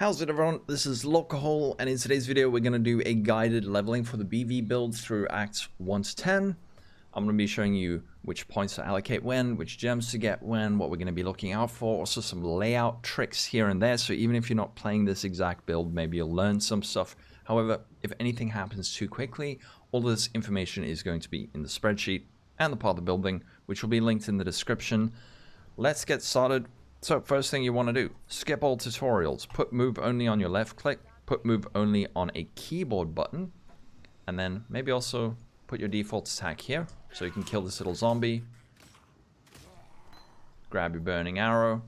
How's it everyone? This is Local, and in today's video we're going to do a guided leveling for the BV build through Acts 1 to 10. I'm going to be showing you which points to allocate when, which gems to get when, what we're going to be looking out for, also some layout tricks here and there, so even if you're not playing this exact build, maybe you'll learn some stuff. However, if anything happens too quickly, all this information is going to be in the spreadsheet and the part of the building, which will be linked in the description. Let's get started. So first thing you want to do, skip all tutorials, put move only on your left click, put move only on a keyboard button, and then maybe also put your default attack here, so you can kill this little zombie. Grab your burning arrow,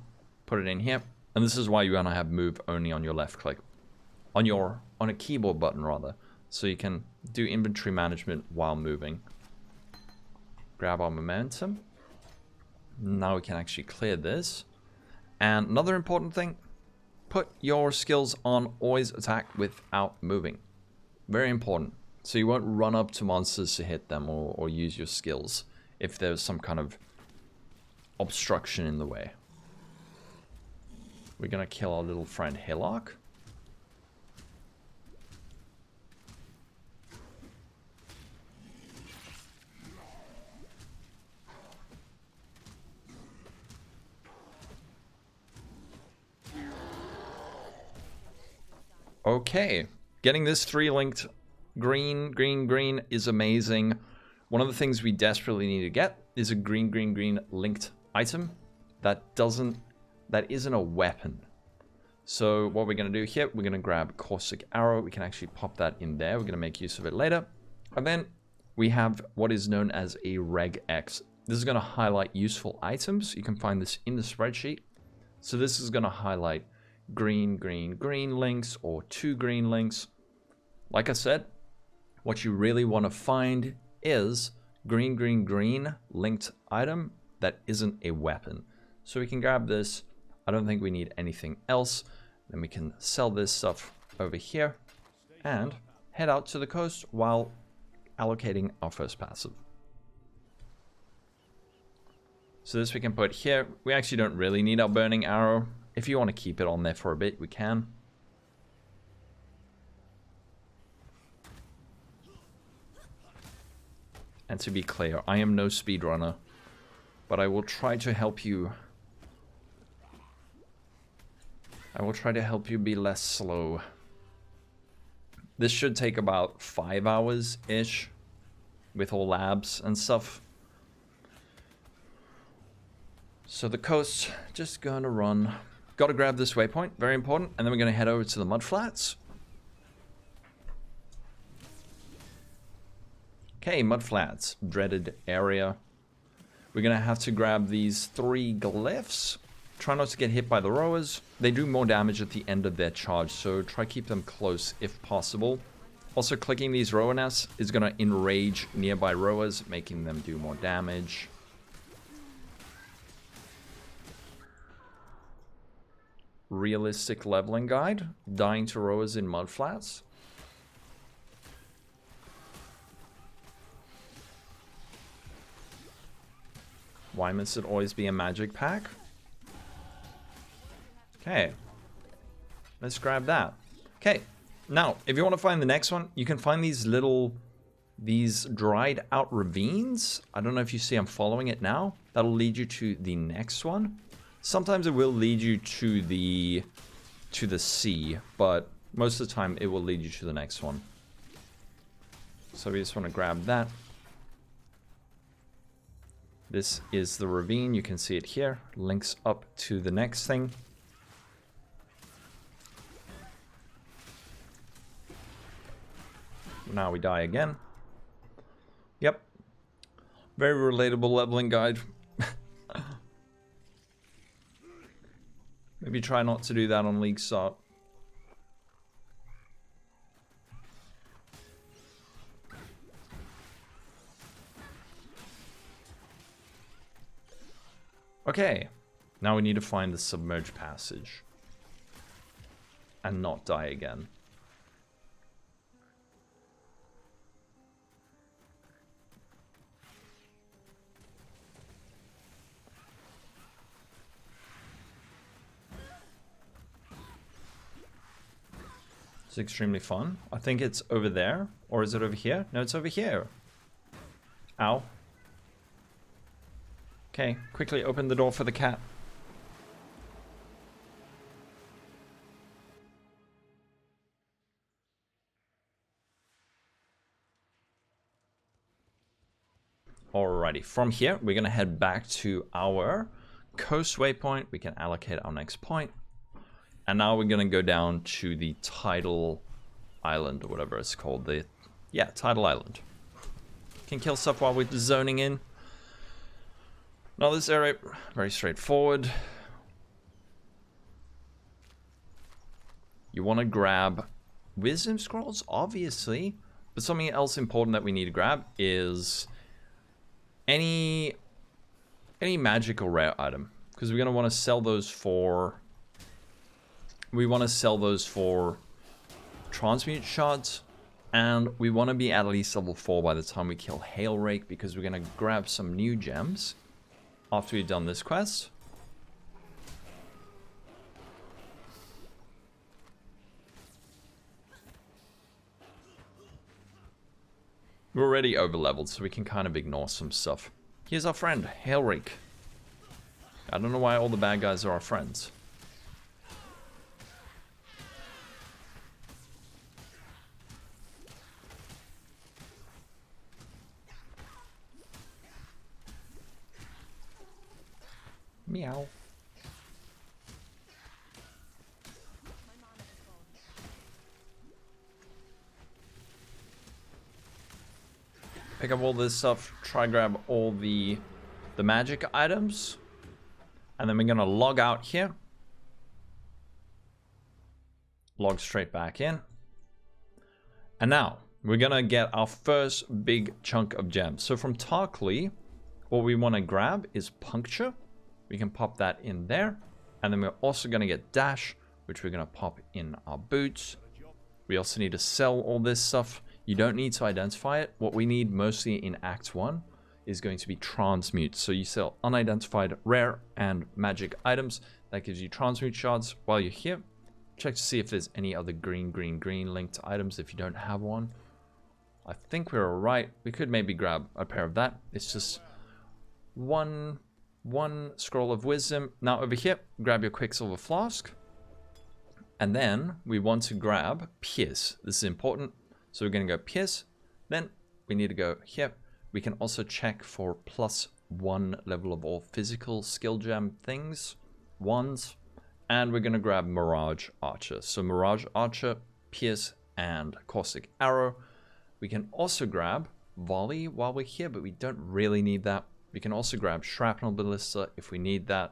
put it in here, and this is why you want to have move only on your left click, on a keyboard button rather, so you can do inventory management while moving. Grab our momentum. Now we can actually clear this. And another important thing, put your skills on always attack without moving. Very important. So you won't run up to monsters to hit them or use your skills if there's some kind of obstruction in the way. We're going to kill our little friend Hillock. Okay, getting this 3 linked green is amazing. One of the things we desperately need to get is a green linked item that isn't a weapon. So what we're going to do here, we're going to grab Caustic Arrow. We can actually pop that in there. We're going to make use of it later. And then we have what is known as a Reg X. This is going to highlight useful items. You can find this in the spreadsheet. So this is going to highlight green links or 2 green links. Like I said, what you really want to find is green linked item that isn't a weapon. So we can grab this. I don't think we need anything else. Then we can sell this stuff over here and head out to the coast while allocating our first passive. So this we can put here. We actually don't really need our burning arrow. If you want to keep it on there for a bit, we can. And to be clear, I am no speedrunner, but I will try to help you. I will try to help you be less slow. This should take about 5 hours-ish with all labs and stuff. So the coast's just gonna run. Got to grab this waypoint, very important, and then we're going to head over to the mud flats. Okay, mud flats, dreaded area. We're going to have to grab these 3 glyphs. Try not to get hit by the rowers. They do more damage at the end of their charge, so try keep them close if possible. Also, clicking these rower nests is going to enrage nearby rowers, making them do more damage. Realistic leveling guide, dying to rowers in mud flats. Why must it always be a magic pack? Okay, let's grab that. Okay, now if you want to find the next one, you can find these dried out ravines. I don't know if you see I'm following it now. That'll lead you to the next one. Sometimes it will lead you to the sea, but most of the time it will lead you to the next one. So we just want to grab that. This is the ravine. You can see it here. Links up to the next thing. Now we die again. Yep. Very relatable leveling guide. Maybe try not to do that on League Start. Okay, now we need to find the submerged passage. And not die again. It's extremely fun. I think it's over there. Or is it over here? No, it's over here. Ow. Okay, quickly open the door for the cat. Alrighty, from here, we're gonna head back to our coast waypoint. We can allocate our next point. And now we're gonna go down to the tidal island, or whatever it's called. Yeah, tidal island. Can kill stuff while we're zoning in. Now this area, very straightforward. You wanna grab wisdom scrolls, obviously. But something else important that we need to grab is any magical rare item, because we're going to want to sell those for transmute shards, and we want to be at least level 4 by the time we kill Hail Rake, because we're going to grab some new gems after we've done this quest. We're already over leveled, so we can kind of ignore some stuff. Here's our friend, Hail Rake. I don't know why all the bad guys are our friends. Meow. Pick up all this stuff, try grab all the magic items, and then we're gonna log out here. Log straight back in. And now, we're gonna get our first big chunk of gems. So from Tarklee, what we wanna grab is Puncture. We can pop that in there. And then we're also gonna get Dash, which we're gonna pop in our boots. We also need to sell all this stuff. You don't need to identify it. What we need mostly in Act 1 is going to be transmute. So you sell unidentified rare and magic items. That gives you transmute shards. While you're here, check to see if there's any other green linked items if you don't have one. I think we're alright. We could maybe grab a pair of that. It's just one scroll of wisdom. Now over here, grab your Quicksilver Flask. And then we want to grab Pierce. This is important. So we're going to go Pierce, then we need to go here. We can also check for +1 level of all physical skill gem things, ones, and we're going to grab Mirage Archer. So Mirage Archer, Pierce, and Caustic Arrow. We can also grab Volley while we're here, but we don't really need that. We can also grab Shrapnel Ballista if we need that.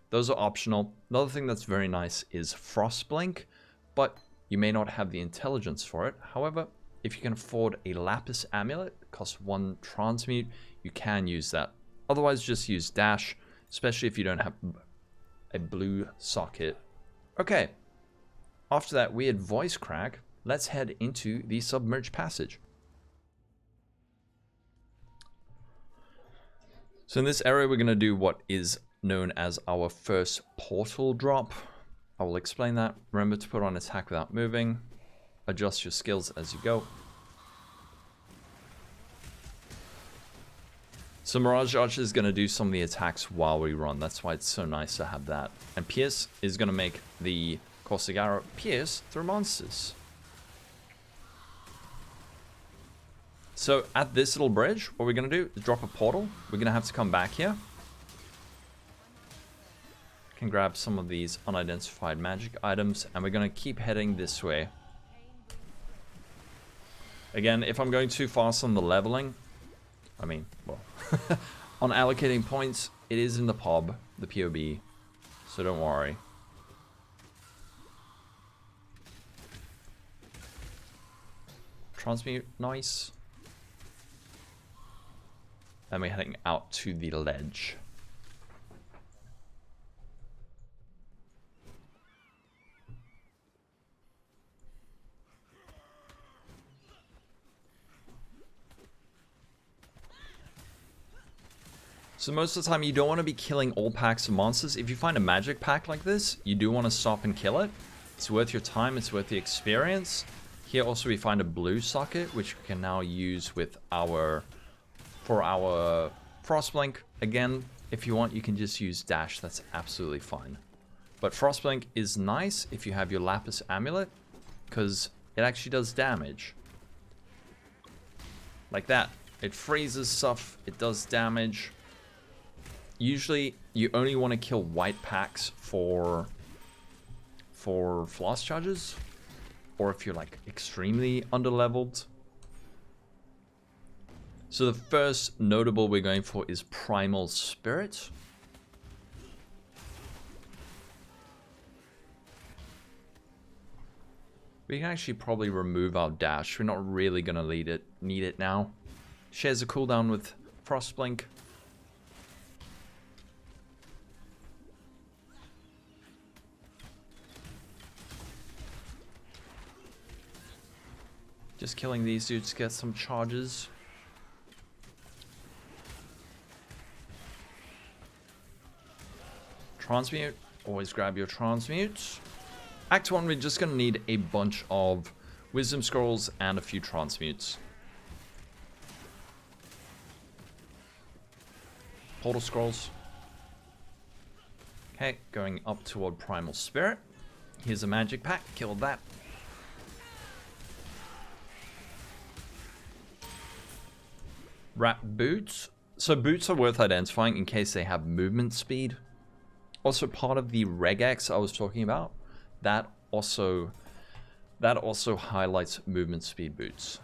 Those are optional. Another thing that's very nice is Frostblink, but you may not have the intelligence for it. However, if you can afford a Lapis Amulet, it costs 1 transmute, you can use that. Otherwise, just use Dash, especially if you don't have a blue socket. Okay, after that weird voice crack, let's head into the Submerged Passage. So in this area, we're going to do what is known as our first portal drop. I will explain that. Remember to put on attack without moving. Adjust your skills as you go. So Mirage Archer is going to do some of the attacks while we run. That's why it's so nice to have that. And Pierce is going to make the Caustic Arrow pierce through monsters. So at this little bridge, what we're going to do is drop a portal. We're going to have to come back here. Can grab some of these unidentified magic items, and we're going to keep heading this way. Again, if I'm going too fast on the leveling, I mean, well, on allocating points, it is in the PoB, the PoB, so don't worry. Transmute, nice. Then we're heading out to the ledge. So most of the time you don't want to be killing all packs of monsters. If you find a magic pack like this, you do want to stop and kill it. It's worth your time, it's worth the experience. Here also we find a blue socket, which we can now use with for our Frostblink. Again, if you want, you can just use dash, that's absolutely fine. But Frostblink is nice if you have your Lapis Amulet, because it actually does damage. Like that. It freezes stuff, it does damage. Usually, you only want to kill white packs for Floss charges, or if you're like extremely underleveled. So the first notable we're going for is Primal Spirit. We can actually probably remove our dash. We're not really going to need it now. Shares a cooldown with Frostblink. Just killing these dudes to get some charges. Transmute. Always grab your transmutes. Act 1, we're just going to need a bunch of Wisdom Scrolls and a few transmutes. Portal Scrolls. Okay, going up toward Primal Spirit. Here's a magic pack. Kill that. Wrap boots. So boots are worth identifying in case they have movement speed. Also part of the regex I was talking about, that also highlights movement speed boots.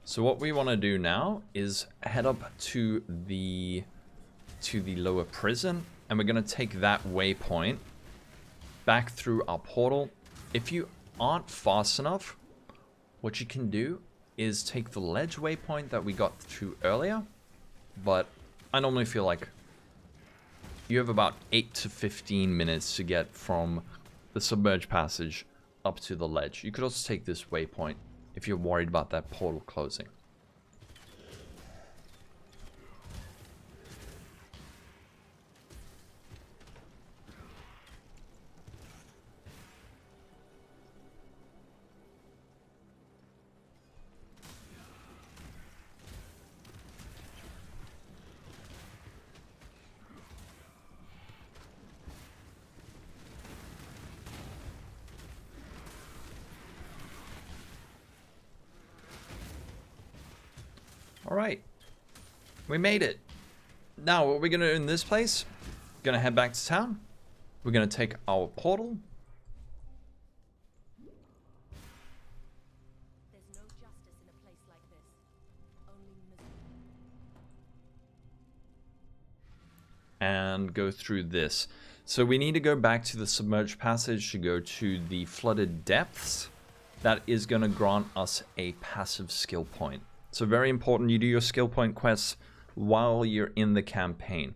So what we want to do now is head up to the lower prison, and we're going to take that waypoint back through our portal. If you aren't fast enough, what you can do is take the ledge waypoint that we got to earlier, but I normally feel like you have about 8 to 15 minutes to get from the submerged passage up to the ledge. You could also take this waypoint if you're worried about that portal closing. Alright, we made it. Now what we're going to do in this place, going to head back to town. We're going to take our portal. There's no justice in a place like this. Only misery. And go through this. So we need to go back to the submerged passage to go to the flooded depths. That is going to grant us a passive skill point. So very important, you do your skill point quests while you're in the campaign.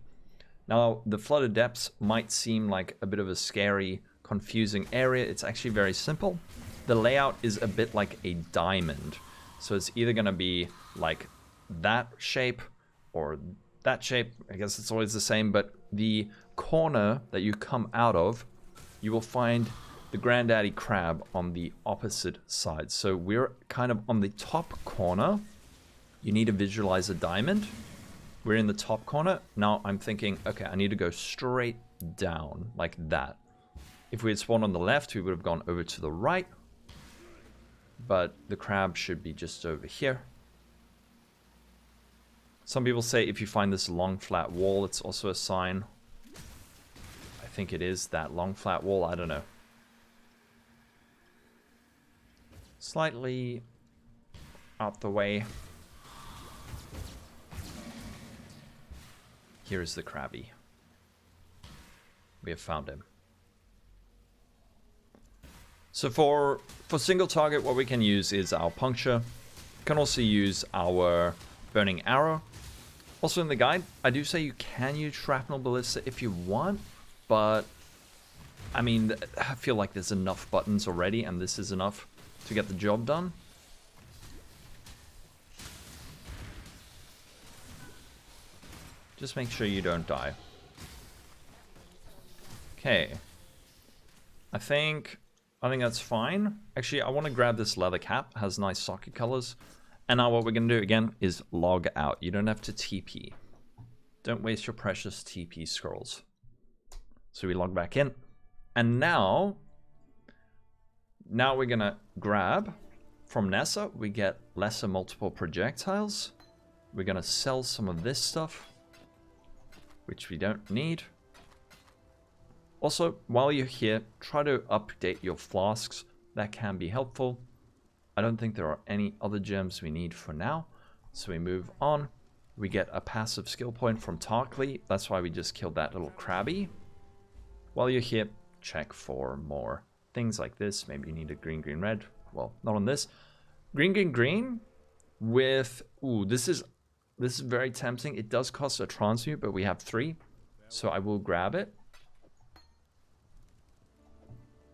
Now, the flooded depths might seem like a bit of a scary, confusing area. It's actually very simple. The layout is a bit like a diamond. So it's either going to be like that shape or that shape. I guess it's always the same, but the corner that you come out of, you will find the Granddaddy Crab on the opposite side. So we're kind of on the top corner. You need to visualize a diamond. We're in the top corner. Now I'm thinking, okay, I need to go straight down like that. If we had spawned on the left, we would have gone over to the right. But the crab should be just over here. Some people say if you find this long flat wall, it's also a sign. I think it is that long flat wall. I don't know. Slightly out the way. Here is the crabby. We have found him. So for single target, what we can use is our puncture. We can also use our burning arrow. Also in the guide, I do say you can use shrapnel ballista if you want, but I mean, I feel like there's enough buttons already, and this is enough to get the job done. Just make sure you don't die. Okay, I think that's fine. Actually, I want to grab this leather cap. It has nice socket colors. And now what we're going to do again is log out. You don't have to TP. Don't waste your precious TP scrolls. So we log back in. And now we're going to grab from Nessa. We get lesser multiple projectiles. We're going to sell some of this stuff, which we don't need. Also, while you're here, try to update your flasks. That can be helpful. I don't think there are any other gems we need for now. So we move on. We get a passive skill point from Tarkly. That's why we just killed that little crabby. While you're here, check for more things like this. Maybe you need a green, green, red. Well, not on this. Green, green, green with... Ooh, this is very tempting. It does cost a transmute, but we have 3. So I will grab it.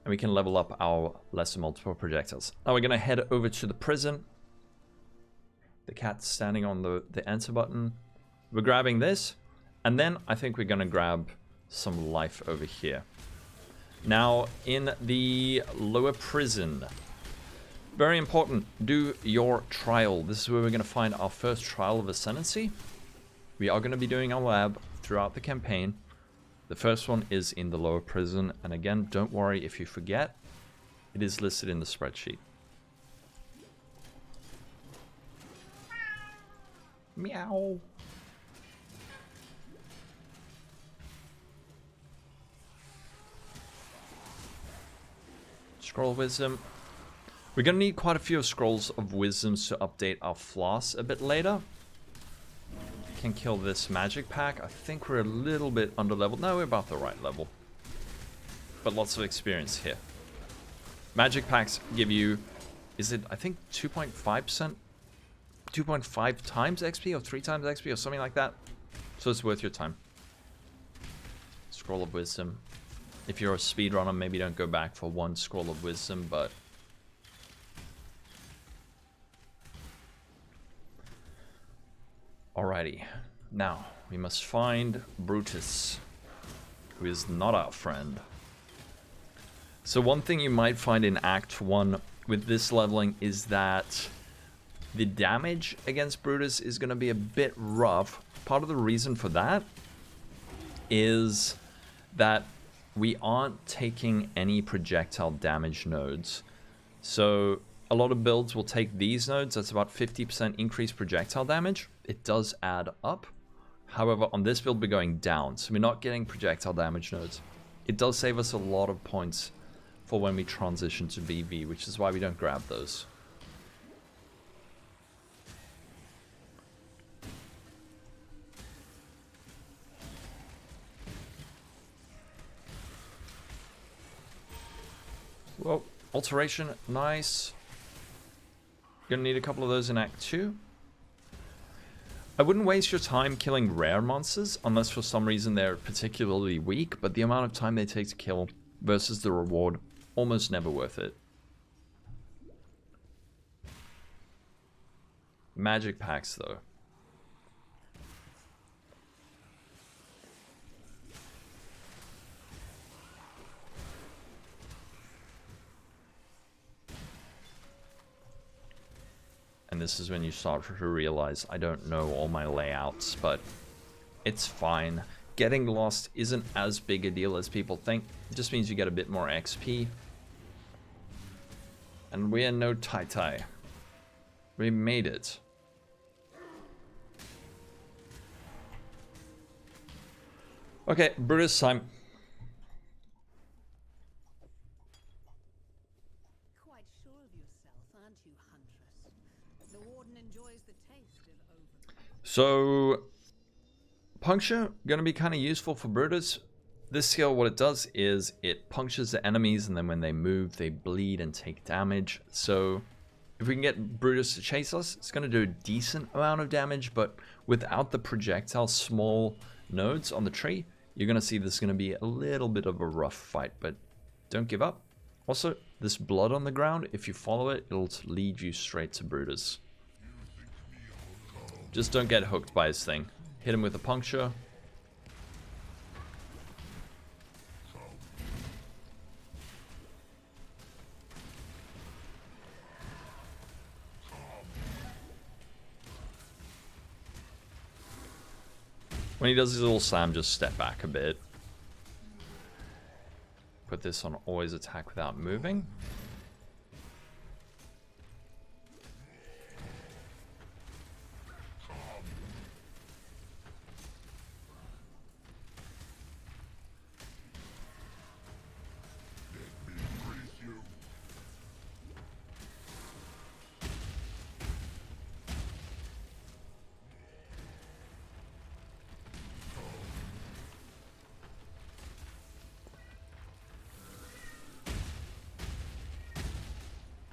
And we can level up our lesser multiple projectiles. Now we're going to head over to the prison. The cat's standing on the enter button. We're grabbing this. And then I think we're going to grab some life over here. Now, in the lower prison, very important, do your trial. This is where we're going to find our first trial of ascendancy. We are going to be doing our lab throughout the campaign. The first one is in the lower prison, and again, don't worry if you forget. It is listed in the spreadsheet. Meow. Scroll of Wisdom. We're going to need quite a few scrolls of wisdoms to update our floss a bit later. Can kill this magic pack. I think we're a little bit under leveled. No, we're about the right level. But lots of experience here. Magic packs give you, is it, I think 2.5%? 2.5 times XP or 3 times XP or something like that. So it's worth your time. Scroll of Wisdom. If you're a speedrunner, maybe don't go back for 1 Scroll of Wisdom, but... Alrighty. Now, we must find Brutus, who is not our friend. So one thing you might find in Act 1 with this leveling is that the damage against Brutus is going to be a bit rough. Part of the reason for that is that we aren't taking any projectile damage nodes. So a lot of builds will take these nodes. That's about 50% increased projectile damage. It does add up. However, on this build, we're going down. So we're not getting projectile damage nodes. It does save us a lot of points for when we transition to VV, which is why we don't grab those. Well, alteration, nice. Gonna need a couple of those in Act 2. I wouldn't waste your time killing rare monsters unless for some reason they're particularly weak, but the amount of time they take to kill versus the reward, almost never worth it. Magic packs though. And this is when you start to realize I don't know all my layouts, but it's fine. Getting lost isn't as big a deal as people think. It just means you get a bit more XP. And we're no Tai. We made it. Okay, Brutus time. Quite sure of yourself, aren't you, Huntress? The Warden enjoys the taste of over. So, puncture gonna be kind of useful for Brutus. This skill, what it does is it punctures the enemies, and then when they move, they bleed and take damage. So, if we can get Brutus to chase us, it's gonna do a decent amount of damage, but without the projectile small nodes on the tree, you're gonna see this is gonna be a little bit of a rough fight, but don't give up. Also, this blood on the ground, if you follow it, it'll lead you straight to Brutus. Just don't get hooked by his thing. Hit him with a puncture. When he does his little slam, just step back a bit. Put this on always attack without moving.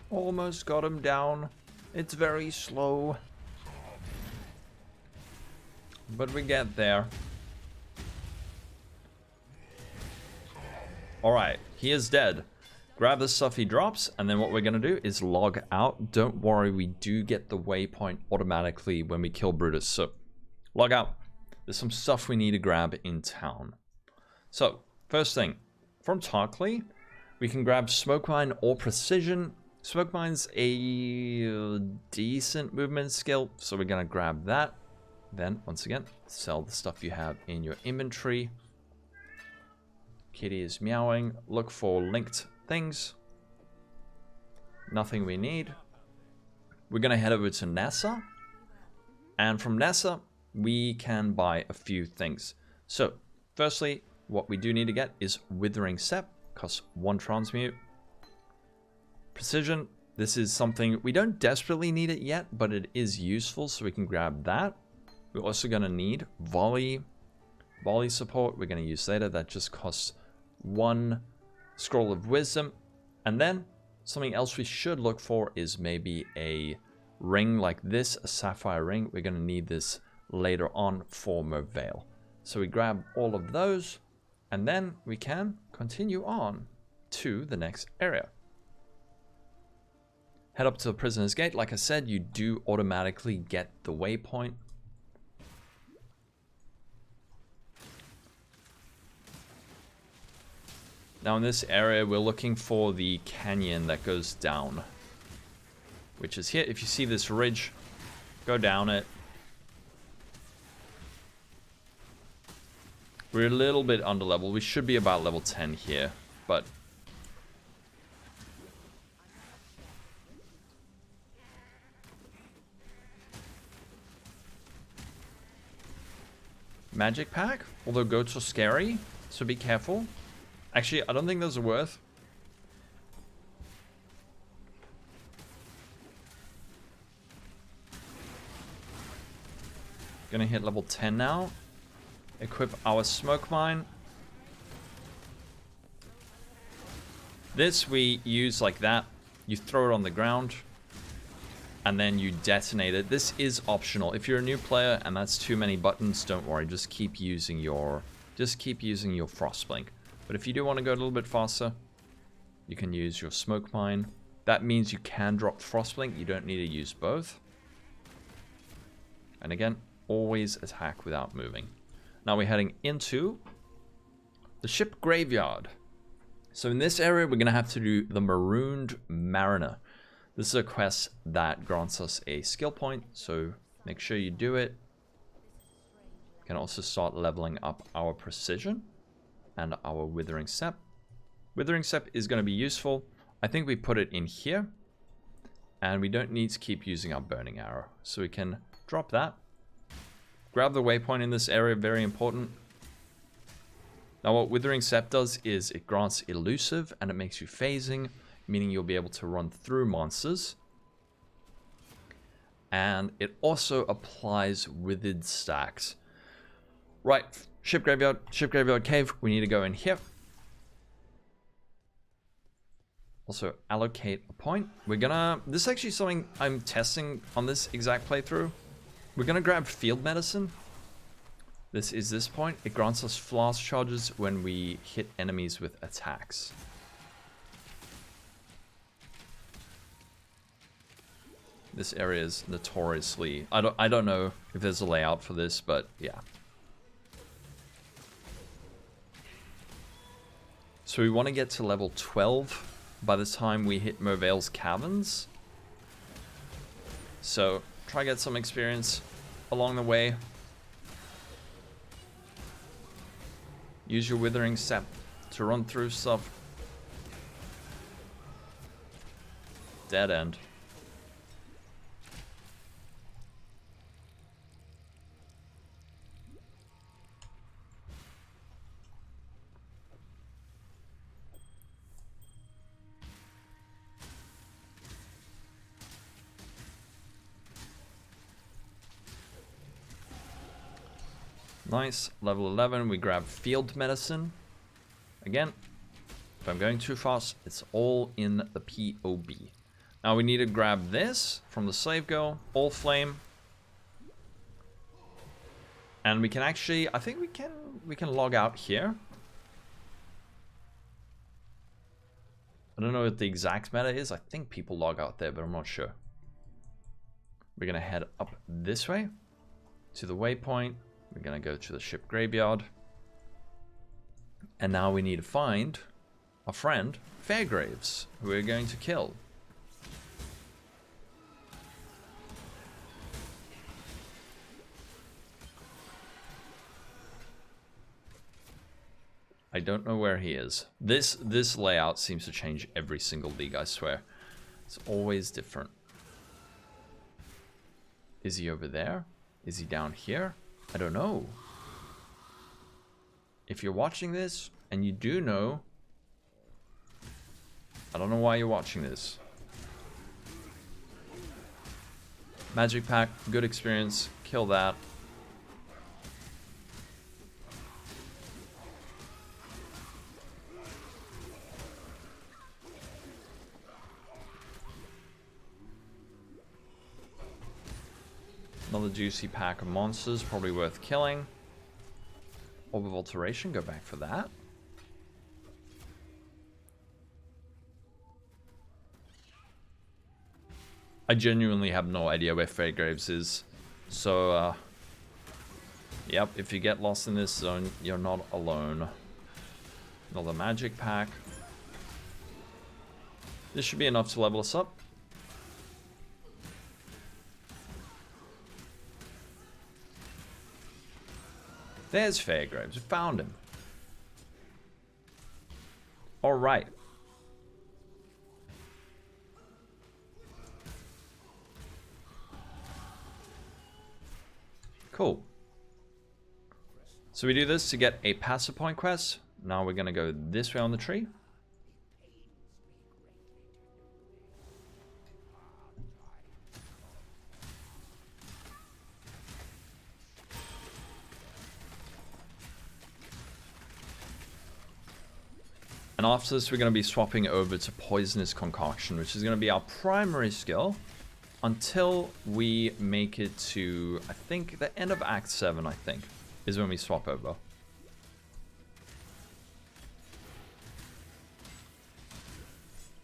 Almost got him down. It's very slow. But we get there. Alright, he is dead. Grab the stuff he drops, and then what we're going to do is log out. Don't worry, we do get the waypoint automatically when we kill Brutus. So, log out. There's some stuff we need to grab in town. So, first thing, from Tarkleigh, we can grab Smoke Mine or Precision. Smoke Mine's a decent movement skill, so we're going to grab that. Then, once again, sell the stuff you have in your inventory. Kitty is meowing. Look for linked things. Nothing we need. We're going to head over to Nessa. And from Nessa, we can buy a few things. So, firstly, what we do need to get is Withering Sep. Costs 1 transmute. Precision, this is something, we don't desperately need it yet, but it is useful, so we can grab that. We're also going to need Volley support, we're going to use later, that just costs 1 Scroll of Wisdom. And then, something else we should look for is maybe a ring like this, a sapphire ring. We're going to need this later on for Merveil. So we grab all of those, and then we can continue on to the next area. Head up to the Prisoner's Gate. Like I said, you do automatically get the waypoint. Now in this area, we're looking for the canyon that goes down, which is here. If you see this ridge, go down it. We're a little bit under level. We should be about level 10 here, but magic pack, although goats are scary, so be careful. Actually, I don't think those are worth. Gonna hit level 10 now. Equip our smoke mine. This we use like that. You throw it on the ground, and then you detonate it. This is optional. If you're a new player and that's too many buttons, don't worry. Just keep using your Frostblink. But if you do want to go a little bit faster, you can use your smoke mine. That means you can drop Frostblink. You don't need to use both. And again, always attack without moving. Now we're heading into the ship graveyard. So in this area, we're going to have to do the Marooned Mariner. This is a quest that grants us a skill point, so make sure you do it. You can also start leveling up our Precision and our Withering Sep. Withering Sep is going to be useful. I think we put it in here, and we don't need to keep using our Burning Arrow, so we can drop that. Grab the waypoint in this area, very important. Now what Withering Sep does is it grants elusive and it makes you phasing, meaning you'll be able to run through monsters. And it also applies withered stacks. Right, ship graveyard cave, we need to go in here. Also allocate a point. This is actually something I'm testing on this exact playthrough. We're gonna grab Field Medicine. This is this point. It grants us flask charges when we hit enemies with attacks. This area is notoriously... I don't know if there's a layout for this, but yeah. So we want to get to level 12 by the time we hit Merveil's Caverns. So try to get some experience along the way. Use your Withering Step to run through stuff. Dead end. Nice. Level 11, we grab Field Medicine. Again, if I'm going too fast, it's all in the POB. Now we need to grab this from the save girl, All Flame. And we can actually, I think we can log out here. I don't know what the exact meta is. I think people log out there, but I'm not sure. We're gonna head up this way to the waypoint. We're gonna go to the ship graveyard. And now we need to find our friend Fairgraves, who we're going to kill. I don't know where he is. This layout seems to change every single league, I swear. It's always different. Is he over there? Is he down here? I don't know. If you're watching this, and you do know, I don't know why you're watching this. Magic Pack, good experience, kill that. Another juicy pack of monsters, probably worth killing. Orb of Alteration, go back for that. I genuinely have no idea where Fairgraves is. So, yep, if you get lost in this zone, you're not alone. Another magic pack. This should be enough to level us up. There's Fairgraves. We found him. All right. Cool. So we do this to get a passive point quest. Now we're going to go this way on the tree. And after this, we're going to be swapping over to Poisonous Concoction, which is going to be our primary skill until we make it to, I think, the end of Act 7, I think, is when we swap over.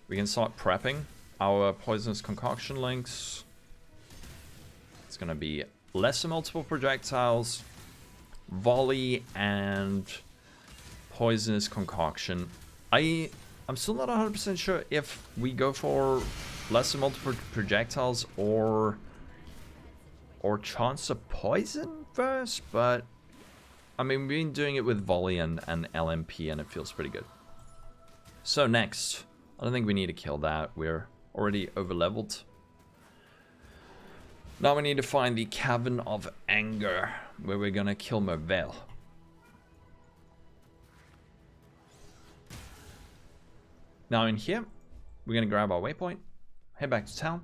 We can start prepping our Poisonous Concoction links. It's going to be lesser multiple projectiles, volley, and Poisonous Concoction. I'm still not 100% sure if we go for lesser multiple projectiles or chance of poison first, but I mean, we've been doing it with volley and LMP, and it feels pretty good. So next, I don't think we need to kill that. We're already over leveled. Now we need to find the Cavern of Anger, where we're gonna kill Merveil. Now in here, we're going to grab our waypoint, head back to town.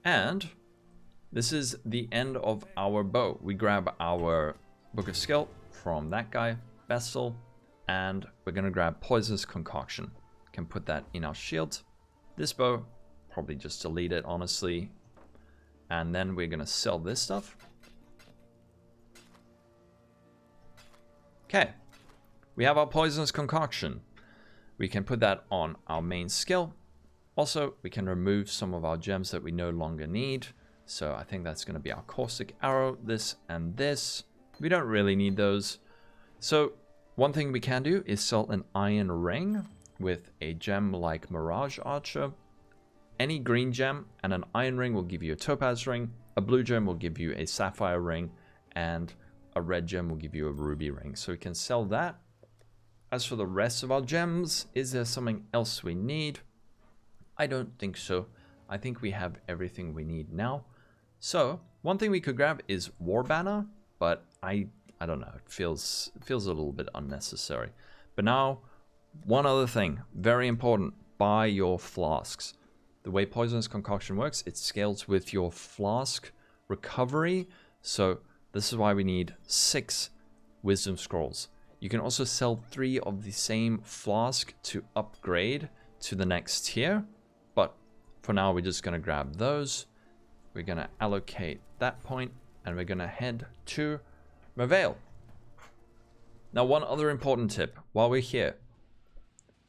And this is the end of our bow. We grab our Book of Skill from that guy, Vestal, and we're going to grab Poisonous Concoction. Can put that in our shield. This bow, probably just delete it, honestly. And then we're going to sell this stuff. Okay. We have our Poisonous Concoction. We can put that on our main skill. Also, we can remove some of our gems that we no longer need. So I think that's going to be our Caustic Arrow, this and this. We don't really need those. So one thing we can do is sell an Iron Ring with a gem like Mirage Archer. Any green gem and an Iron Ring will give you a Topaz Ring. A blue gem will give you a Sapphire Ring. and a red gem will give you a ruby ring. So we can sell that. As for the rest of our gems, is there something else we need? I don't think so. I think we have everything we need now. So one thing we could grab is War Banner, but I don't know. It feels a little bit unnecessary. But now, one other thing, very important: buy your flasks. The way Poisonous Concoction works, it scales with your flask recovery. So this is why we need 6 Wisdom Scrolls. You can also sell 3 of the same flask to upgrade to the next tier. But for now, we're just going to grab those. We're going to allocate that point, and we're going to head to Merveil. Now, one other important tip while we're here.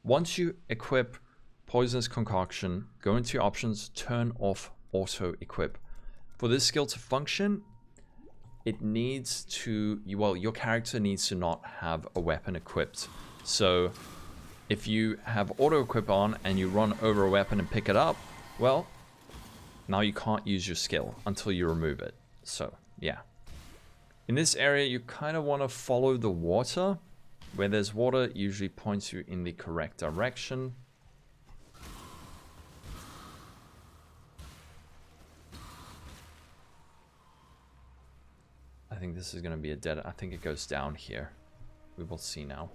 Once you equip Poisonous Concoction, go into your options, turn off auto equip. For this skill to function, it needs to, well, your character needs to not have a weapon equipped. So if you have auto equip on and you run over a weapon and pick it up, well, now you can't use your skill until you remove it. So yeah. In this area, you kind of want to follow the water. Where there's water, it usually points you in the correct direction. I think this is going to be a dead... I think it goes down here. We will see now.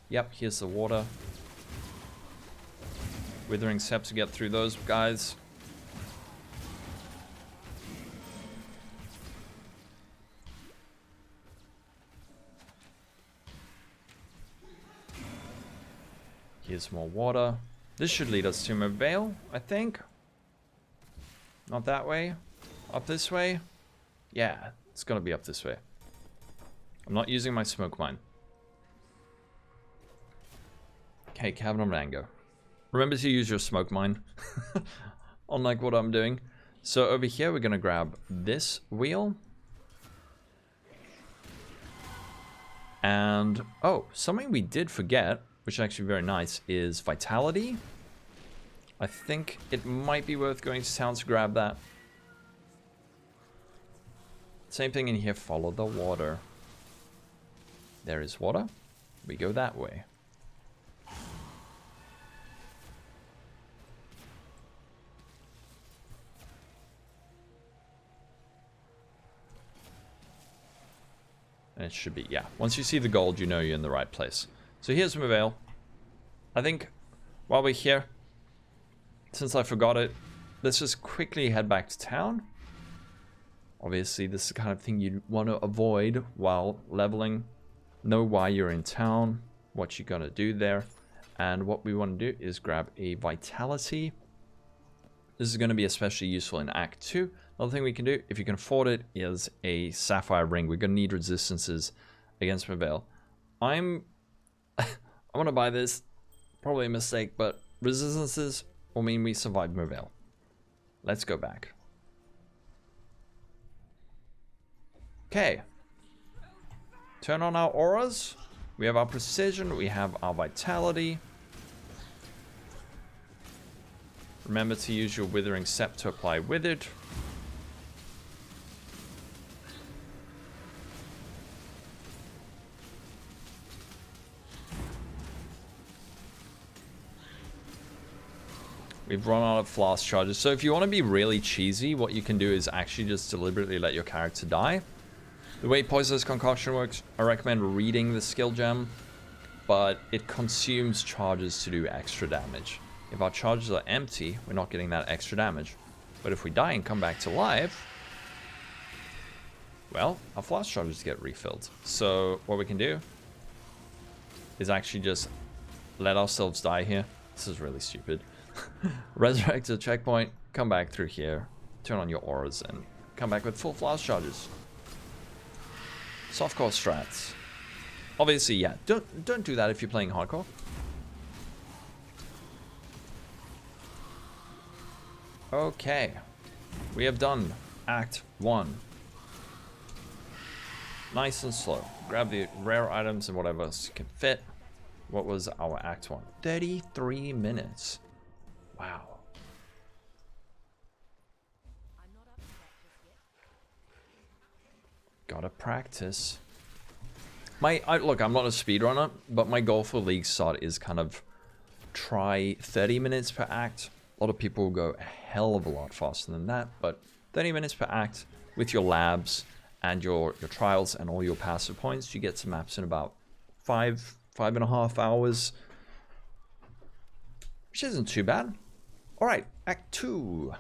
Yep, here's the water. Withering Sept to get through those guys. Here's more water. This should lead us to Merveil, I think. Not that way. Up this way. Yeah, it's gonna be up this way. I'm not using my smoke mine. Okay, Cavern of Mango. Remember to use your smoke mine. Unlike what I'm doing. So over here, we're gonna grab this wheel. And, oh, something we did forget, which is actually very nice, is Vitality. I think it might be worth going to town to grab that. Same thing in here, follow the water. There is water. We go that way. And it should be, yeah. Once you see the gold, you know you're in the right place. So here's Merveil. I think while we're here, since I forgot it, let's just quickly head back to town. Obviously, this is the kind of thing you want to avoid while leveling. Know why you're in town, what you're going to do there. And what we want to do is grab a Vitality. This is going to be especially useful in Act 2. Another thing we can do, if you can afford it, is a Sapphire Ring. We're going to need resistances against Merveil. I'm going to buy this. Probably a mistake, but resistances will mean we survive Merveil. Let's go back. Okay. Turn on our auras. We have our precision. We have our vitality. Remember to use your Withering Sept to apply Withered. We've run out of flask charges. So if you want to be really cheesy, what you can do is actually just deliberately let your character die. The way Poisonous Concoction works, I recommend reading the skill gem, but it consumes charges to do extra damage. If our charges are empty, we're not getting that extra damage. But if we die and come back to life, well, our flask charges get refilled. So what we can do is actually just let ourselves die here. This is really stupid. Resurrect to checkpoint, come back through here, turn on your auras, and come back with full flask charges. Softcore strats. Obviously, yeah, don't do that if you're playing hardcore. Okay, we have done Act 1. Nice and slow. Grab the rare items and whatever else you can fit. What was our Act 1? 33 minutes. Wow. Gotta practice. Look, I'm not a speedrunner, but my goal for League start is kind of try 30 minutes per act. A lot of people go a hell of a lot faster than that, but 30 minutes per act with your labs and your trials and all your passive points, you get some maps in about 5.5 hours, which isn't too bad. All right, Act 2.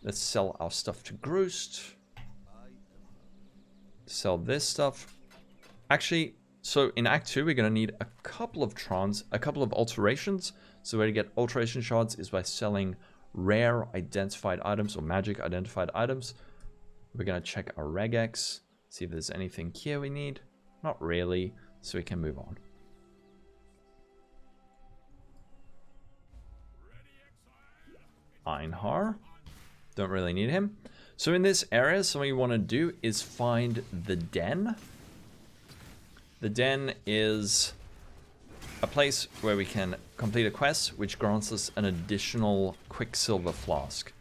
Let's sell our stuff to Groost. Sell this stuff. Actually, so in Act 2, we're going to need a couple of alterations. So the way to get alteration shards is by selling rare identified items or magic identified items. We're going to check our regex, see if there's anything here we need. Not really, so we can move on. Einhar. Don't really need him. So in this area, something you want to do is find the den. The den is a place where we can complete a quest, which grants us an additional Quicksilver Flask.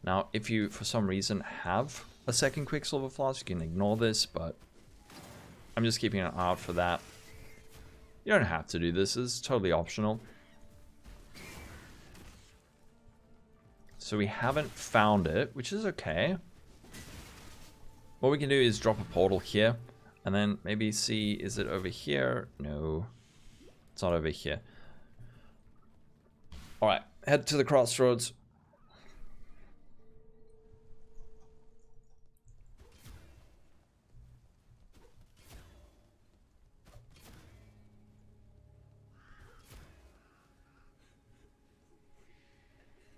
Now, if you, for some reason, have a second Quicksilver Flask, you can ignore this, but I'm just keeping an eye out for that. You don't have to do this, it's totally optional. So we haven't found it, which is okay. What we can do is drop a portal here, and then maybe see, is it over here? No, it's not over here. All right, head to the crossroads.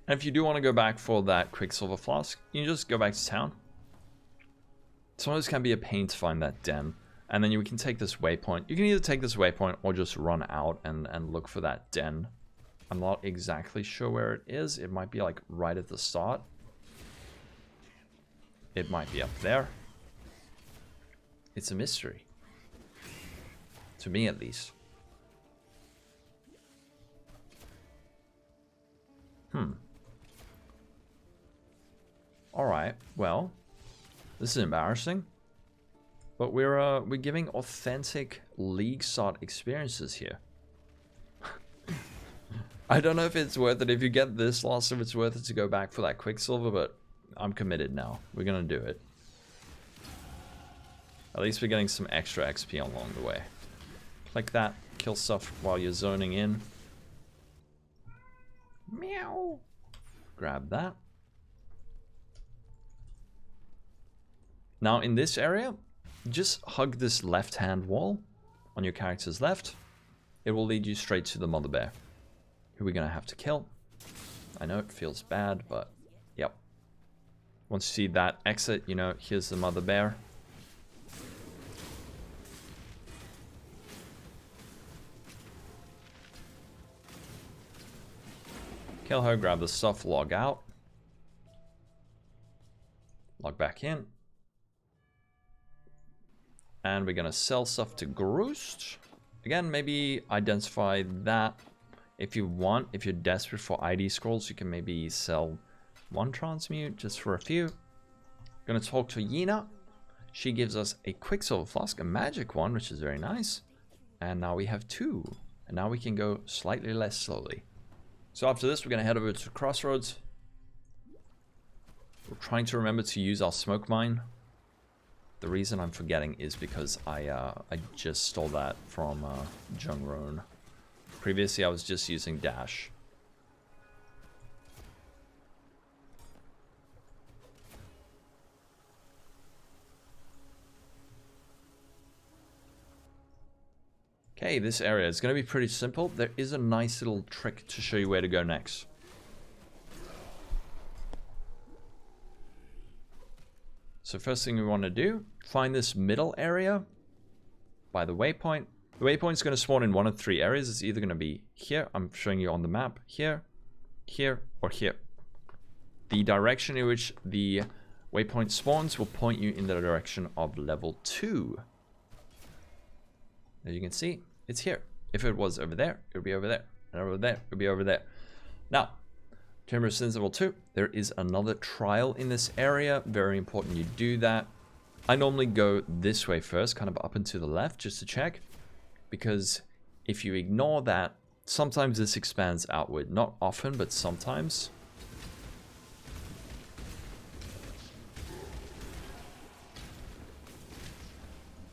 And if you do want to go back for that Quicksilver Flask, you can just go back to town. Sometimes it can be a pain to find that den. And then we can take this waypoint. You can either take this waypoint or just run out and look for that den. I'm not exactly sure where it is. It might be like right at the start. It might be up there. It's a mystery. To me, at least. Alright, well, this is embarrassing. But we're giving authentic League start experiences here. I don't know if it's worth it. If you get this loss, if it's worth it to go back for that Quicksilver, but I'm committed now. We're gonna do it. At least we're getting some extra XP along the way. Click that, kill stuff while you're zoning in. Meow. Grab that. Now in this area, just hug this left-hand wall on your character's left. It will lead you straight to the Mother Bear, who we're gonna have to kill. I know it feels bad, but yep. Once you see that exit, you know, here's the Mother Bear. Kill her, grab the stuff, log out. Log back in. And we're gonna sell stuff to Groost. Again, maybe identify that if you want. If you're desperate for ID scrolls, you can maybe sell one transmute just for a few. Gonna talk to Yina. She gives us a Quicksilver Flask, a magic one, which is very nice. And now we have 2. And now we can go slightly less slowly. So after this, we're gonna head over to Crossroads. We're trying to remember to use our smoke mine. The reason I'm forgetting is because I just stole that from Jungron. Previously, I was just using dash. Okay, this area is going to be pretty simple. There is a nice little trick to show you where to go next. So first thing we want to do, find this middle area by the waypoint. The waypoint is going to spawn in one of 3 areas. It's either going to be here, I'm showing you on the map, here, here, or here. The direction in which the waypoint spawns will point you in the direction of level 2. As you can see, it's here. If it was over there, it would be over there. And over there, it would be over there. Now, Chamber of Sins level 2, there is another trial in this area. Very important you do that. I normally go this way first, kind of up and to the left, just to check. Because if you ignore that, sometimes this expands outward. Not often, but sometimes.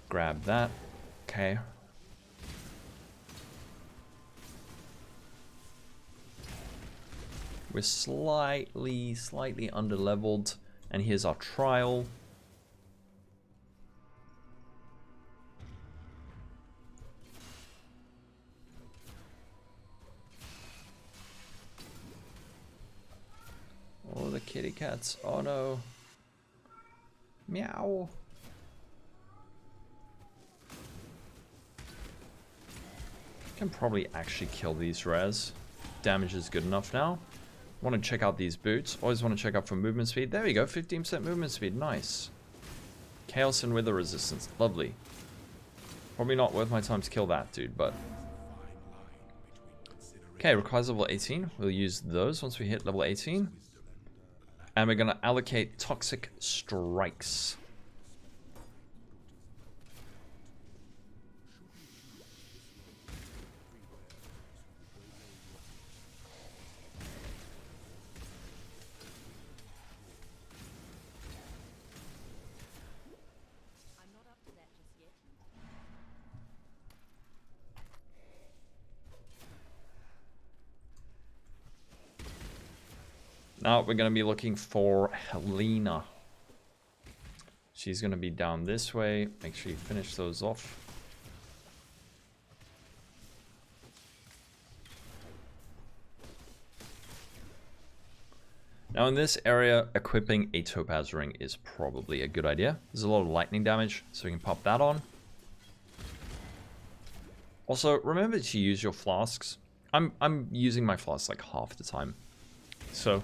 Grab that. Okay. We're slightly under-leveled. And here's our trial. Oh, the kitty cats. Oh no. Meow. Can probably actually kill these res. Damage is good enough now. Want to check out these boots. Always want to check out for movement speed. There we go, 15% movement speed. Nice. Chaos and Wither resistance. Lovely. Probably not worth my time to kill that dude, but... Okay, requires level 18. We'll use those once we hit level 18. And we're going to allocate Toxic Strikes. Now we're going to be looking for Helena. She's going to be down this way. Make sure you finish those off. Now in this area, equipping a Topaz Ring is probably a good idea. There's a lot of lightning damage, so we can pop that on. Also, remember to use your flasks. I'm using my flasks like half the time. So...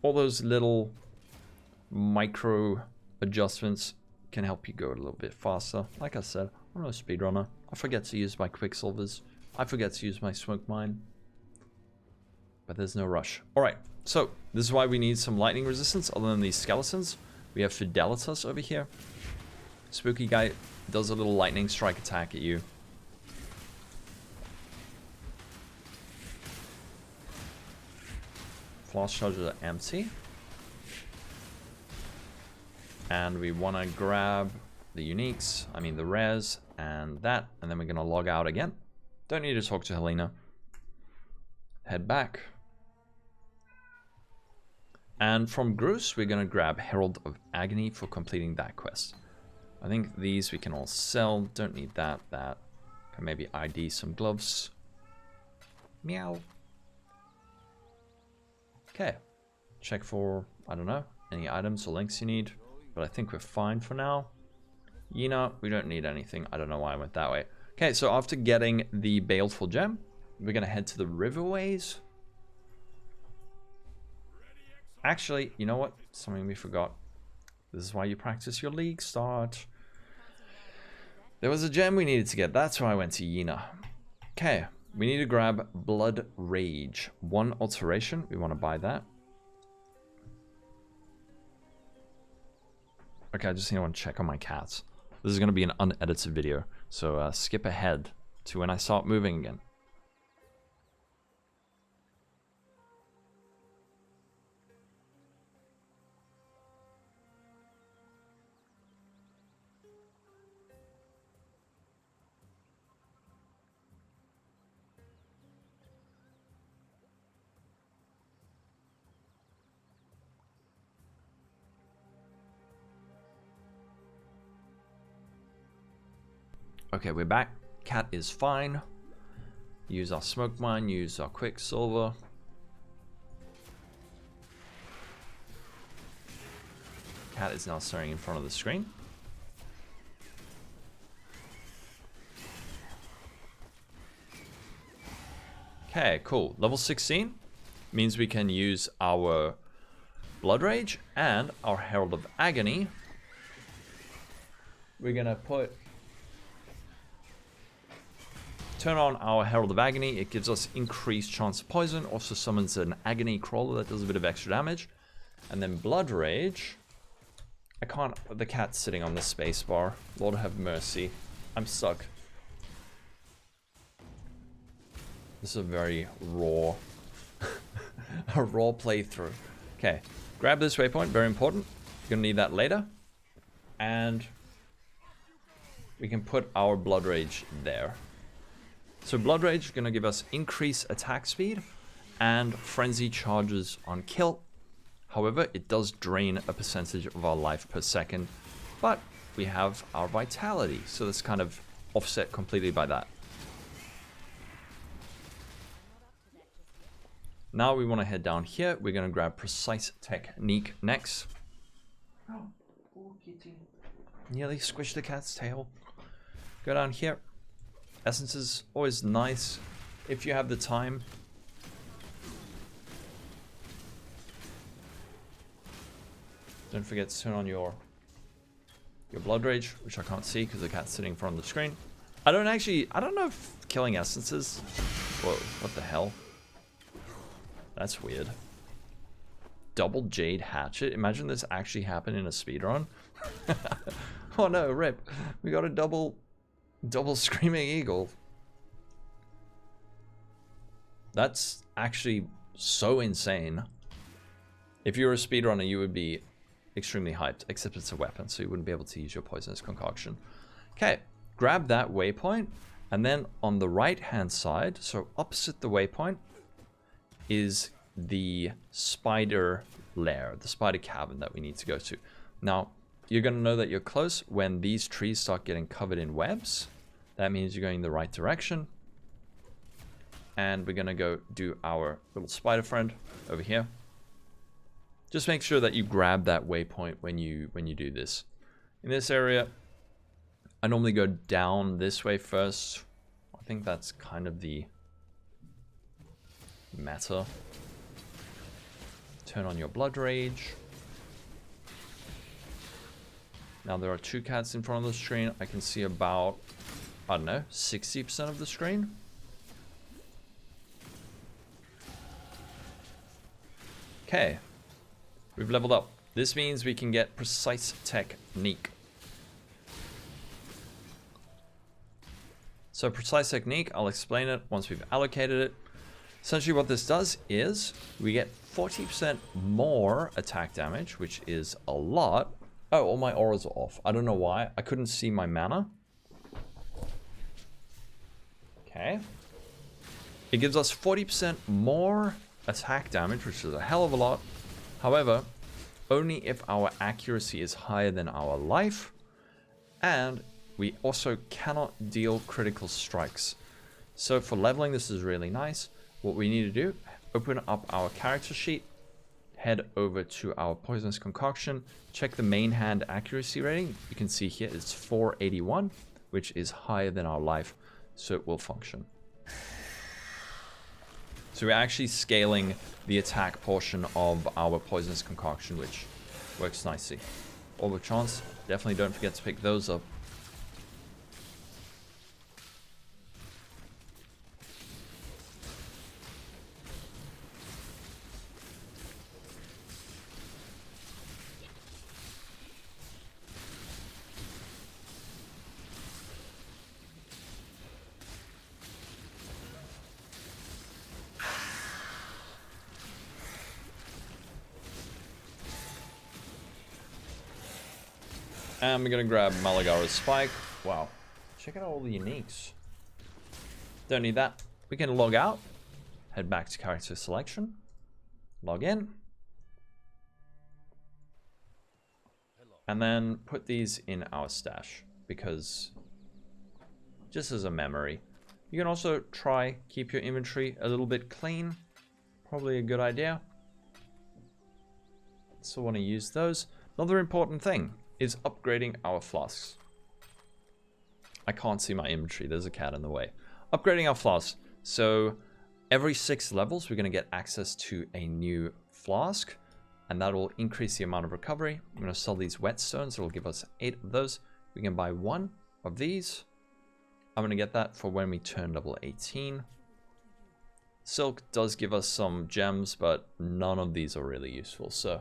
all those little micro adjustments can help you go a little bit faster. Like I said, I'm no speedrunner. I forget to use my Quicksilvers. I forget to use my Smoke Mine. But there's no rush. Alright, so this is why we need some lightning resistance other than these skeletons. We have Fidelitas over here. Spooky guy does a little lightning strike attack at you. Flask charges are empty. And we want to grab the uniques, I mean the res, and that. And then we're going to log out again. Don't need to talk to Helena. Head back. And from Groose, we're going to grab Herald of Agony for completing that quest. I think these we can all sell. Don't need that. That. Can maybe ID some gloves. Meow. Okay, check for, I don't know, any items or links you need, but I think we're fine for now. You know, we don't need anything. I don't know why I went that way. Okay, so after getting the Baleful Gem, we're going to head to the Riverways. Actually, you know what? Something we forgot. This is why you practice your league start. There was a gem we needed to get. That's why I went to Yina. Okay. We need to grab Blood Rage. 1 alteration. We want to buy that. Okay, I just need to check on my cats. This is going to be an unedited video. So skip ahead to when I start moving again. Okay, we're back. Cat is fine. Use our Smoke Mine, use our Quicksilver. Cat is now staring in front of the screen. Okay, cool. Level 16 means we can use our Blood Rage and our Herald of Agony. We're gonna turn on our Herald of Agony. It gives us increased chance of poison. Also summons an Agony Crawler that does a bit of extra damage. And then Blood Rage. I can't. The cat's sitting on the space bar. Lord have mercy. I'm stuck. This is a very raw, a raw playthrough. Okay, grab this waypoint. Very important. You're gonna need that later, and we can put our Blood Rage there. So Blood Rage is gonna give us increased attack speed and frenzy charges on kill. However, it does drain a percentage of our life per second, but we have our vitality, so that's kind of offset completely by that. Now we want to head down here. We're going to grab Precise Technique next. Oh, poor kitty. Nearly squished the cat's tail. Go down here. Essence is always nice if you have the time. Don't forget to turn on your Blood Rage, which I can't see because the cat's sitting in front of the screen. I don't know if killing essences. Whoa, what the hell? That's weird. Double Jade Hatchet. Imagine this actually happened in a speedrun. Oh no, rip. We got a double Screaming Eagle. That's actually so insane. If you were a speedrunner, you would be extremely hyped, except it's a weapon, so you wouldn't be able to use your Poisonous Concoction. Okay, grab that waypoint, and then on the right-hand side, so opposite the waypoint, is the spider lair, the spider cavern that we need to go to. Now, you're going to know that you're close when these trees start getting covered in webs. That means you're going the right direction. And we're going to go do our little spider friend over here. Just make sure that you grab that waypoint when you do this. In this area, I normally go down this way first. I think that's kind of the meta. Turn on your Blood Rage. Now there are two cats in front of the screen. I can see about, I don't know, 60% of the screen. Okay. We've leveled up. This means we can get Precise Technique. So Precise Technique, I'll explain it once we've allocated it. Essentially what this does is we get 40% more attack damage, which is a lot. Oh, all my auras are off. I don't know why. I couldn't see my mana. Okay. It gives us 40% more attack damage, which is a hell of a lot. However, only if our accuracy is higher than our life, and we also cannot deal critical strikes. So for leveling, this is really nice. What we need to do, open up our character sheet, head over to our Poisonous Concoction, check the main hand accuracy rating. You can see here it's 481, which is higher than our life, so it will function. So we're actually scaling the attack portion of our Poisonous Concoction, which works nicely. Orb of Chance, definitely don't forget to pick those up. And we're gonna grab Malagara's Spike. Wow. Check out all the uniques. Don't need that. We can log out. Head back to character selection. Log in. And then put these in our stash. Because just as a memory. You can also try keep your inventory a little bit clean. Probably a good idea. So want to use those. Another important thing is upgrading our flasks. I can't see my inventory, there's a cat in the way. Upgrading our flasks. So every 6 levels we're going to get access to a new flask, and that will increase the amount of recovery. I'm going to sell these whetstones, it'll give us 8 of those. We can buy 1 of these. I'm going to get that for when we turn level 18. Silk does give us some gems, but none of these are really useful, so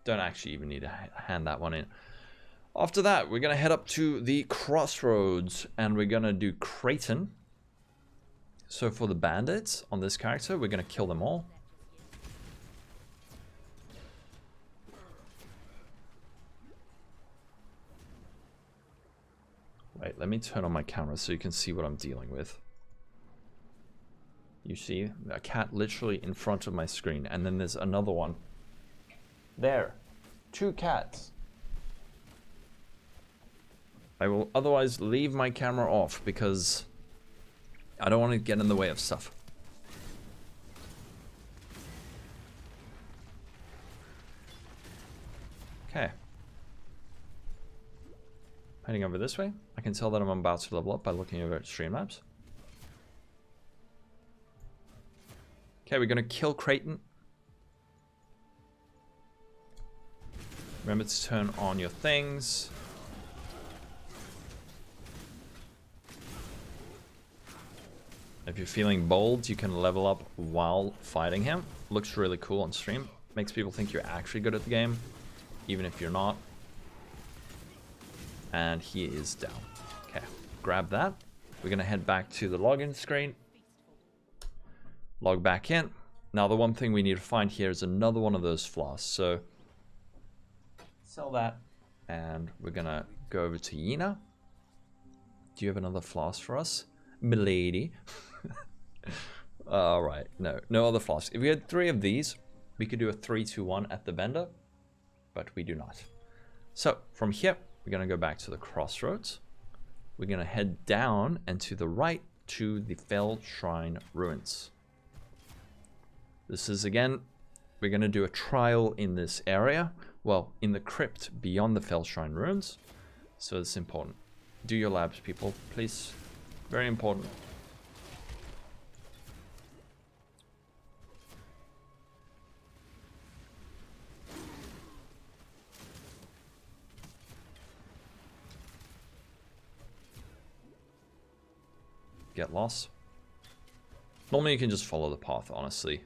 Don't actually even need to hand that one in. After that, we're going to head up to the crossroads, and we're going to do Creighton. So for the bandits on this character, we're going to kill them all. Wait, let me turn on my camera so you can see what I'm dealing with. You see a cat literally in front of my screen, and then there's another one. There. 2 cats. I will otherwise leave my camera off because I don't want to get in the way of stuff. Okay. Heading over this way. I can tell that I'm about to level up by looking over at Streamlabs. Okay, we're going to kill Creighton. Remember to turn on your things. If you're feeling bold, you can level up while fighting him. Looks really cool on stream. Makes people think you're actually good at the game, even if you're not. And he is down. Okay, grab that. We're gonna head back to the login screen. Log back in. Now the one thing we need to find here is another one of those flasks. So sell that, and we're gonna go over to Yina. Do you have another flask for us, milady? Alright, no other flasks. If we had 3 of these, we could do a 3-2-1 at the vendor, but we do not. So from here, we're gonna go back to the crossroads. We're gonna head down and to the right to the Fell Shrine Ruins. This is, again, we're gonna do a trial in this area. Well, in the crypt beyond the Fell Shrine Ruins. So it's important. Do your labs, people, please. Very important. Get lost. Normally you can just follow the path, honestly.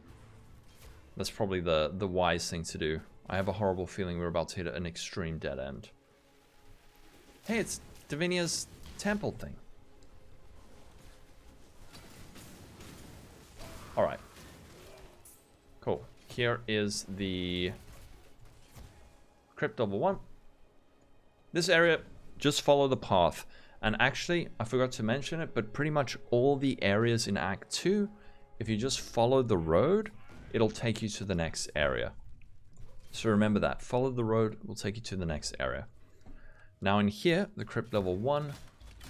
That's probably the wise thing to do. I have a horrible feeling we're about to hit an extreme dead end. Hey, it's Divinia's temple thing. Alright. Cool. Here is the crypt level 1. This area, just follow the path. And actually, I forgot to mention it, but pretty much all the areas in Act 2, if you just follow the road, it'll take you to the next area. So remember that. Follow the road, will take you to the next area. Now in here, the crypt level 1,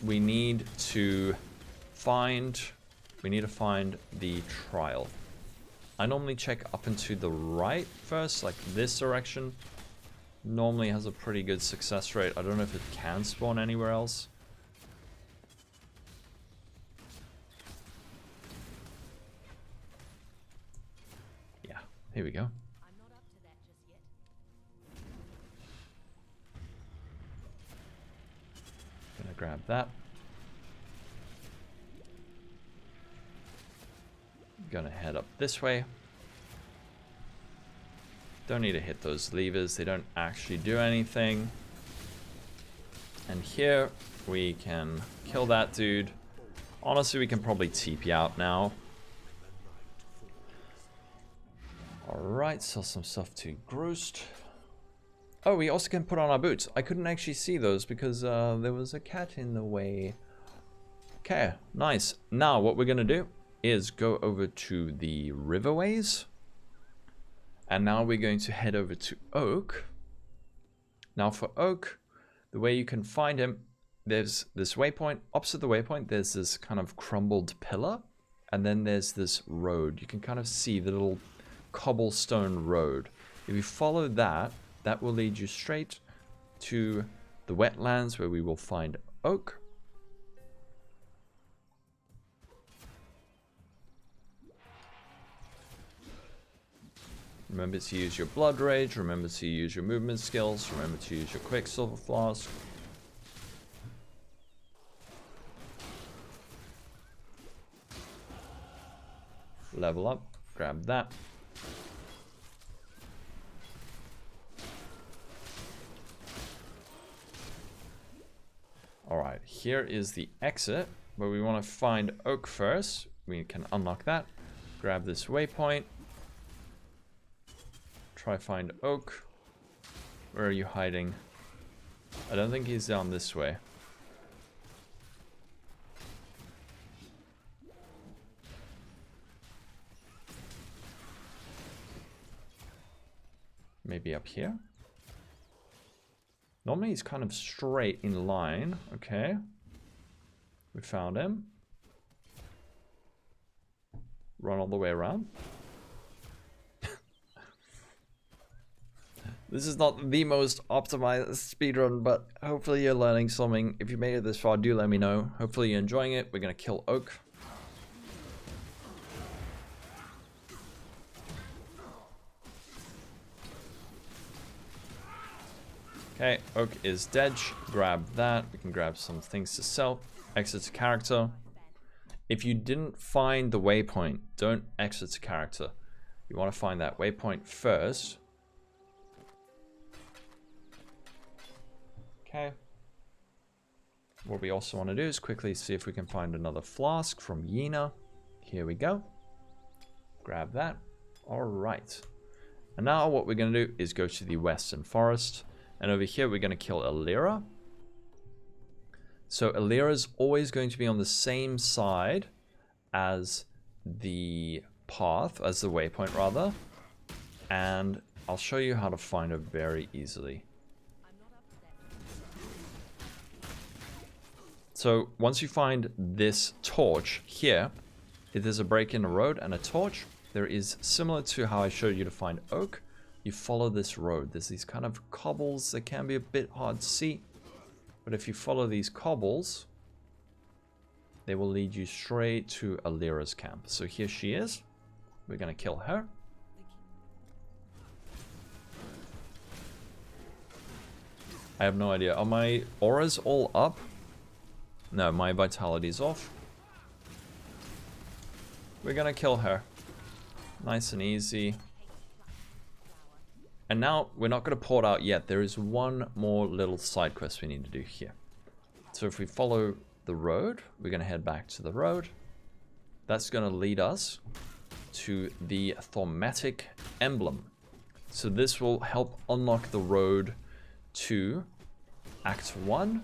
we need to find the trial. I normally check up and to the right first, like this direction. Normally has a pretty good success rate. I don't know if it can spawn anywhere else. Here we go. I'm not up to that just yet. Gonna grab that. Gonna head up this way. Don't need to hit those levers, they don't actually do anything. And here we can kill that dude. Honestly, we can probably TP out now. Alright, sell some stuff to Groost. Oh, we also can put on our boots. I couldn't actually see those because there was a cat in the way. Okay, nice. Now what we're going to do is go over to the riverways. And now we're going to head over to Oak. Now for Oak, the way you can find him, there's this waypoint. Opposite the waypoint, there's this kind of crumbled pillar. And then there's this road. You can kind of see the little cobblestone road. If you follow that, that will lead you straight to the wetlands where we will find Oak. Remember to use your Blood Rage, remember to use your movement skills, remember to use your Quicksilver Flask. Level up, grab that. here is the exit, but we want to find oak first. We can unlock that. Grab this waypoint. Try find oak. Where are you hiding? I don't think he's down this way. Maybe up here? Normally he's kind of straight in line. Okay. We found him. Run all the way around. This is not the most optimized speedrun, but hopefully you're learning something. If you made it this far, do let me know. Hopefully you're enjoying it. We're gonna kill Oak. Okay, Oak is dead. Grab that. We can grab some things to sell. Exit to character. If you didn't find the waypoint, don't exit to character. You want to find that waypoint first. Okay. What we also want to do is quickly see if we can find another flask from Yena. Here we go. Grab that. All right. And now what we're going to do is go to the Western Forest. And over here, we're going to kill Alira. So Alira is always going to be on the same side as the path, as the waypoint rather. And I'll show you how to find her very easily. So once you find this torch here, if there's a break in the road and a torch, there is similar to how I showed you to find oak. You follow this road. There's these kind of cobbles that can be a bit hard to see. But if you follow these cobbles, they will lead you straight to Alira's camp. So here she is. We're going to kill her. I have no idea. Are my auras all up? No, my vitality is off. We're going to kill her. Nice and easy. And now we're not going to port out yet. There is one more little side quest we need to do here. So if we follow the road, we're going to head back to the road. That's going to lead us to the Thaumatic Emblem. So this will help unlock the road to Act 1.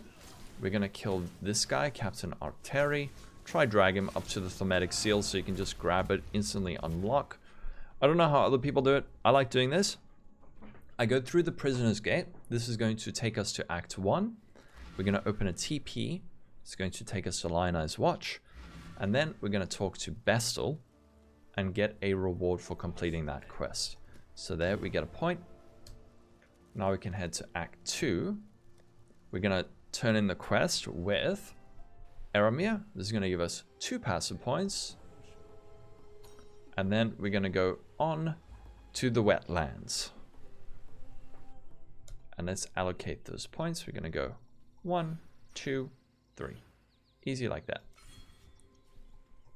We're going to kill this guy, Captain Arteri. Try drag him up to the Thaumatic Seal so you can just grab it, instantly unlock. I don't know how other people do it. I like doing this. I go through the Prisoner's Gate. This is going to take us to Act 1. We're going to open a TP. It's going to take us to Lionized Watch. And then we're going to talk to Bestel and get a reward for completing that quest. So there we get a point. Now we can head to Act 2. We're going to turn in the quest with Eramir. This is going to give us 2 passive points. And then we're going to go on to the wetlands. And let's allocate those points. We're going to go 1, 2, 3. Easy like that.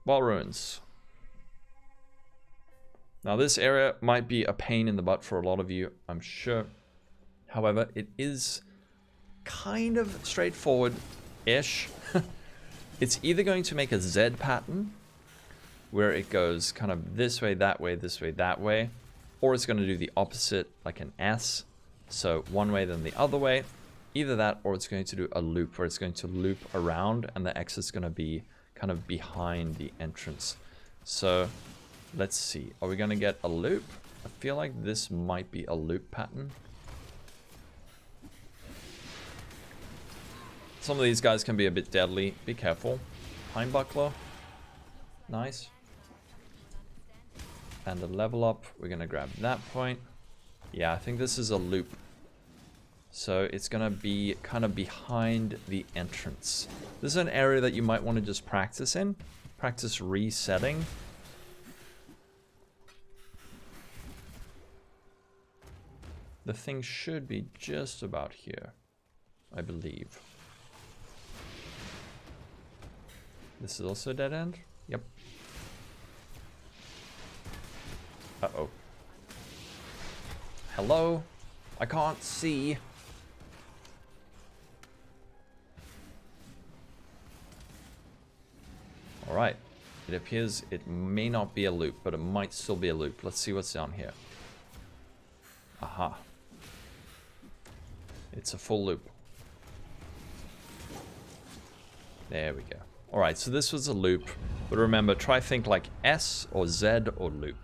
Wall Ruins. Now this area might be a pain in the butt for a lot of you, I'm sure. However, it is kind of straightforward-ish. It's either going to make a Z pattern, where it goes kind of this way, that way, this way, that way, or it's going to do the opposite, like an S. So one way, then the other way. Either that, or it's going to do a loop, where it's going to loop around, and the exit's going to be kind of behind the entrance. So let's see. Are we going to get a loop? I feel like this might be a loop pattern. Some of these guys can be a bit deadly. Be careful. Pine Buckler. Nice. And a level up. We're going to grab that point. Yeah, I think this is a loop. So it's going to be kind of behind the entrance. This is an area that you might want to just practice in. Practice resetting. The thing should be just about here, I believe. This is also a dead end? Yep. Uh-oh. Hello? I can't see. Alright. It appears it may not be a loop, but it might still be a loop. Let's see what's down here. Aha. It's a full loop. There we go. Alright, so this was a loop. But remember, try think like S or Z or loop.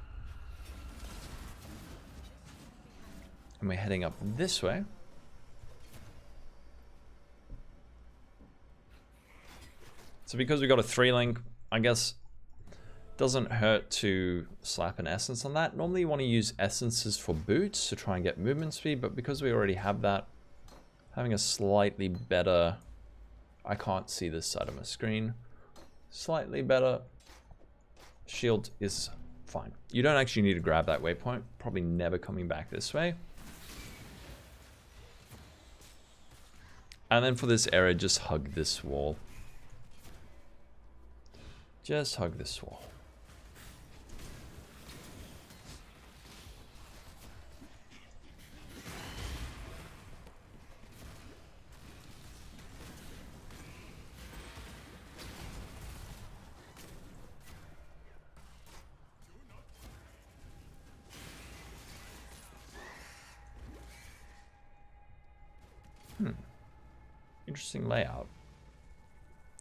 And we're heading up this way. So because we got a 3-link, I guess doesn't hurt to slap an essence on that. Normally you want to use essences for boots to try and get movement speed, but because we already have that, having a slightly better... I can't see this side of my screen. Slightly better shield is fine. You don't actually need to grab that waypoint. Probably never coming back this way. And then for this area, just hug this wall. Just hug this wall. Interesting layout.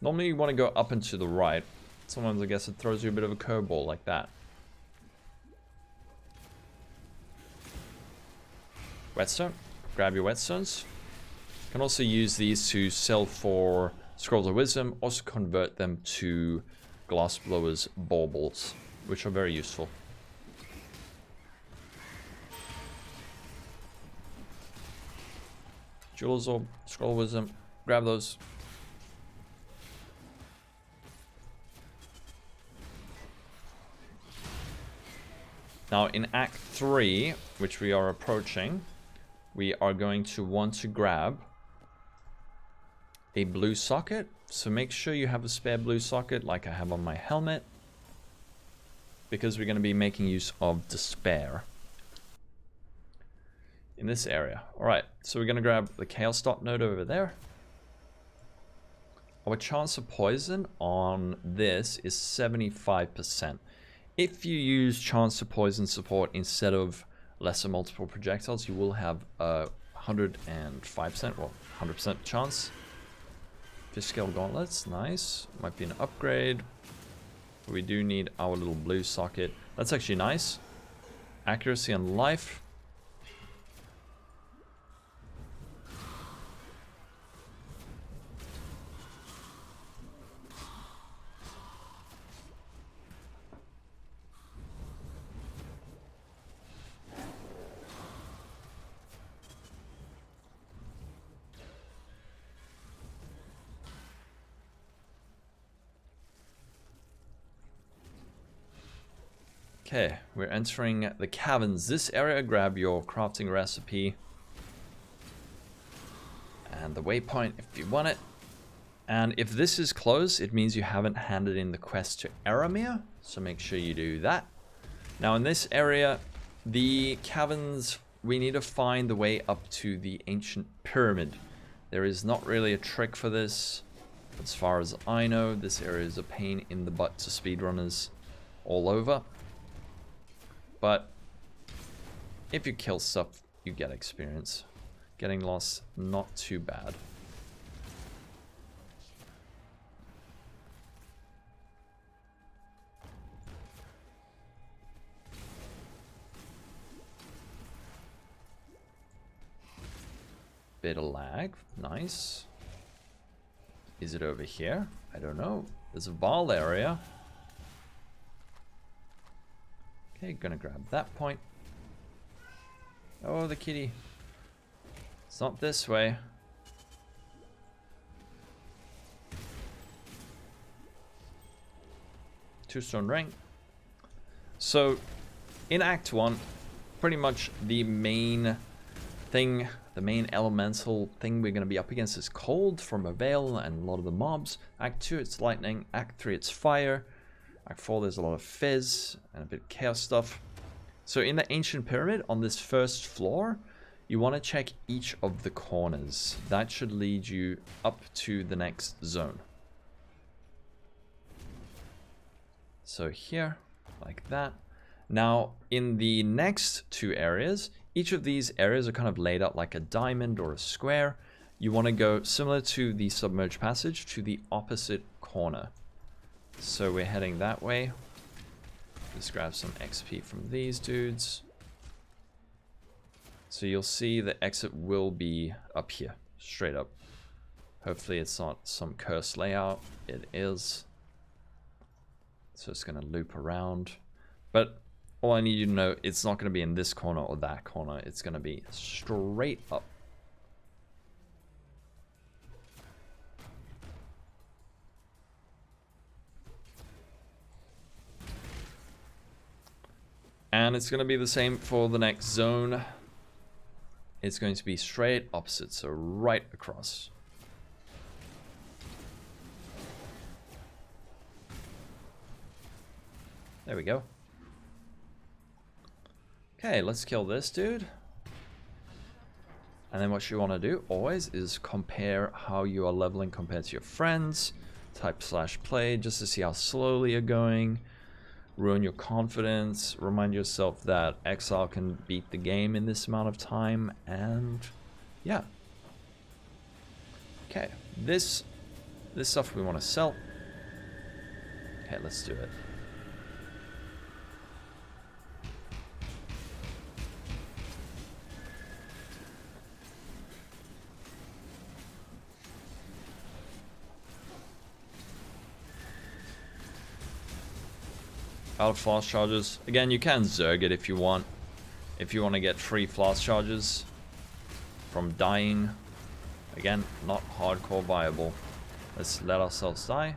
Normally you want to go up and to the right. Sometimes I guess it throws you a bit of a curveball like that. Whetstone. Grab your whetstones. You can also use these to sell for scrolls of wisdom. Also convert them to glassblower's baubles, which are very useful. Jewel's orb, scroll of wisdom. Grab those. Now in Act 3, which we are approaching, we are going to want to grab a blue socket. So make sure you have a spare blue socket like I have on my helmet, because we're going to be making use of Despair in this area. Alright, so we're going to grab the Chaos Dot node over there. Our chance of poison on this is 75%. If you use chance to poison support instead of lesser multiple projectiles, you will have a 105%, well, 100% chance. Fish scale gauntlets, nice. Might be an upgrade. We do need our little blue socket. That's actually nice. Accuracy and life. Okay, we're entering the caverns. This area, grab your crafting recipe and the waypoint if you want it. And if this is closed, it means you haven't handed in the quest to Aramir, so make sure you do that. Now in this area, the caverns, we need to find the way up to the ancient pyramid. There is not really a trick for this. As far as I know, this area is a pain in the butt to speedrunners all over. But if you kill stuff, you get experience. Getting lost, not too bad. Bit of lag, nice. Is it over here? I don't know. There's a ball area. Okay, gonna grab that point. Oh, the kitty. It's not this way. Two-stone ring. So, in Act 1, pretty much the main thing, the main elemental thing we're gonna be up against is cold from a veil and a lot of the mobs. Act 2, it's lightning. Act 3, it's fire. Act 4, there's a lot of fizz and a bit of chaos stuff. So in the ancient pyramid, on this first floor, you want to check each of the corners. That should lead you up to the next zone. So here, like that. Now, in the next two areas, each of these areas are kind of laid out like a diamond or a square. You want to go similar to the submerged passage to the opposite corner. So we're heading that way. Just grab some XP from these dudes. So you'll see the exit will be up here, straight up. Hopefully it's not some cursed layout. It is. So it's going to loop around. But all I need you to know, it's not going to be in this corner or that corner. It's going to be straight up. And it's going to be the same for the next zone. It's going to be straight opposite, so right across. There we go. Okay, let's kill this dude. And then what you want to do always is compare how you are leveling compared to your friends. Type /play just to see how slowly you're going. Ruin your confidence. Remind yourself that Exile can beat the game in this amount of time. And yeah. Okay, this stuff we want to sell. Okay, let's do it. Out of flask charges. Again, you can Zerg it if you want. If you want to get free flask charges from dying. Again, not hardcore viable. Let's let ourselves die.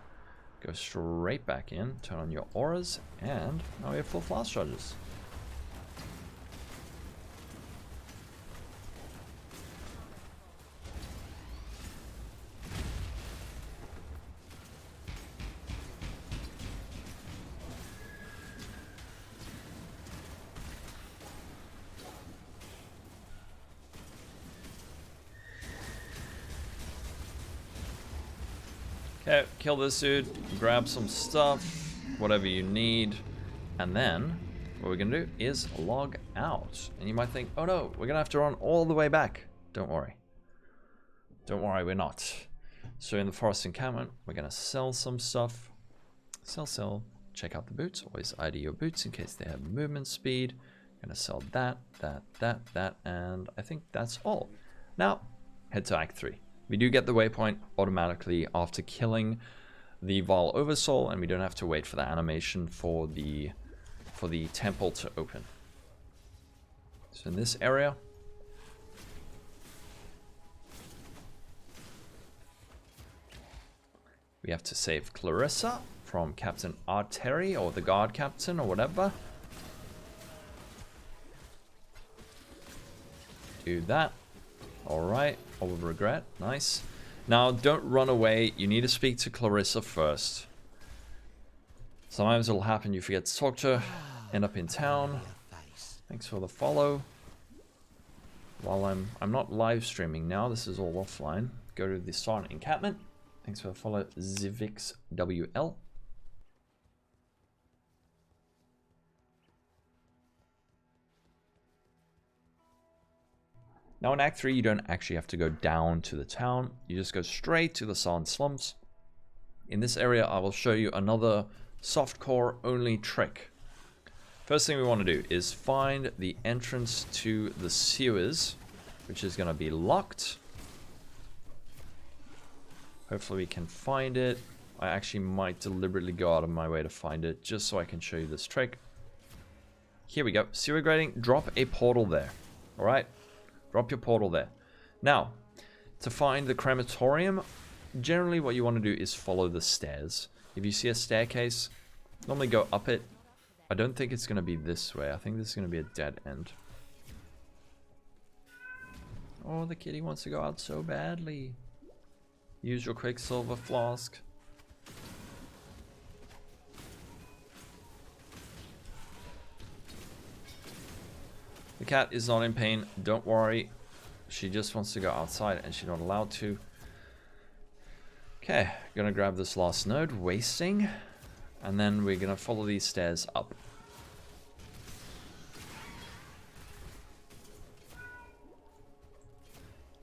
Go straight back in. Turn on your auras. And now we have full flask charges. Okay, kill this dude, grab some stuff, whatever you need, and then what we're gonna do is log out. And you might think, oh no, we're gonna have to run all the way back. Don't worry. Don't worry, we're not. So in the forest encampment, we're gonna sell some stuff. Sell. Check out the boots. Always ID your boots in case they have movement speed. Gonna sell that, and I think that's all. Now, head to Act 3. We do get the waypoint automatically after killing the Vaal Oversoul, and we don't have to wait for the animation for the temple to open. So in this area, we have to save Clarissa from Captain Arteri, or the guard captain, or whatever. Do that. Alright, all with regret. Nice. Now, don't run away. You need to speak to Clarissa first. Sometimes it'll happen you forget to talk to her, end up in town. Thanks for the follow. While I'm not live streaming now, this is all offline. Go to the silent encampment. Thanks for the follow, ZivixWL. Now in Act 3, you don't actually have to go down to the town. You just go straight to the Silent Slums. In this area, I will show you another softcore only trick. First thing we want to do is find the entrance to the sewers, which is going to be locked. Hopefully we can find it. I actually might deliberately go out of my way to find it, just so I can show you this trick. Here we go. Sewer grading, drop a portal there. Alright? Drop your portal there. Now, to find the crematorium, generally what you want to do is follow the stairs. If you see a staircase, normally go up it. I don't think it's going to be this way. I think this is going to be a dead end. Oh, the kitty wants to go out so badly. Use your Quicksilver flask. The cat is not in pain, don't worry. She just wants to go outside and she's not allowed to. Okay, gonna grab this last node, wasting. And then we're going to follow these stairs up.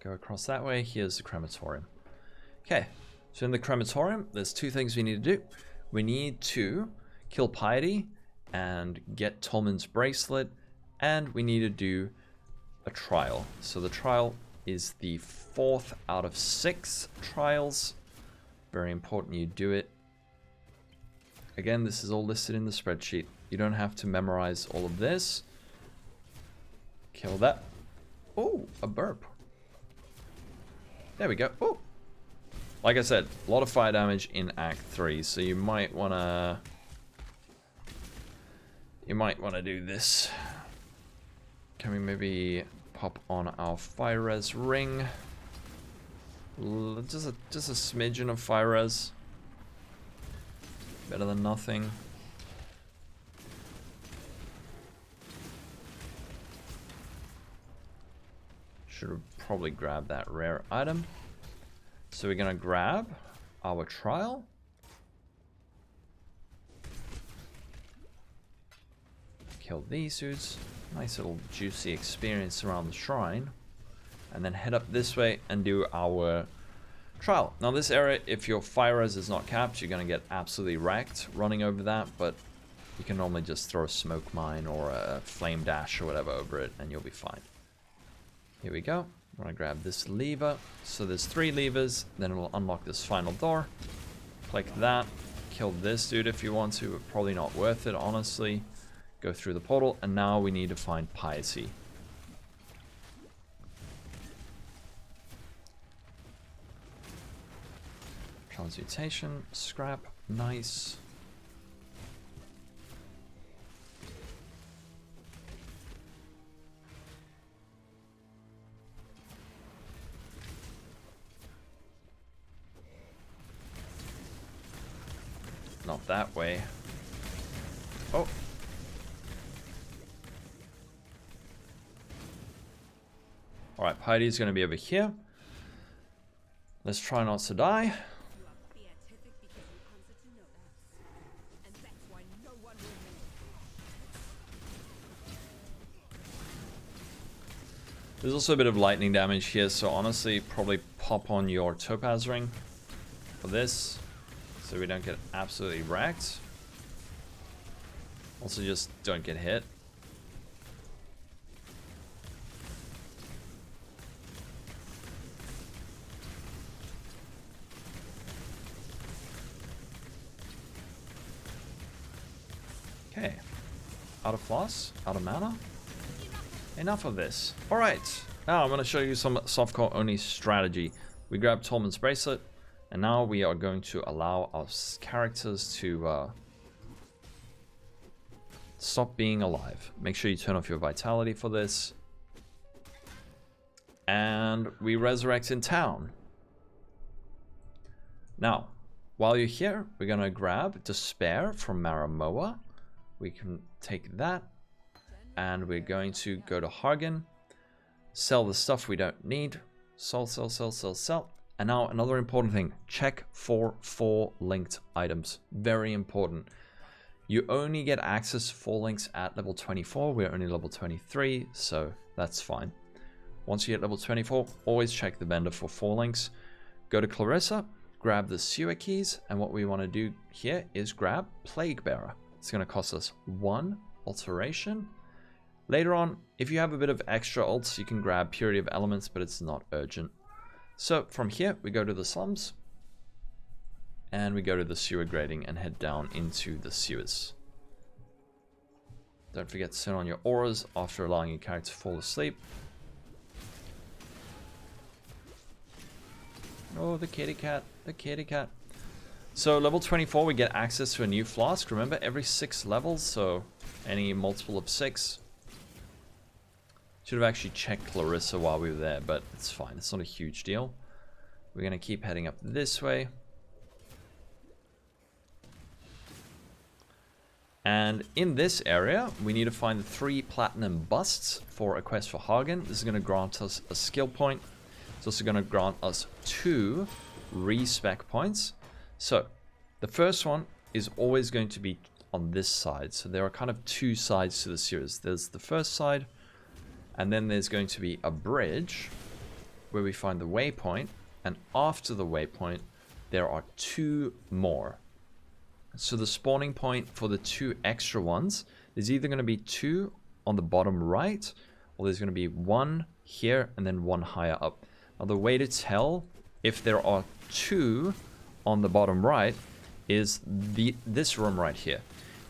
Go across that way. Here's the crematorium. Okay, so in the crematorium, there's two things we need to do. We need to kill Piety and get Tolman's bracelet, and we need to do a trial. So the trial is the 4th out of 6 trials. Very important you do it. Again, this is all listed in the spreadsheet. You don't have to memorize all of this. Kill that. Oh, a burp. There we go. Oh. Like I said, a lot of fire damage in Act 3, so you might wanna do this. Can we maybe pop on our fire res ring? Just a smidgen of fire res. Better than nothing. Should have probably grabbed that rare item. So we're gonna grab our trial. Kill these dudes. Nice little juicy experience around the shrine. And then head up this way and do our trial. Now this area, if your fire res is not capped, you're gonna get absolutely wrecked running over that, but you can normally just throw a smoke mine or a flame dash or whatever over it and you'll be fine. Here we go. I'm gonna grab this lever. So there's 3 levers, then it'll unlock this final door. Click that. Kill this dude if you want to, but probably not worth it, honestly. Go through the portal, and now we need to find Piety. Transmutation, scrap, nice. Not that way. Oh. Alright, Piety's going to be over here. Let's try not to die. There's also a bit of lightning damage here, so honestly, probably pop on your topaz ring for this, so we don't get absolutely wrecked. Also, just don't get hit. Okay. Out of floss, out of mana. Enough of this. Alright, now I'm going to show you some softcore only strategy. We grab Tolman's bracelet, and now we are going to allow our characters to stop being alive. Make sure you turn off your vitality for this. And we resurrect in town. Now, while you're here, we're going to grab Despair from Maramoa. We can take that. And we're going to go to Hargan, sell the stuff we don't need, sell. And now another important thing, check for 4 linked items. Very important. You only get access to 4 links at level 24. We're only level 23, so that's fine. Once you get level 24, always check the vendor for 4 links. Go to Clarissa, grab the sewer keys, and what we want to do here is grab Plague Bearer. It's going to cost us 1 alteration. Later on, if you have a bit of extra ults, you can grab Purity of Elements, but it's not urgent. So from here, we go to the slums, and we go to the sewer grading and head down into the sewers. Don't forget to turn on your auras after allowing your character to fall asleep. Oh, the kitty cat, the kitty cat. So level 24, we get access to a new flask. Remember, every 6 levels, so any multiple of 6. Should have actually checked Clarissa while we were there, but it's fine. It's not a huge deal. We're going to keep heading up this way. And in this area, we need to find the 3 platinum busts for a quest for Hagen. This is going to grant us a skill point. It's also going to grant us 2 respec points. So, the first one is always going to be on this side. So there are kind of two sides to the series. There's the first side, and then there's going to be a bridge where we find the waypoint, and after the waypoint there are two more. So the spawning point for the two extra ones is either going to be two on the bottom right, or there's going to be one here and then one higher up. Now the way to tell if there are two on the bottom right is this room right here.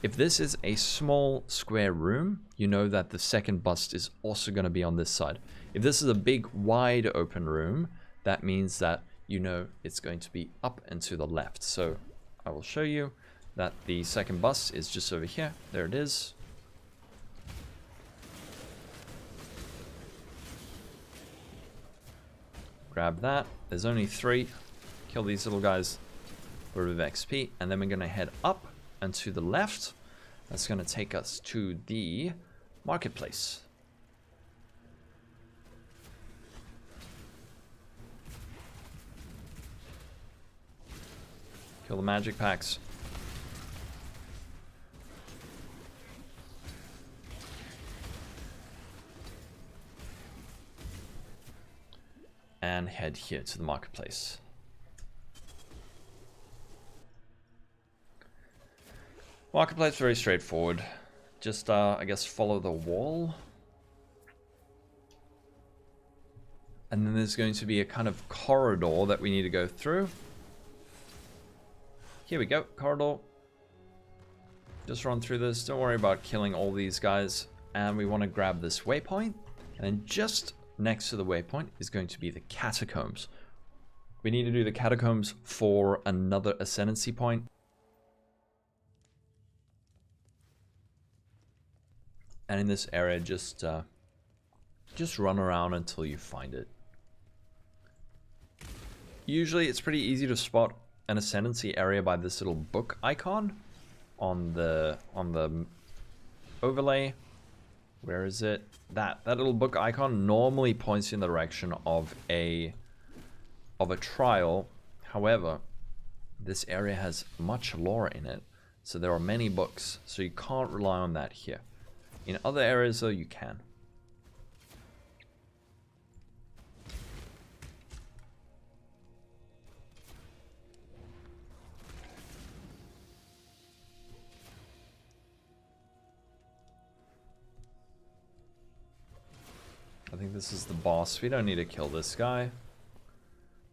If this is a small square room, you know that the second bust is also going to be on this side. If this is a big wide open room, that means that you know it's going to be up and to the left. So I will show you that the second bust is just over here. There it is. Grab that. There's only 3. Kill these little guys. A bit of XP. And then we're going to head up and to the left. That's going to take us to the marketplace. Kill the magic packs. And head here to the marketplace. Marketplace, very straightforward. Just, I guess, follow the wall. And then there's going to be a kind of corridor that we need to go through. Here we go, corridor. Just run through this. Don't worry about killing all these guys. And we want to grab this waypoint. And then just next to the waypoint is going to be the catacombs. We need to do the catacombs for another ascendancy point. And in this area, just run around until you find it. Usually it's pretty easy to spot an ascendancy area by this little book icon on the overlay. Where is it? That little book icon normally points you in the direction of a trial. However, this area has much lore in it, so there are many books, so you can't rely on that here. In other areas though, you can. I think this is the boss. We don't need to kill this guy.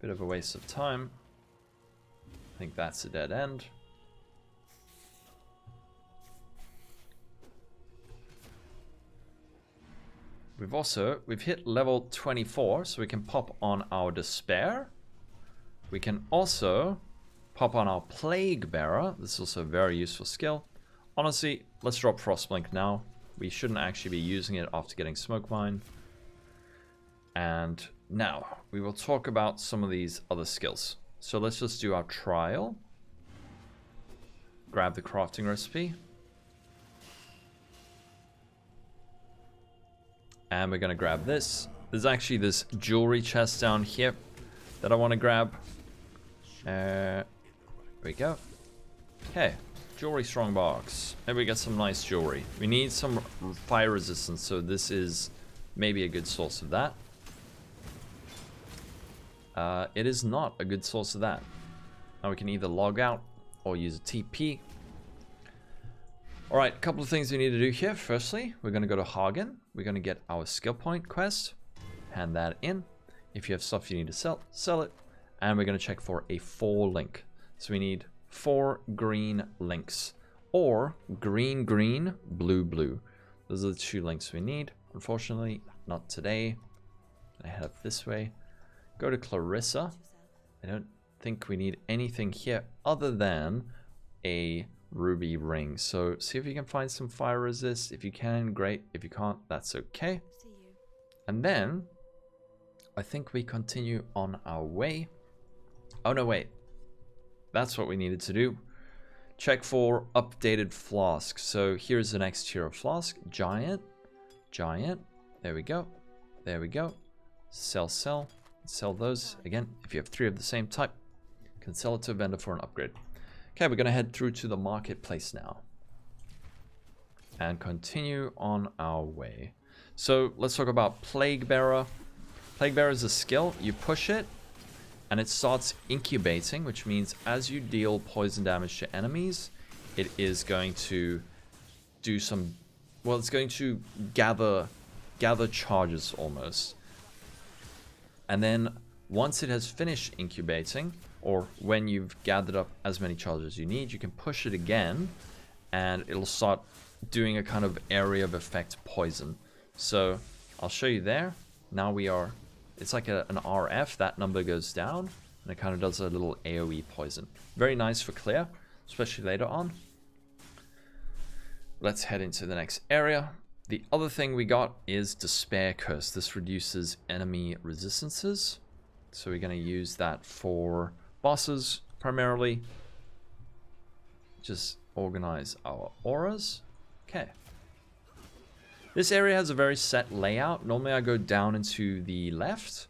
Bit of a waste of time. I think that's a dead end. We've hit level 24, so we can pop on our Despair. We can also pop on our Plague Bearer. This is also a very useful skill. Honestly, let's drop Frostblink now. We shouldn't actually be using it after getting Smoke Mine. And now we will talk about some of these other skills. So let's just do our trial. Grab the crafting recipe. And we're going to grab this. There's actually this jewelry chest down here that I want to grab. There we go. Okay, jewelry strongbox. Maybe we get some nice jewelry. We need some fire resistance, so this is maybe a good source of that. It is not a good source of that. Now we can either log out or use a TP. Alright, a couple of things we need to do here. Firstly, we're going to go to Hagen. We're going to get our skill point quest. Hand that in. If you have stuff you need to sell, sell it. And we're going to check for a 4 link. So we need 4 green links. Or green, green, blue, blue. Those are the 2 links we need. Unfortunately, not today. I head up this way. Go to Clarissa. I don't think we need anything here other than a ruby ring. So see if you can find some fire resist. If you can, great. If you can't, that's okay. And then I think we continue on our way. Oh no, wait. That's what we needed to do. Check for updated flasks. So here's the next tier of flask. Giant. Giant. There we go. There we go. Sell, sell. Sell those. Again, if you have 3 of the same type, you can sell it to a vendor for an upgrade. Okay, we're going to head through to the marketplace now. And continue on our way. So let's talk about Plague Bearer. Plague Bearer is a skill. You push it, and it starts incubating, which means as you deal poison damage to enemies, it is going to do some... Well, it's going to gather charges almost. And then once it has finished incubating, or when you've gathered up as many charges as you need, you can push it again, and it'll start doing a kind of area of effect poison. So I'll show you there. Now we are, it's like an RF, that number goes down, and it kind of does a little AoE poison. Very nice for clear, especially later on. Let's head into the next area. The other thing we got is Despair Curse. This reduces enemy resistances. So we're going to use that for bosses primarily. Just organize our auras. Okay. This area has a very set layout. Normally I go down into the left,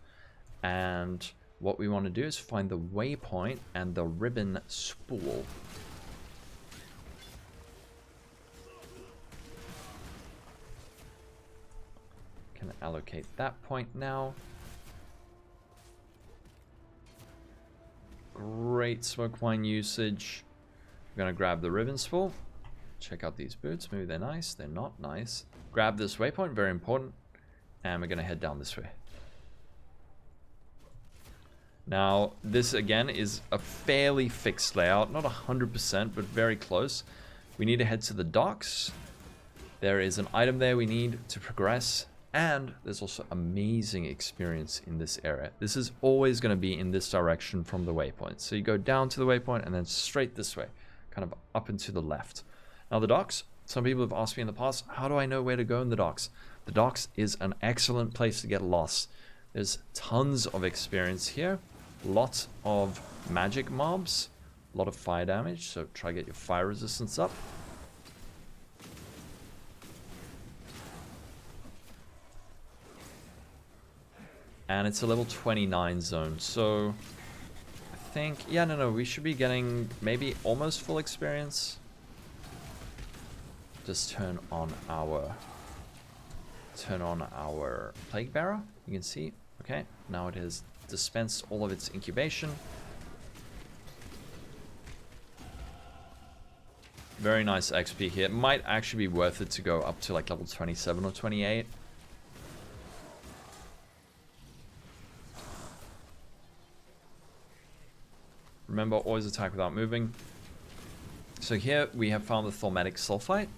and what we want to do is find the waypoint and the ribbon spool. Can allocate that point now. Great smoke wine usage. We're gonna grab the ribbon spool. Check out these boots. Maybe they're nice. They're not nice. Grab this waypoint, very important. And we're gonna head down this way. Now, this again is a fairly fixed layout. Not 100%, but very close. We need to head to the docks. There is an item there we need to progress. And there's also amazing experience in this area. This is always going to be in this direction from the waypoint. So you go down to the waypoint and then straight this way, kind of up and to the left. Now the docks, some people have asked me in the past, how do I know where to go in the docks? The docks is an excellent place to get lost. There's tons of experience here, lots of magic mobs, a lot of fire damage, so try to get your fire resistance up. And it's a level 29 zone, so I think, yeah, no, we should be getting maybe almost full experience. Just turn on our Plague Bearer. You can see, okay, now it has dispensed all of its incubation. Very nice XP here. It might actually be worth it to go up to like level 27 or 28. Remember, always attack without moving. So here we have found the Thaumatic Sulfite.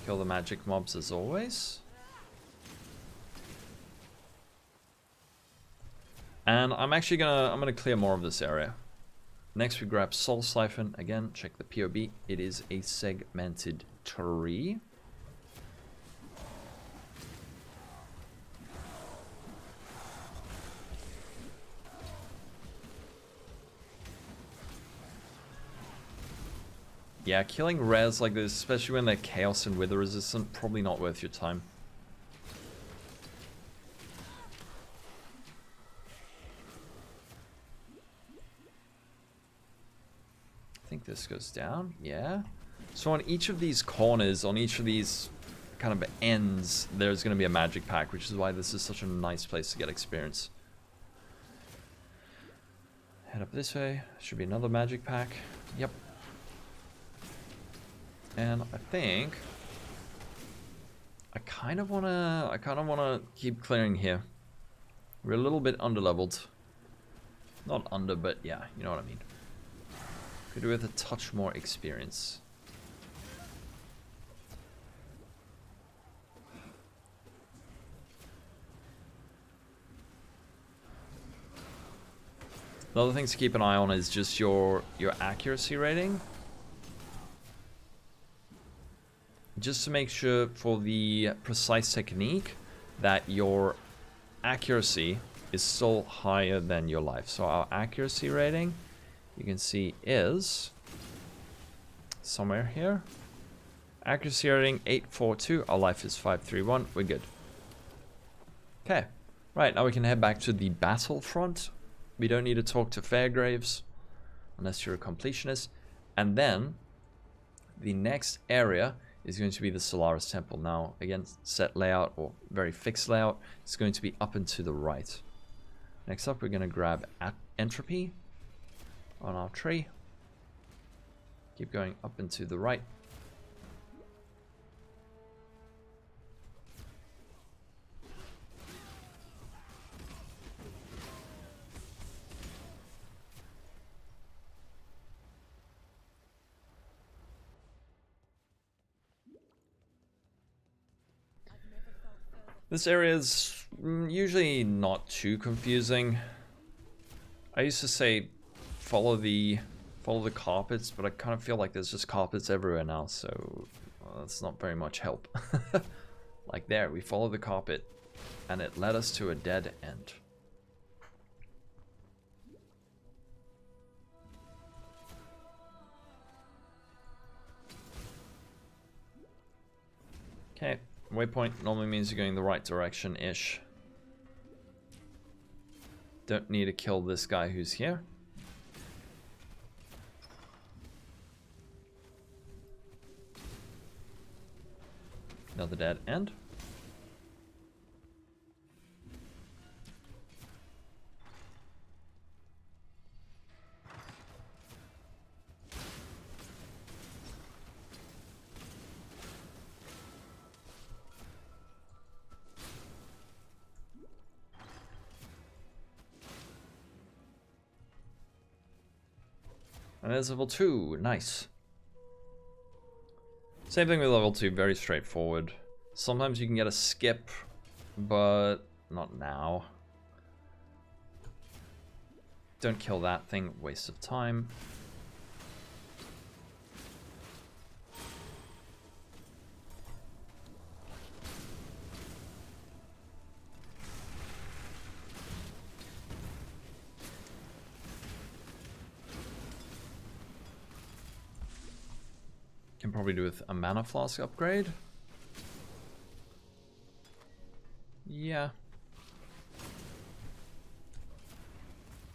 Kill the magic mobs as always. And I'm gonna clear more of this area. Next we grab Soul Siphon. Again, check the POB. It is a segmented tree. Yeah, killing res like this, especially when they're chaos and wither resistant, probably not worth your time. I think this goes down, yeah. So on each of these corners, on each of these kind of ends, there's going to be a magic pack, which is why this is such a nice place to get experience. Head up this way, should be another magic pack, yep. And I think I kind of wanna keep clearing here. We're a little bit underleveled. Not under, but yeah, you know what I mean. Could do with a touch more experience. Another thing to keep an eye on is just your accuracy rating. Just to make sure for the precise technique that your accuracy is still higher than your life. So our accuracy rating, you can see, is somewhere here. Accuracy rating 842, our life is 531, we're good. Okay, right, now we can head back to the battlefront. We don't need to talk to Fairgraves. unless you're a completionist. And then the next area is going to be the Solaris Temple. Now, again, set layout or very fixed layout. It's going to be up and to the right. Next up, we're going to grab Entropy on our tree. Keep going up and to the right. This area is usually not too confusing. I used to say follow the carpets, but I kind of feel like there's just carpets everywhere now, so that's not very much help. Like there, we follow the carpet, and it led us to a dead end. Okay, waypoint normally means you're going the right direction-ish. Don't need to kill this guy who's here. Another dead end. And there's level 2, nice. Same thing with level 2, very straightforward. Sometimes you can get a skip, but not now. Don't kill that thing, waste of time. Can probably do with a mana flask upgrade. Yeah.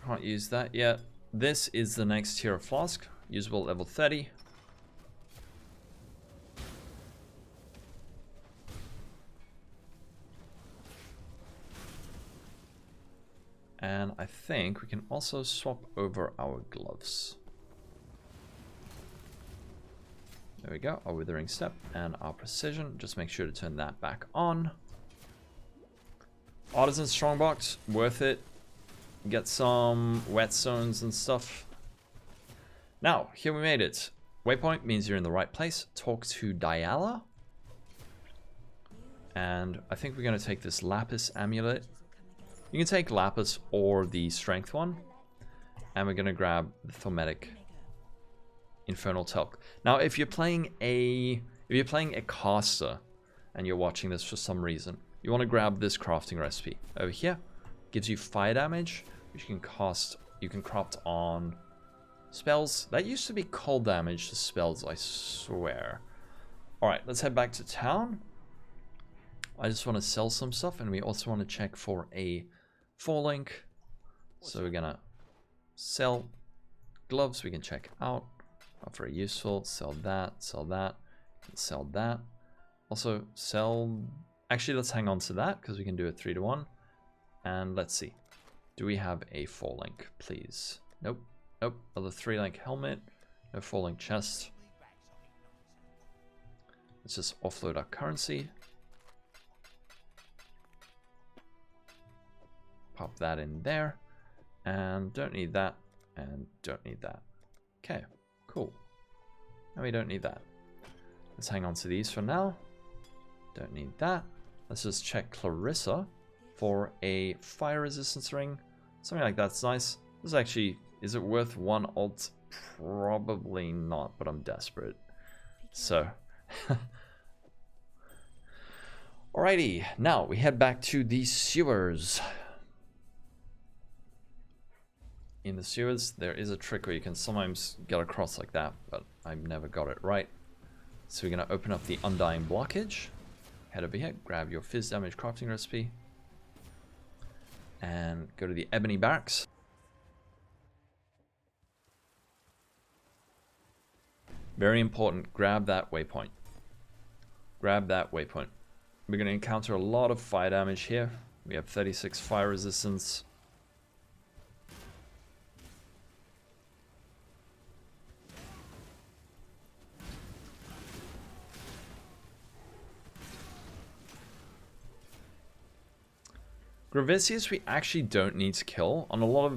Can't use that yet. This is the next tier of flask. Usable level 30. And I think we can also swap over our gloves. There we go, our Withering Step and our Precision. Just make sure to turn that back on. Artisan Strongbox, worth it. Get some whetstones and stuff. Now, here we made it. Waypoint means you're in the right place. Talk to Diala. And I think we're going to take this Lapis Amulet. You can take Lapis or the Strength one. And we're going to grab the Thaumatic Infernal Talc. Now, if you're playing a caster and you're watching this for some reason, you want to grab this crafting recipe over here. Gives you fire damage, which you can craft on spells. That used to be cold damage to spells, I swear. All right, let's head back to town. I just want to sell some stuff, and we also want to check for a 4-link. So we're gonna sell gloves. We can check out. Not very useful. Sell that. Sell that. Sell that. Also sell. Actually, let's hang on to that because we can do a 3-to-1. And let's see. Do we have a 4-link, please? Nope. Nope. Another 3-link helmet. No 4-link chest. Let's just offload our currency. Pop that in there. And don't need that. And don't need that. Okay. Cool. Now we don't need that. Let's hang on to these for now. Don't need that. Let's just check Clarissa for a fire resistance ring. Something like that's nice. This is actually, is it worth 1 alt? Probably not, but I'm desperate. So. Alrighty, now we head back to the sewers. In the sewers, there is a trick where you can sometimes get across like that, but I've never got it right. So we're going to open up the Undying Blockage. Head over here, grab your Fizz Damage crafting recipe. And go to the Ebony Barracks. Very important, grab that waypoint. Grab that waypoint. We're going to encounter a lot of fire damage here. We have 36 fire resistance. Gravicius we actually don't need to kill. On a lot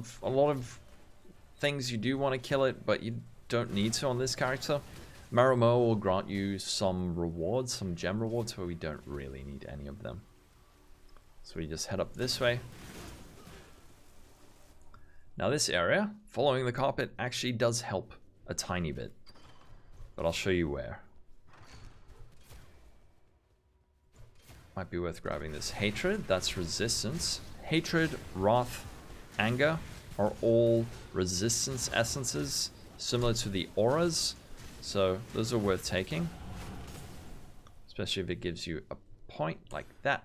of things you do want to kill it, but you don't need to on this character. Marimo will grant you some rewards, some gem rewards, but we don't really need any of them. So we just head up this way. Now this area, following the carpet, actually does help a tiny bit. But I'll show you where. Might be worth grabbing this. Hatred, that's resistance. Hatred, Wrath, Anger are all resistance essences, similar to the auras. So those are worth taking. Especially if it gives you a point like that.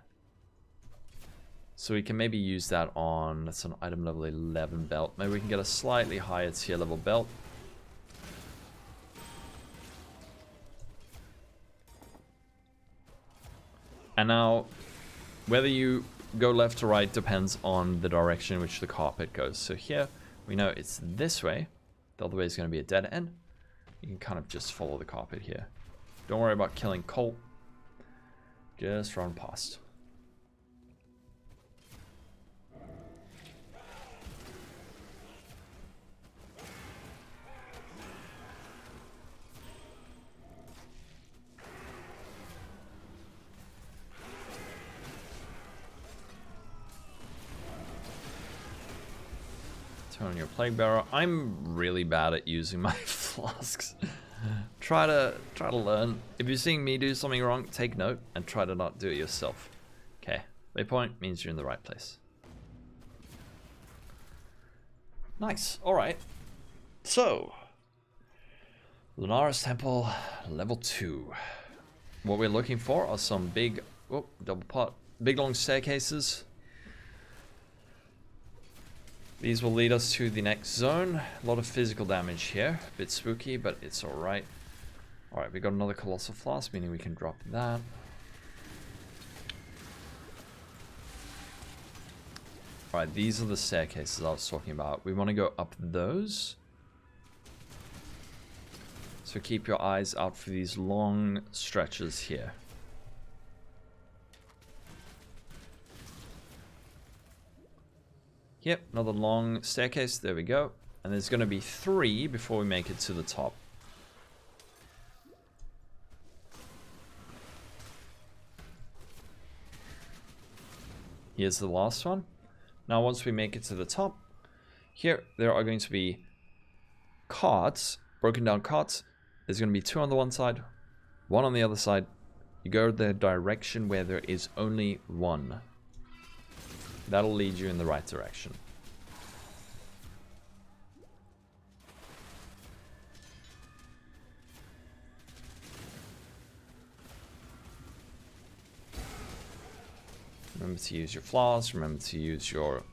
So we can maybe use that on, that's an item level 11 belt. Maybe we can get a slightly higher tier level belt. And now, whether you go left or right depends on the direction in which the carpet goes. So here, we know it's this way. The other way is going to be a dead end. You can kind of just follow the carpet here. Don't worry about killing Colt. Just run past. Turn on your Plague Bearer. I'm really bad at using my flasks. Try to learn. If you're seeing me do something wrong, take note and try to not do it yourself. Okay, waypoint means you're in the right place. Nice. All right. So, Lunaris Temple, level 2. What we're looking for are some big, double pot, big long staircases. These will lead us to the next zone. A lot of physical damage here. A bit spooky, but it's alright. Alright, we got another Colossal Flask, meaning we can drop that. Alright, these are the staircases I was talking about. We want to go up those. So keep your eyes out for these long stretches here. Yep, another long staircase. There we go. And there's going to be 3 before we make it to the top. Here's the last one. Now, once we make it to the top, here there are going to be carts, broken down carts. There's going to be 2 on the one side, 1 on the other side. You go the direction where there is only 1. That'll lead you in the right direction. Remember to use your flaws, remember to use your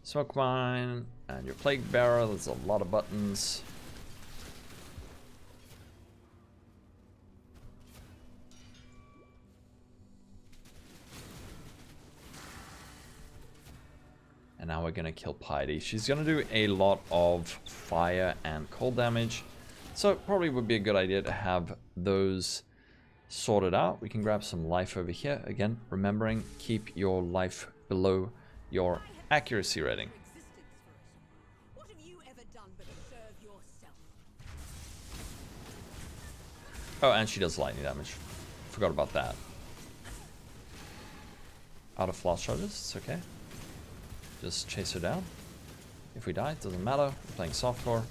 smoke mine and your plague bearer. There's a lot of buttons. And now we're going to kill Piety. She's going to do a lot of fire and cold damage. So it probably would be a good idea to have those sorted out. We can grab some life over here. Again, remembering, keep your life below your accuracy rating. What have you ever done but serve yourself? Oh, and she does lightning damage. Forgot about that. Out of flash charges, it's okay. Just chase her down. If we die, it doesn't matter. We're playing softcore.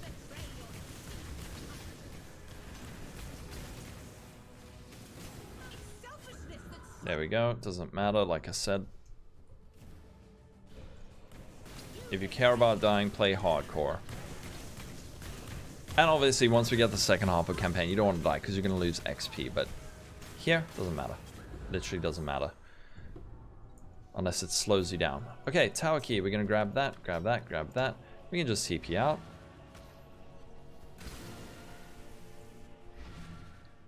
There we go. Doesn't matter, like I said. If you care about dying, play hardcore. And obviously, once we get the second half of campaign, you don't want to die because you're going to lose XP. But here, doesn't matter. Literally doesn't matter. Unless it slows you down. Okay, tower key. We're going to grab that, grab that, grab that. We can just TP out.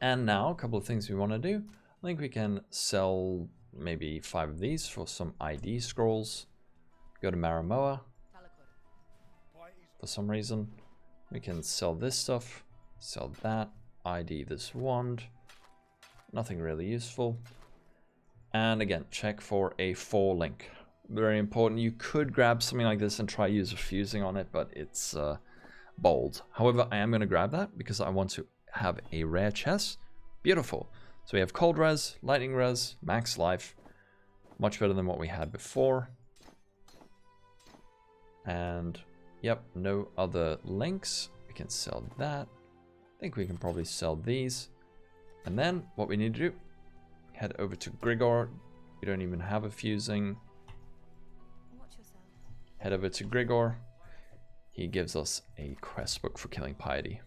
And now a couple of things we want to do. I think we can sell maybe 5 of these for some ID scrolls. Go to Maramoa. For some reason, we can sell this stuff, sell that, ID this wand. Nothing really useful. And again, check for a 4 link. Very important. You could grab something like this and try use fusing on it, but it's bold. However, I am going to grab that because I want to have a rare chest. Beautiful. So we have cold res, lightning res, max life. Much better than what we had before. And yep, no other links. We can sell that. I think we can probably sell these. And then what we need to do, head over to Grigor. We don't even have a fusing. Head over to Grigor. He gives us a quest book for killing Piety.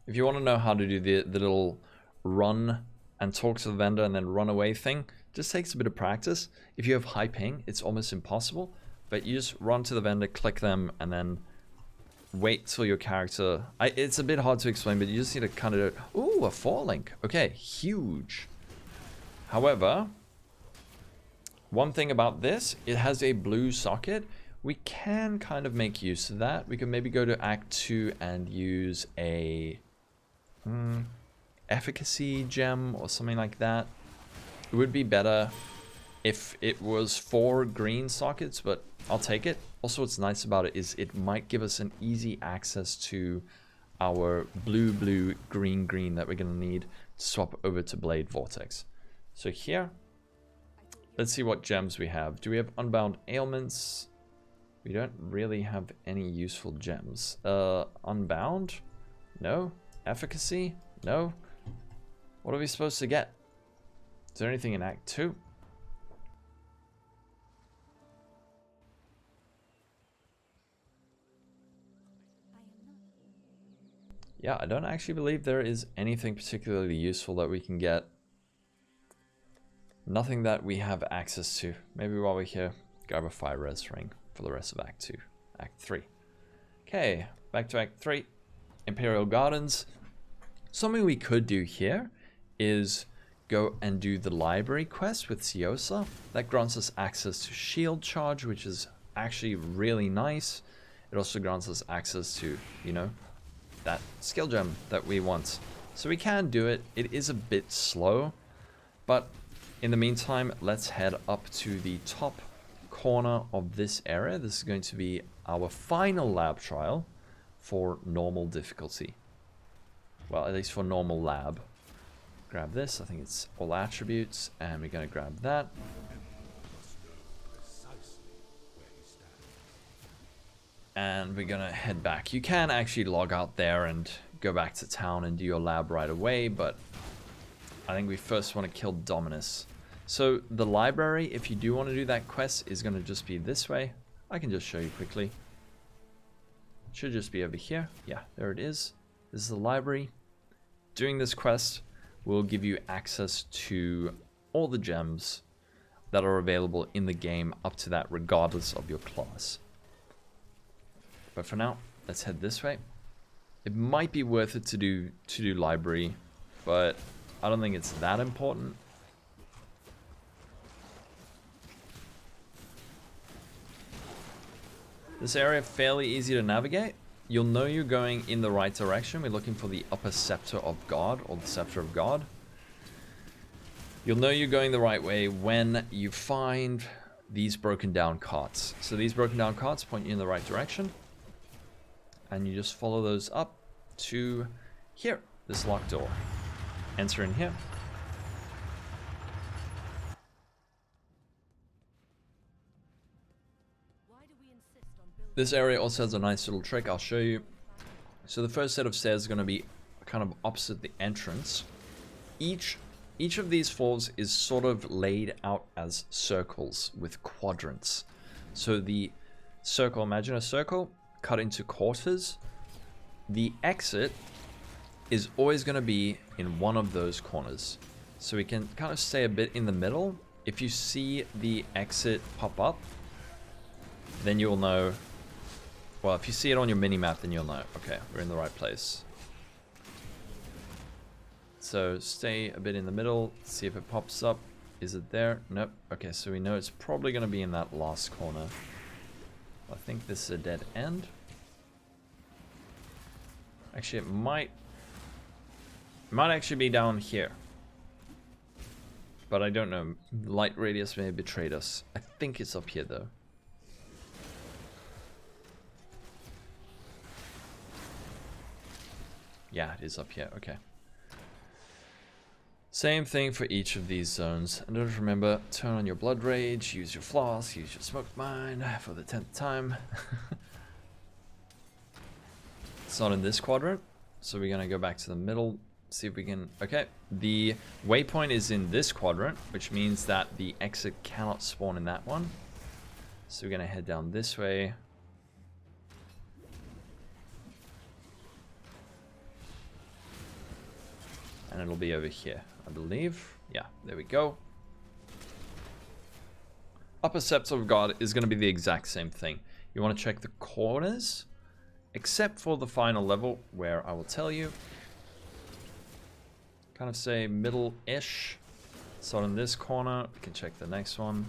If you want to know how to do the little run and talk to the vendor and then run away thing, just takes a bit of practice. If you have high ping, it's almost impossible. But you just run to the vendor, click them, and then wait till your character... it's a bit hard to explain, but you just need to kind of... Ooh, a 4 link. Okay, huge. However, one thing about this, it has a blue socket. We can kind of make use of that. We can maybe go to Act 2 and use a efficacy gem or something like that. It would be better if it was 4 green sockets, but I'll take it. Also, what's nice about it is it might give us an easy access to our blue, blue, green, green that we're going to need to swap over to Blade Vortex. So here, let's see what gems we have. Do we have Unbound Ailments? We don't really have any useful gems. Unbound? No. Efficacy? No. What are we supposed to get? Is there anything in Act 2? Yeah, I don't actually believe there is anything particularly useful that we can get. Nothing that we have access to. Maybe while we're here, grab a fire res ring for the rest of Act 2. Act 3. Okay, back to Act 3. Imperial Gardens. Something we could do here is go and do the library quest with Siosa. That grants us access to shield charge, which is actually really nice. It also grants us access to, you know, that skill gem that we want. So we can do it. It is a bit slow, but in the meantime, let's head up to the top corner of this area. This is going to be our final lab trial for normal difficulty. Well, at least for normal lab. Grab this. I think it's all attributes, and we're going to grab that. And we're going to head back. You can actually log out there and go back to town and do your lab right away, but I think we first want to kill Dominus. So the library, if you do want to do that quest, is going to just be this way. I can just show you quickly. It should just be over here. Yeah, there it is. This is the library. Doing this quest will give you access to all the gems that are available in the game up to that, regardless of your class. But for now, let's head this way. It might be worth it to do library, but I don't think it's that important. This area fairly easy to navigate. You'll know you're going in the right direction. We're looking for the upper scepter of God, or the scepter of God. You'll know you're going the right way when you find these broken down carts. So these broken down carts point you in the right direction. And you just follow those up to here, this locked door. Enter in here. This area also has a nice little trick I'll show you. So the first set of stairs is going to be kind of opposite the entrance. Each of these floors is sort of laid out as circles with quadrants. So the circle, imagine a circle cut into quarters. The exit is always going to be in one of those corners. So we can kind of stay a bit in the middle. If you see the exit pop up, then you'll know. Well, if you see it on your mini-map, then you'll know. Okay, we're in the right place. So stay a bit in the middle, see if it pops up. Is it there? Nope. Okay, so we know it's probably going to be in that last corner. I think this is a dead end. Actually, it might actually be down here. But I don't know. Light radius may have betrayed us. I think it's up here though. Yeah, it is up here. Okay. Same thing for each of these zones. And don't remember, turn on your blood rage, use your flask, use your smoke mine for the 10th time. It's not in this quadrant, so we're gonna go back to the middle, see if we can... Okay, the waypoint is in this quadrant, which means that the exit cannot spawn in that one. So we're gonna head down this way. And it'll be over here, I believe. Yeah, there we go. Upper Scepter of God is going to be the exact same thing. You want to check the corners, except for the final level, where I will tell you. Kind of say middle-ish. So in this corner, we can check the next one.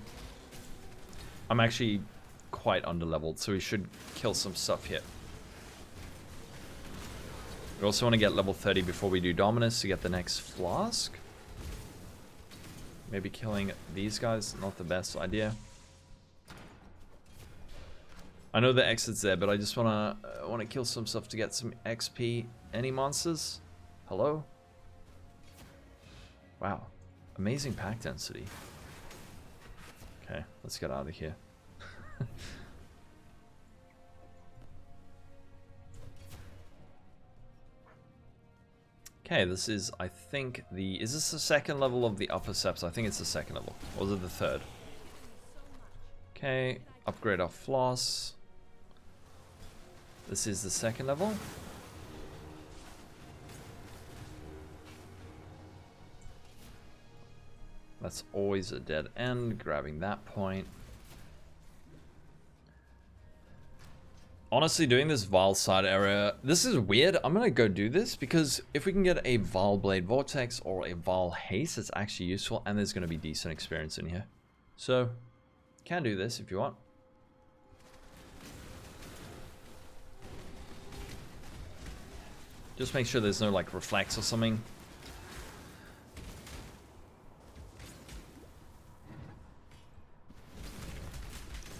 I'm actually quite under-leveled, so we should kill some stuff here. We also want to get level 30 before we do Dominus to get the next flask. Maybe killing these guys, not the best idea. I know the exit's there, but I just wanna kill some stuff to get some XP. Any monsters? Hello? Wow, amazing pack density. Okay, let's get out of here. Okay, this is, I think, is this the second level of the Upper Seps? I think it's the second level. Or was it the third? Okay, upgrade our floss. This is the second level. That's always a dead end, grabbing that point. Honestly, doing this Vile side area, this is weird. I'm gonna go do this because if we can get a Vile Blade Vortex or a Vile Haste, it's actually useful, and there's gonna be decent experience in here. So, can do this if you want. Just make sure there's no like reflex or something.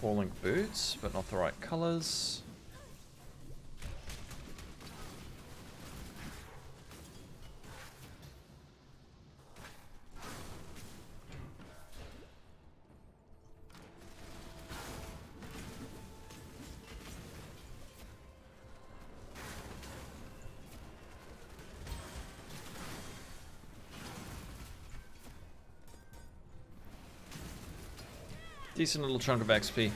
Falling boots, but not the right colors. Decent little chunk of XP.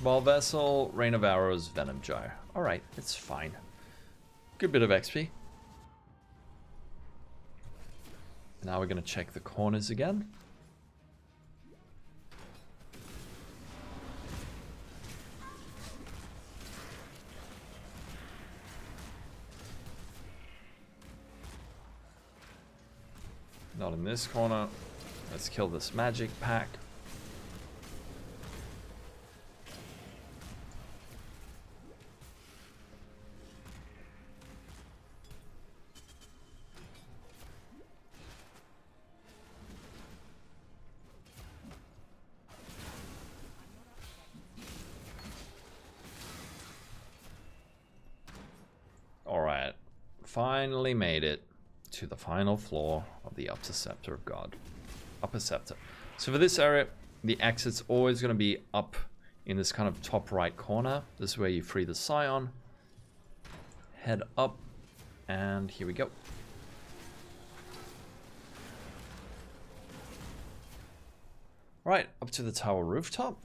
Ball Vessel, Rain of Arrows, Venom Jar. Alright, it's fine. Good bit of XP. Now we're going to check the corners again. Not in this corner. Let's kill this magic pack. Alright, finally made it to the final floor of the Upper Scepter of God. Upper Scepter. So for this area, the exit's always going to be up in this kind of top right corner. This is where you free the Scion. Head up, and here we go. Right, up to the tower rooftop.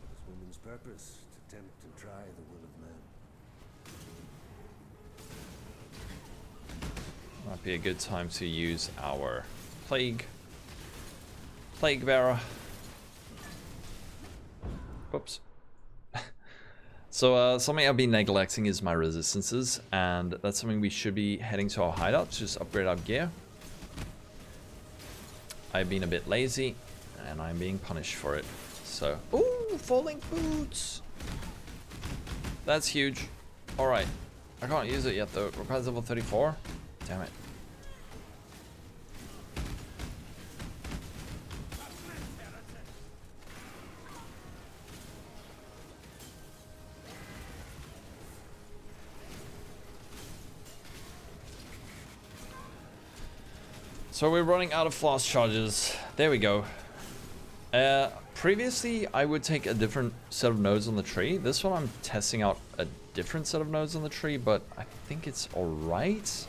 This woman's purpose, to tempt and try the will of man. Might be a good time to use our Plague Bearer. Whoops. So something I've been neglecting is my resistances, and that's something we should be heading to our hideout to just upgrade our gear. I've been a bit lazy, and I'm being punished for it. So, ooh, falling boots! That's huge. Alright, I can't use it yet though. It requires level 34. Damn it. So we're running out of flask charges. There we go. Previously, I would take a different set of nodes on the tree. This one, I'm testing out a different set of nodes on the tree, but I think it's alright.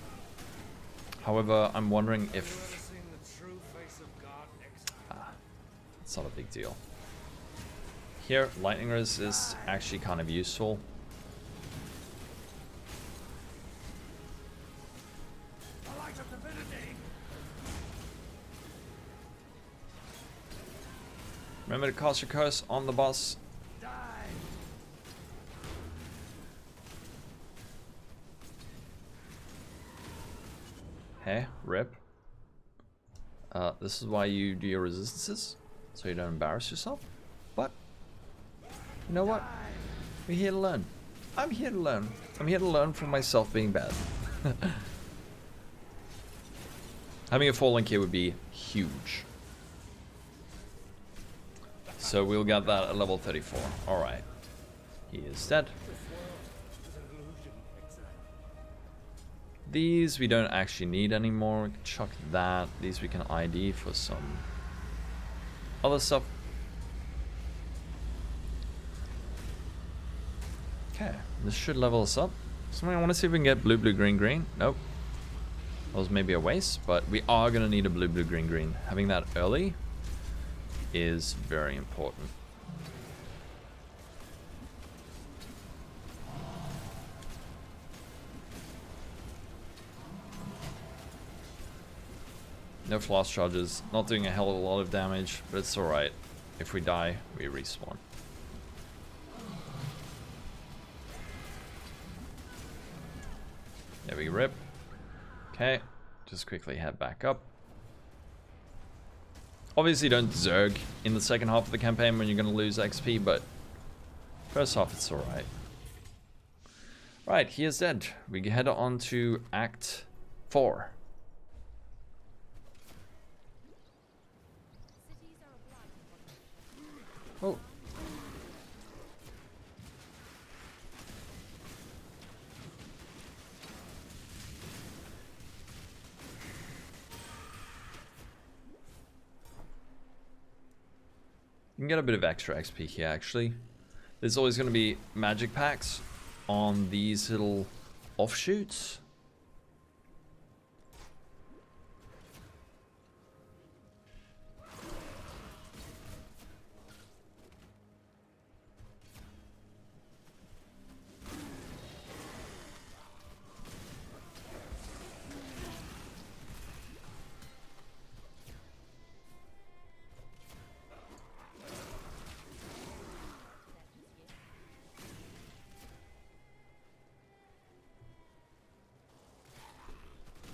However, I'm wondering if... it's not a big deal. Here, lightning resist is actually kind of useful. Remember to cast your curse on the boss. Hey, rip. This is why you do your resistances, so you don't embarrass yourself. But, you know what? We're here to learn. I'm here to learn. I'm here to learn from myself being bad. Having a full link here would be huge. So we'll get that at level 34. Alright. He is dead. These we don't actually need anymore. We can chuck that. These we can ID for some other stuff. Okay, this should level us up. So I want to see if we can get blue, blue, green, green. Nope. That was maybe a waste, but we are going to need a blue, blue, green, green. Having that early is very important. No flask charges, not doing a hell of a lot of damage, but it's alright. If we die, we respawn. There we rip. Okay, just quickly head back up. Obviously don't zerg in the second half of the campaign when you're going to lose XP, but first half it's alright. Right, he is dead. We head on to Act 4. Oh. You can get a bit of extra XP here, actually. There's always going to be magic packs on these little offshoots.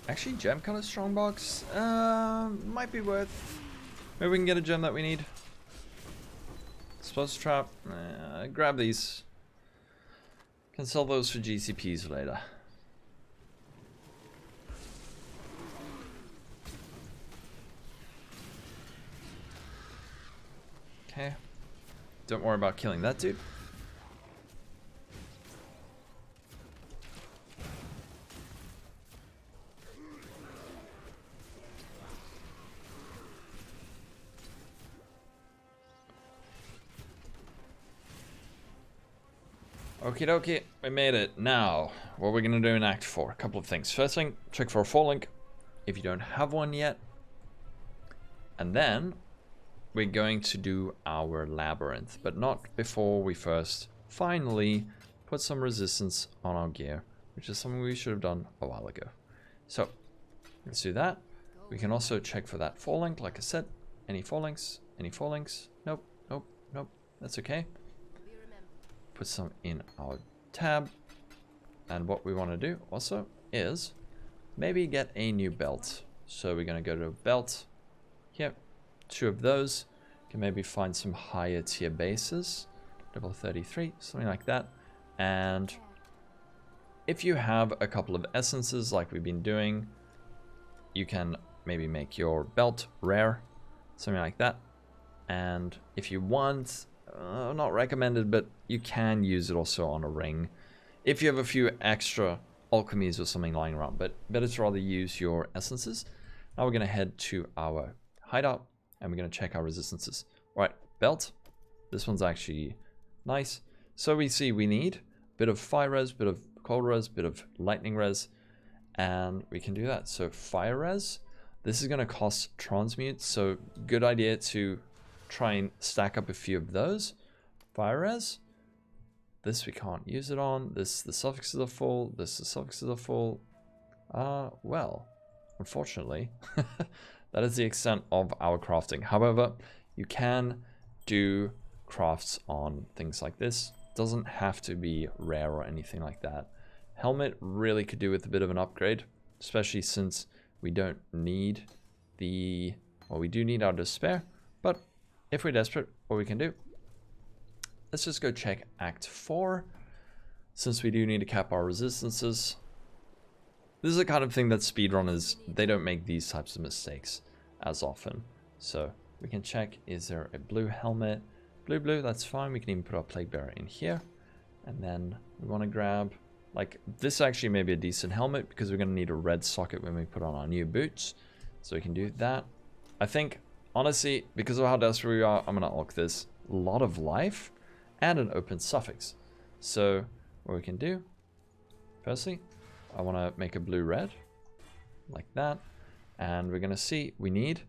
Actually, gem color strongbox might be worth. Maybe we can get a gem that we need. Explosive trap. Grab these. Can sell those for GCPs later. Okay. Don't worry about killing that dude. Okie dokie, we made it. Now, what we're going to do in Act 4, a couple of things. First thing, check for a full link if you don't have one yet. And then, we're going to do our Labyrinth, but not before we first, finally, put some resistance on our gear, which is something we should have done a while ago. So, let's do that. We can also check for that full link, like I said. Any full links? Any full links? Nope, nope, nope. That's okay. put some in our tab. And what we want to do also is maybe get a new belt. So we're going to go to belt here, 2 of those. Can maybe find some higher tier bases, level 33, something like that. And if you have a couple of essences like we've been doing, you can maybe make your belt rare, something like that. And if you want, not recommended, but you can use it also on a ring if you have a few extra alchemies or something lying around, but better to rather use your essences. Now we're going to head to our hideout and we're going to check our resistances. All right, belt. This one's actually nice. So we see we need a bit of fire res, bit of cold res, bit of lightning res, and we can do that. So fire res, this is going to cost transmute, so good idea to try and stack up a few of those. Fire res, this we can't use it on. This, the suffixes are full. This, the suffixes are full. Well, unfortunately, that is the extent of our crafting. However, you can do crafts on things like this. Doesn't have to be rare or anything like that. Helmet really could do with a bit of an upgrade, especially since we don't need the, well, we do need our despair, but if we're desperate, what we can do, let's just go check Act 4, since we do need to cap our resistances. This is the kind of thing that speedrunners, they don't make these types of mistakes as often. So we can check, is there a blue helmet? Blue, that's fine. We can even put our plague bearer in here. And then we want to grab, like, this actually may be a decent helmet because we're going to need a red socket when we put on our new boots. So we can do that. I think, honestly, because of how desperate we are, I'm going to alch this. A lot of life and an open suffix. So what we can do, firstly, I want to make a blue-red, like that. And we're going to see we need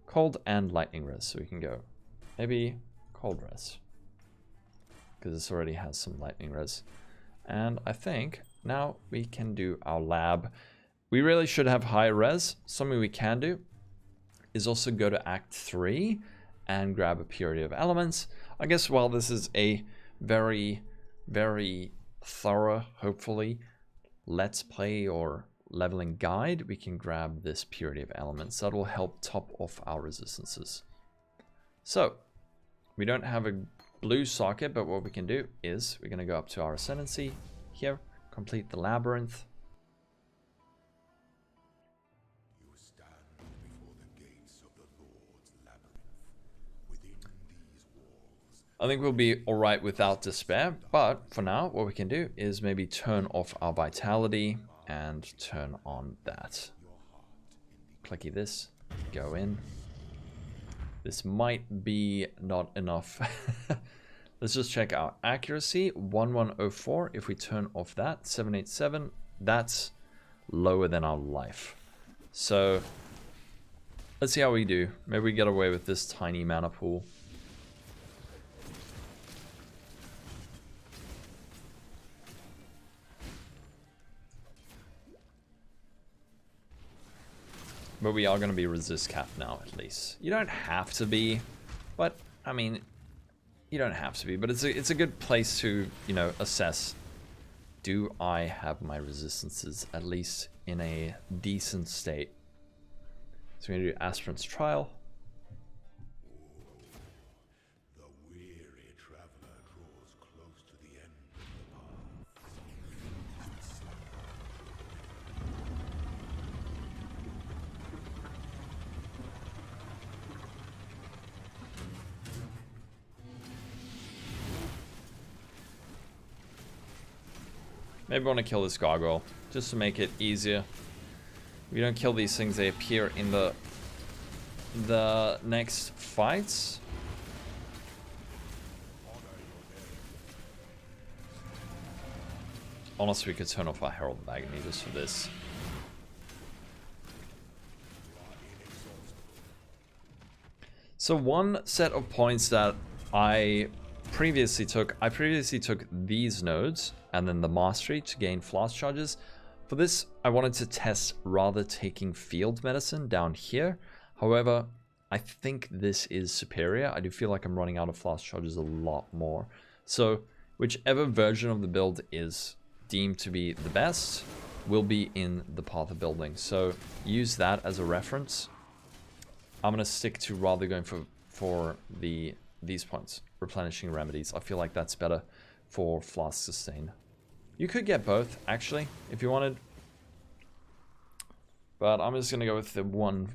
cold and lightning res. So we can go maybe cold res, because this already has some lightning res. And I think now we can do our lab. We really should have high res. Something we can do is also go to Act 3 and grab a Purity of Elements. I guess while this is a very, very thorough, hopefully, let's play or leveling guide, we can grab this Purity of Elements. That will help top off our resistances. So, we don't have a blue socket, but what we can do is we're going to go up to our Ascendancy here, complete the Labyrinth. You stand before the gates of the Lord's Labyrinth. Within these walls, I think we'll be alright without despair, but for now, what we can do is maybe turn off our vitality and turn on that. Clicky this, go in. This might be not enough. Let's just check our accuracy, 1104. If we turn off that, 787, that's lower than our life. So let's see how we do. Maybe we get away with this tiny mana pool. But we are going to be resist capped now, at least. You don't have to be, but I mean, you don't have to be. But it's a good place to, you know, assess. Do I have my resistances at least in a decent state? So we're going to do Aspirant's Trial. the weary traveler draws close to the end of the path. Maybe I want to kill this gargoyle, just to make it easier. If we don't kill these things, they appear in the next fights. Honestly, we could turn off our Herald of Agony just for this. So one set of points that I previously took these nodes and then the mastery to gain flask charges. For this, I wanted to test rather taking field medicine down here. However, I think this is superior. I do feel like I'm running out of flask charges a lot more. So whichever version of the build is deemed to be the best will be in the path of building. So use that as a reference. I'm gonna stick to rather going for these points, replenishing remedies. I feel like that's better for flask sustain. You could get both actually if you wanted, but I'm just gonna go with the one.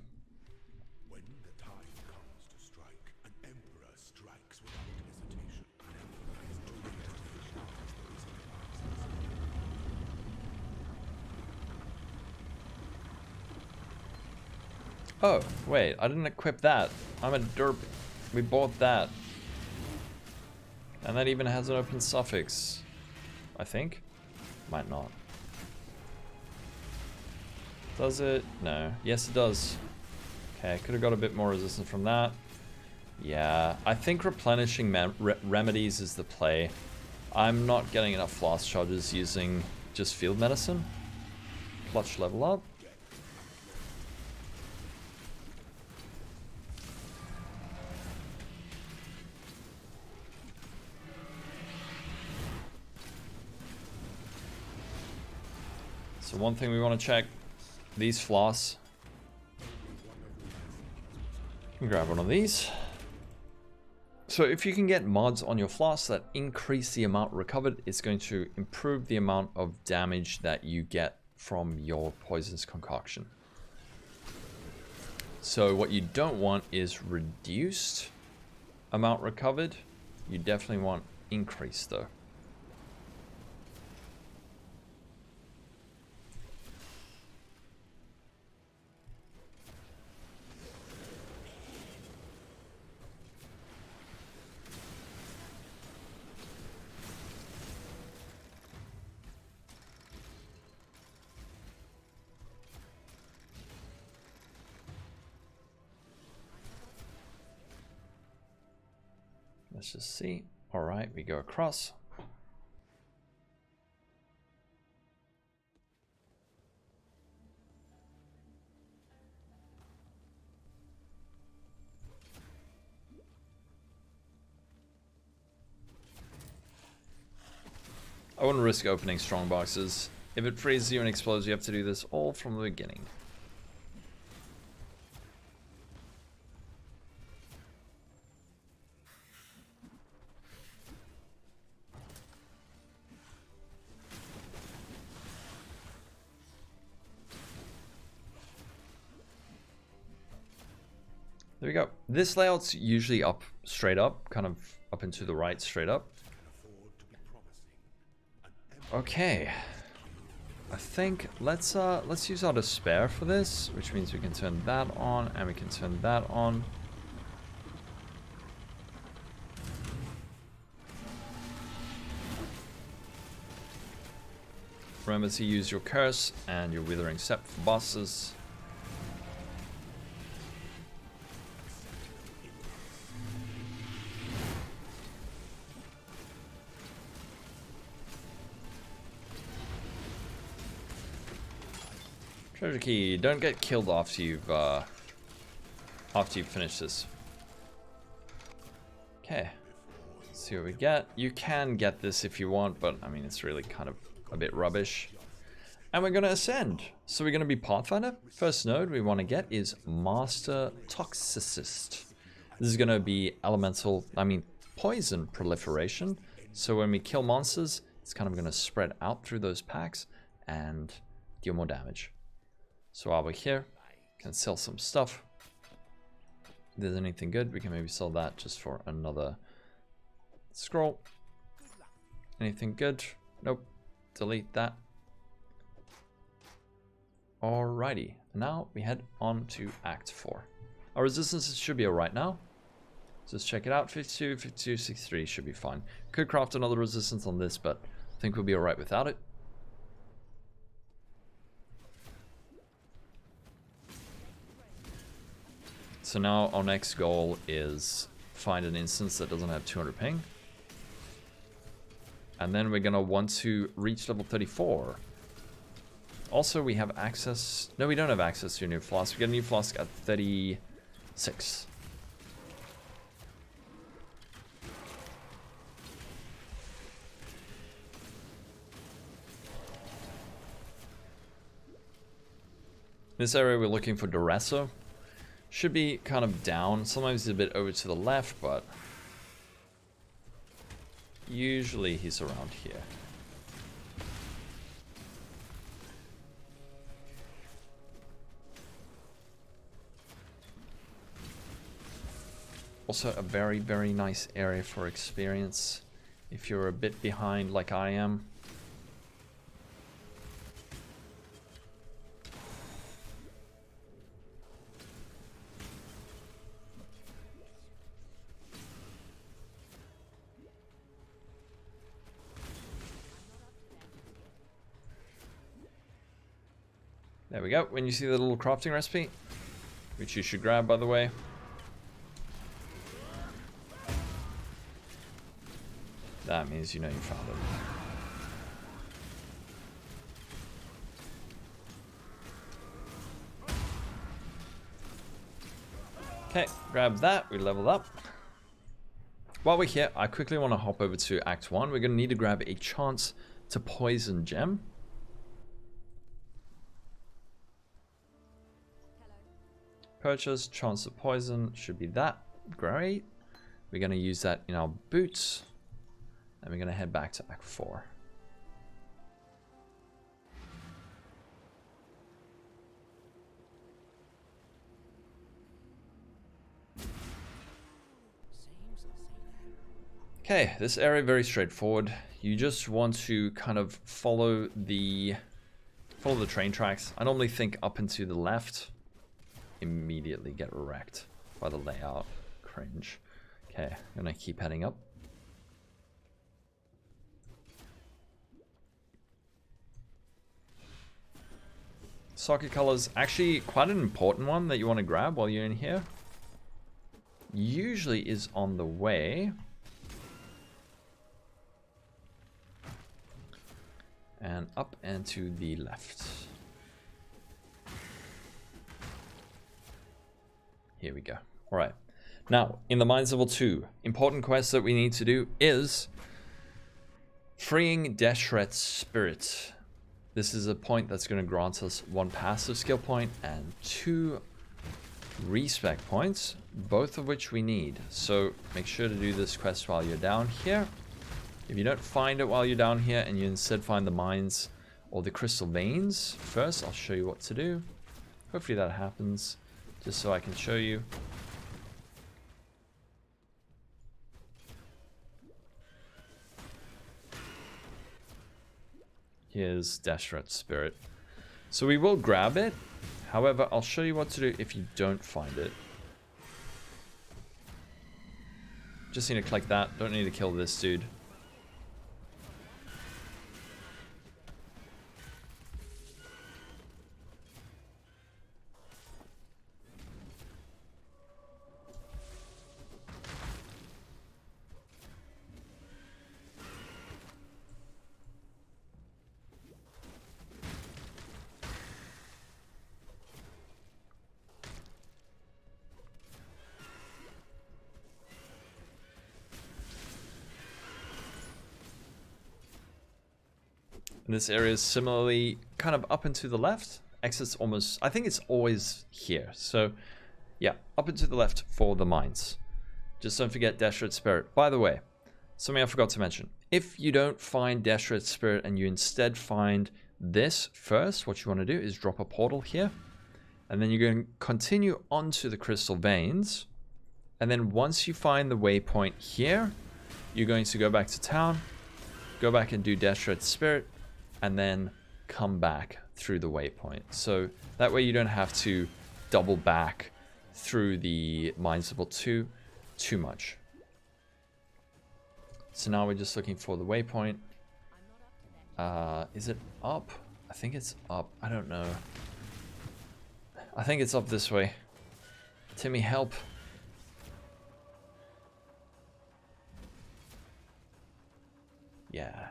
When the time comes to strike, an emperor strikes without hesitation. An emperor is too late to recharge those advances. Oh, wait, I didn't equip that. I'm a derp. We bought that. And that even has an open suffix, I think. Might not. Does it? No. Yes, it does. Okay, could have got a bit more resistance from that. Yeah, I think replenishing remedies is the play. I'm not getting enough flask charges using just field medicine. Clutch level up. So one thing we want to check, these flasks. You can grab one of these. So if you can get mods on your flasks that increase the amount recovered, it's going to improve the amount of damage that you get from your poisonous concoction. So what you don't want is reduced amount recovered. You definitely want increased though. Let's just see. All right, we go across. I wouldn't risk opening strong boxes. If it freezes you and explodes, you have to do this all from the beginning. There we go. This layout's usually up, straight up, kind of up and to the right, straight up. Okay. I think let's use our despair for this, which means we can turn that on and we can turn that on. Remember to use your curse and your withering step for bosses. Treasure key. Don't get killed after you've finished this. Okay. Let's see what we get. You can get this if you want, but I mean it's really kind of a bit rubbish. And we're gonna ascend. So we're gonna be Pathfinder. First node we want to get is Master Toxicist. This is gonna be elemental, poison proliferation. So when we kill monsters, it's kind of gonna spread out through those packs and deal more damage. So while we're here, can sell some stuff. If there's anything good, we can maybe sell that just for another scroll. Anything good? Nope. Delete that. Alrighty. Now we head on to Act 4. Our resistances should be alright now. Just check it out. 52, 52, 63 should be fine. Could craft another resistance on this, but I think we'll be alright without it. So now our next goal is find an instance that doesn't have 200 ping. And then we're gonna want to reach level 34. Also, we have access... No, we don't have access to a new flask. We get a new flask at 36. This area we're looking for Duresso. Should be kind of down. Sometimes he's a bit over to the left, but usually he's around here. Also a very, very nice area for experience if you're a bit behind like I am. There we go. When you see the little crafting recipe, which you should grab, by the way. That means you know you found it. Okay, grab that. We leveled up. While we're here, I quickly want to hop over to Act 1. We're going to need to grab a chance to poison gem. Purchase, chance to poison, should be that. Great. We're going to use that in our boots. And we're going to head back to Act 4. Okay, this area very straightforward. You just want to kind of follow the train tracks. I normally think up and to the left. Immediately get wrecked by the layout. Cringe. Okay, I'm gonna keep heading up. Socket colors, actually quite an important one that you want to grab while you're in here. Usually is on the way. And up and to the left. Here we go. All right. Now, in the Mines Level 2, important quest that we need to do is freeing Deshret's Spirit. This is a point that's going to grant us 1 passive skill point and 2 respec points, both of which we need. So make sure to do this quest while you're down here. If you don't find it while you're down here and you instead find the mines or the crystal veins first, I'll show you what to do. Hopefully that happens. Just so I can show you. Here's Deshret's Spirit. So we will grab it. However, I'll show you what to do if you don't find it. Just need to click that. Don't need to kill this dude. And this area is similarly kind of up and to the left. Exit's almost, I think it's always here. So yeah, up and to the left for the mines. Just don't forget Deshret's Spirit. By the way, something I forgot to mention. If you don't find Deshret's Spirit and you instead find this first, what you want to do is drop a portal here. And then you're going to continue onto the crystal veins. And then once you find the waypoint here, you're going to go back to town, go back and do Deshret's Spirit, and then come back through the waypoint. So that way you don't have to double back through the Mines Level 2 too much. So now we're just looking for the waypoint. Is it up? I think it's up. I don't know. I think it's up this way. Timmy, help. Yeah.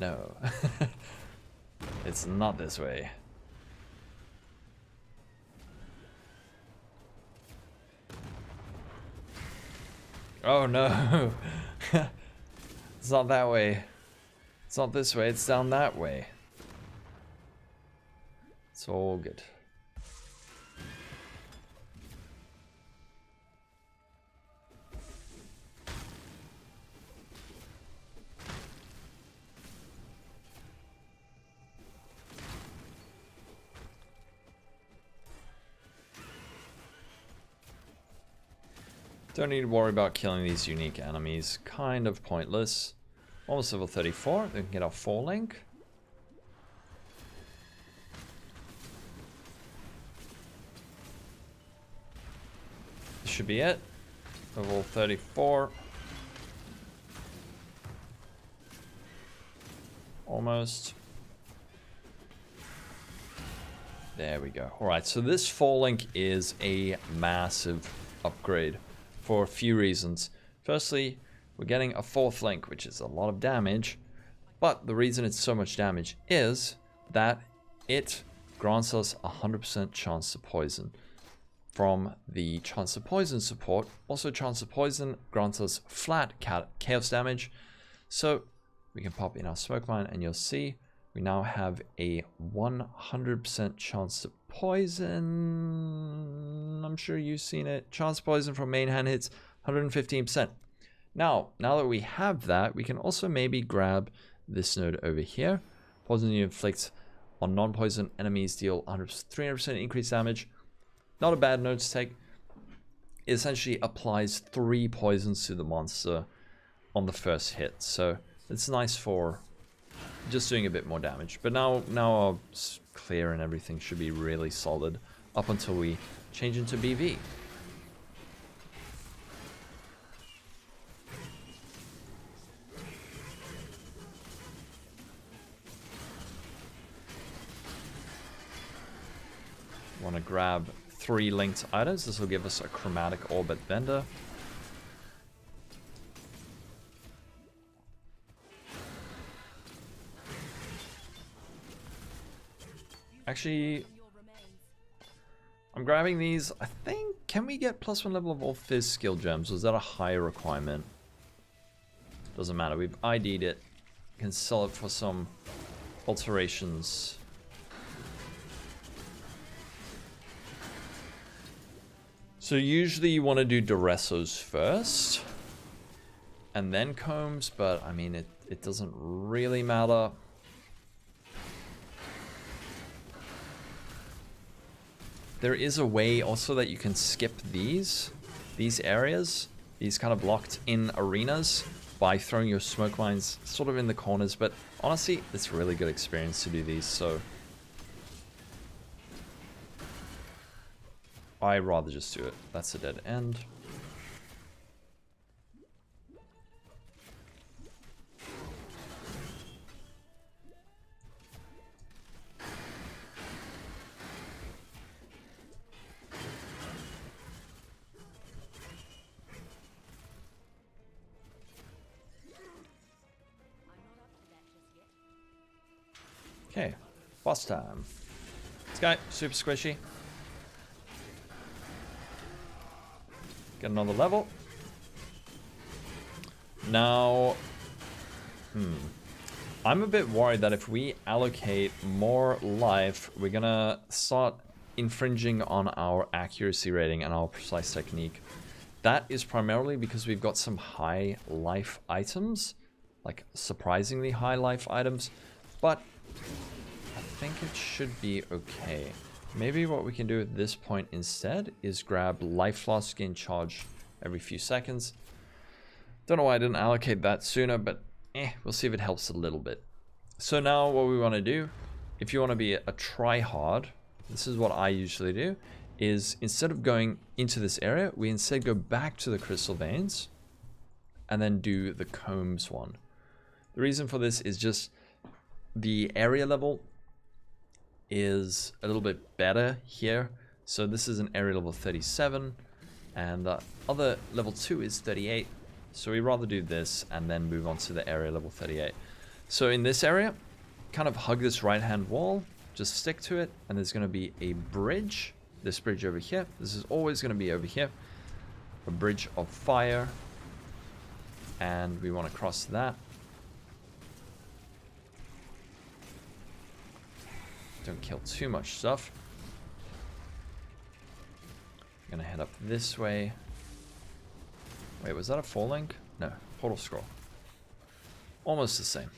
No. It's not this way. Oh no. It's not that way. It's not this way, it's down that way. It's It's all good. Don't need to worry about killing these unique enemies. Kind of pointless. Almost level 34. We can get our 4 link. This should be it. Level 34. Almost. There we go. Alright, so this 4 link is a massive upgrade for a few reasons. Firstly, we're getting a 4th link, which is a lot of damage, but the reason it's so much damage is that it grants us 100% chance to poison from the chance to poison support. Also, chance to poison grants us flat chaos damage, so we can pop in our smoke mine and you'll see we now have a 100% chance to poison. I'm sure you've seen it. Chance to poison from main hand hits 115%. Now that we have that, we can also maybe grab this node over here. Poison you inflict on non-poison enemies deal 300% increased damage. Not a bad node to take. It essentially applies 3 poisons to the monster on the first hit. So it's nice for just doing a bit more damage. But now our clear and everything should be really solid up until we change into BV. Want to grab 3 linked items. This will give us a chromatic orbit bender. Actually, I'm grabbing these. I think, can we get +1 level of all Fizz skill gems? Was that a higher requirement? Doesn't matter. We've ID'd it. Can sell it for some alterations. So usually you want to do Duressos first and then combs, but I mean it doesn't really matter. There is a way also that you can skip these areas, these kind of locked in arenas, by throwing your smoke mines sort of in the corners, but honestly, it's really good experience to do these, so I'd rather just do it. That's a dead end. Okay, boss time. This guy, super squishy. Get another level. Now, I'm a bit worried that if we allocate more life, we're gonna start infringing on our accuracy rating and our precise technique. That is primarily because we've got some high life items, like surprisingly high life items, but I think it should be okay. Maybe what we can do at this point instead is grab life flask gain charge every few seconds. Don't know why I didn't allocate that sooner, but we'll see if it helps a little bit. So now what we want to do, if you want to be a try-hard, this is what I usually do, is instead of going into this area, we instead go back to the crystal veins and then do the combs one. The reason for this is just the area level is a little bit better here. So this is an area level 37 and the other level 2 is 38. So we rather do this and then move on to the area level 38. So in this area, kind of hug this right hand wall, just stick to it, and there's going to be a bridge. This bridge over here. This is always going to be over here. A bridge of fire. And we want to cross that. don't kill too much stuff. I'm gonna head up this way. Wait, was that a 4 link? No, portal scroll. Almost the same.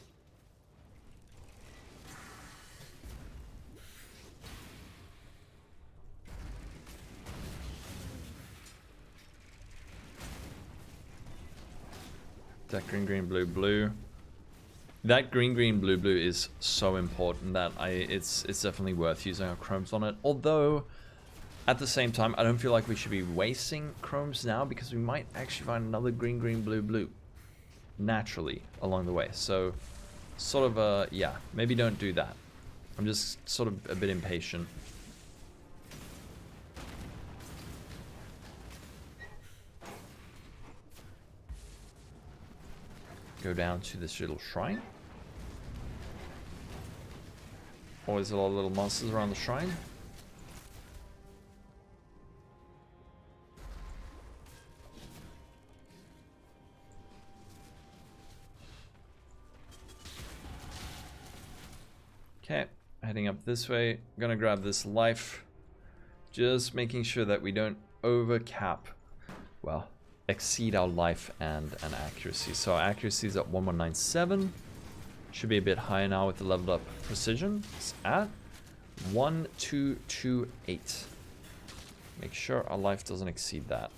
That green, green, blue, blue. That green, green, blue, blue is so important that it's definitely worth using our chromes on it. Although, at the same time, I don't feel like we should be wasting chromes now because we might actually find another green, green, blue, blue naturally along the way. So, sort of, yeah, maybe don't do that. I'm just sort of a bit impatient. Go down to this little shrine. Always a lot of little monsters around the shrine. Okay, heading up this way. Gonna grab this life. Just making sure that we don't overcap. Well, exceed our life and accuracy. So our accuracy is at 1197. Should be a bit higher now with the leveled up precision. It's at 1228. Make sure our life doesn't exceed that.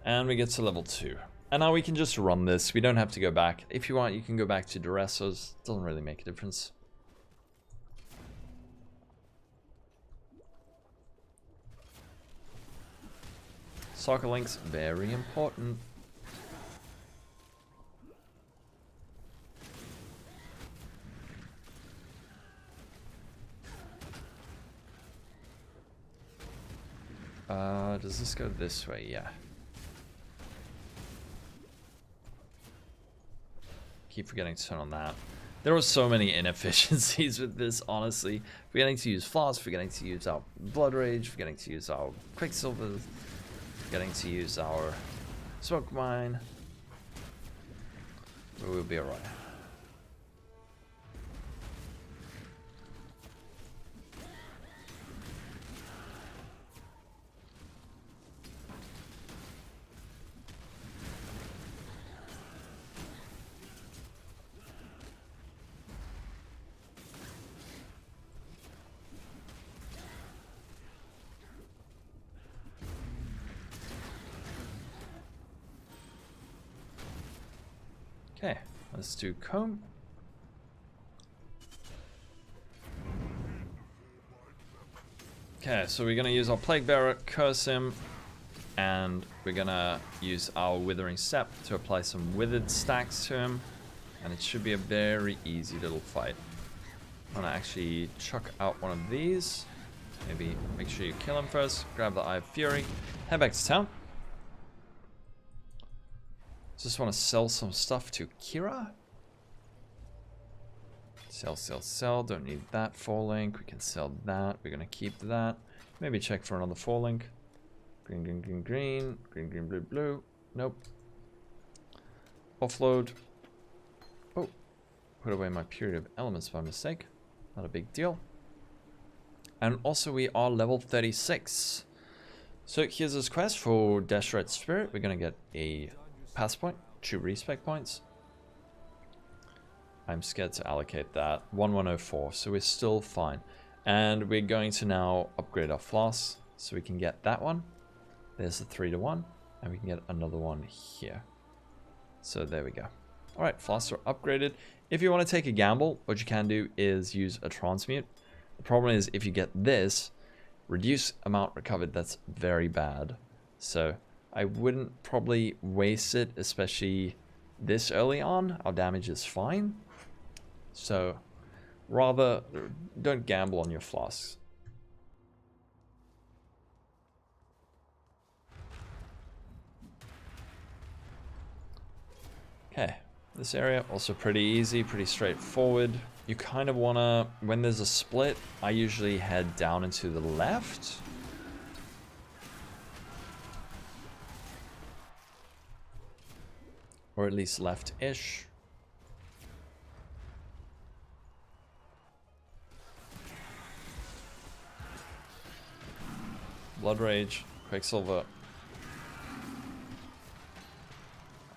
And we get to level 2. And now we can just run this. We don't have to go back. If you want, you can go back to Duressos. Doesn't really make a difference. Soccer links, very important. Does this go this way? Yeah. Keep forgetting to turn on that. There were so many inefficiencies with this, honestly. Forgetting to use Flask, forgetting to use our Blood Rage, forgetting to use our Quicksilver, forgetting to use our Smoke Mine. But we'll be alright. Okay, let's do comb. Okay, so we're gonna use our Plague Bearer, curse him, and we're gonna use our Withering Step to apply some withered stacks to him, and it should be a very easy little fight. I'm gonna actually chuck out one of these. Maybe make sure you kill him first. Grab the Eye of Fury. Head back to town. Just want to sell some stuff to Kira. Sell, sell, sell. Don't need that 4 link. We can sell that. We're going to keep that. Maybe check for another 4 link. Green, green, green, green. Green, green, blue, blue. Nope. Offload. Oh. Put away my Purity of Elements by mistake. Not a big deal. And also we are level 36. So here's this quest for Desperate Spirit. We're going to get a pass point, 2 respec points. I'm scared to allocate that. 1104, so we're still fine. And we're going to now upgrade our flasks so we can get that one. There's the 3-to-1, and we can get another one here. So there we go. Alright, flasks are upgraded. If you want to take a gamble, what you can do is use a transmute. The problem is if you get this, reduce amount recovered, that's very bad. So I wouldn't probably waste it, especially this early on. Our damage is fine. So rather, don't gamble on your flasks. Okay, this area also pretty easy, pretty straightforward. You kind of want to, when there's a split, I usually head down and to the left. Or at least left-ish. Blood Rage, Quicksilver.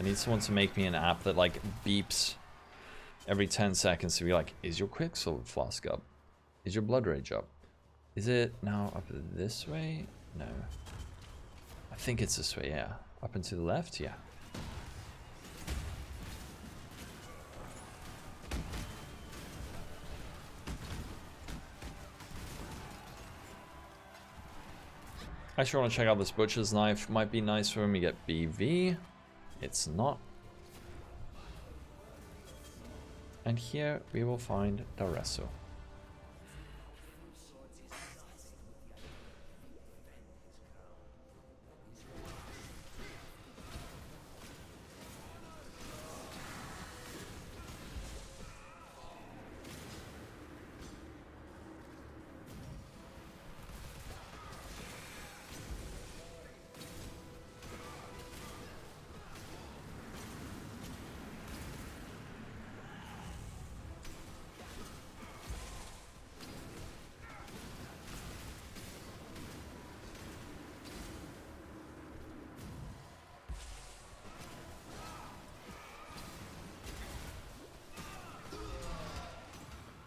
I need someone to make me an app that like beeps every 10 seconds to be like, is your Quicksilver Flask up? Is your Blood Rage up? Is it now up this way? No. I think it's this way, yeah. Up and to the left, yeah. I actually want to check out this Butcher's Knife. Might be nice when we get BV. It's not. And here we will find Daresso.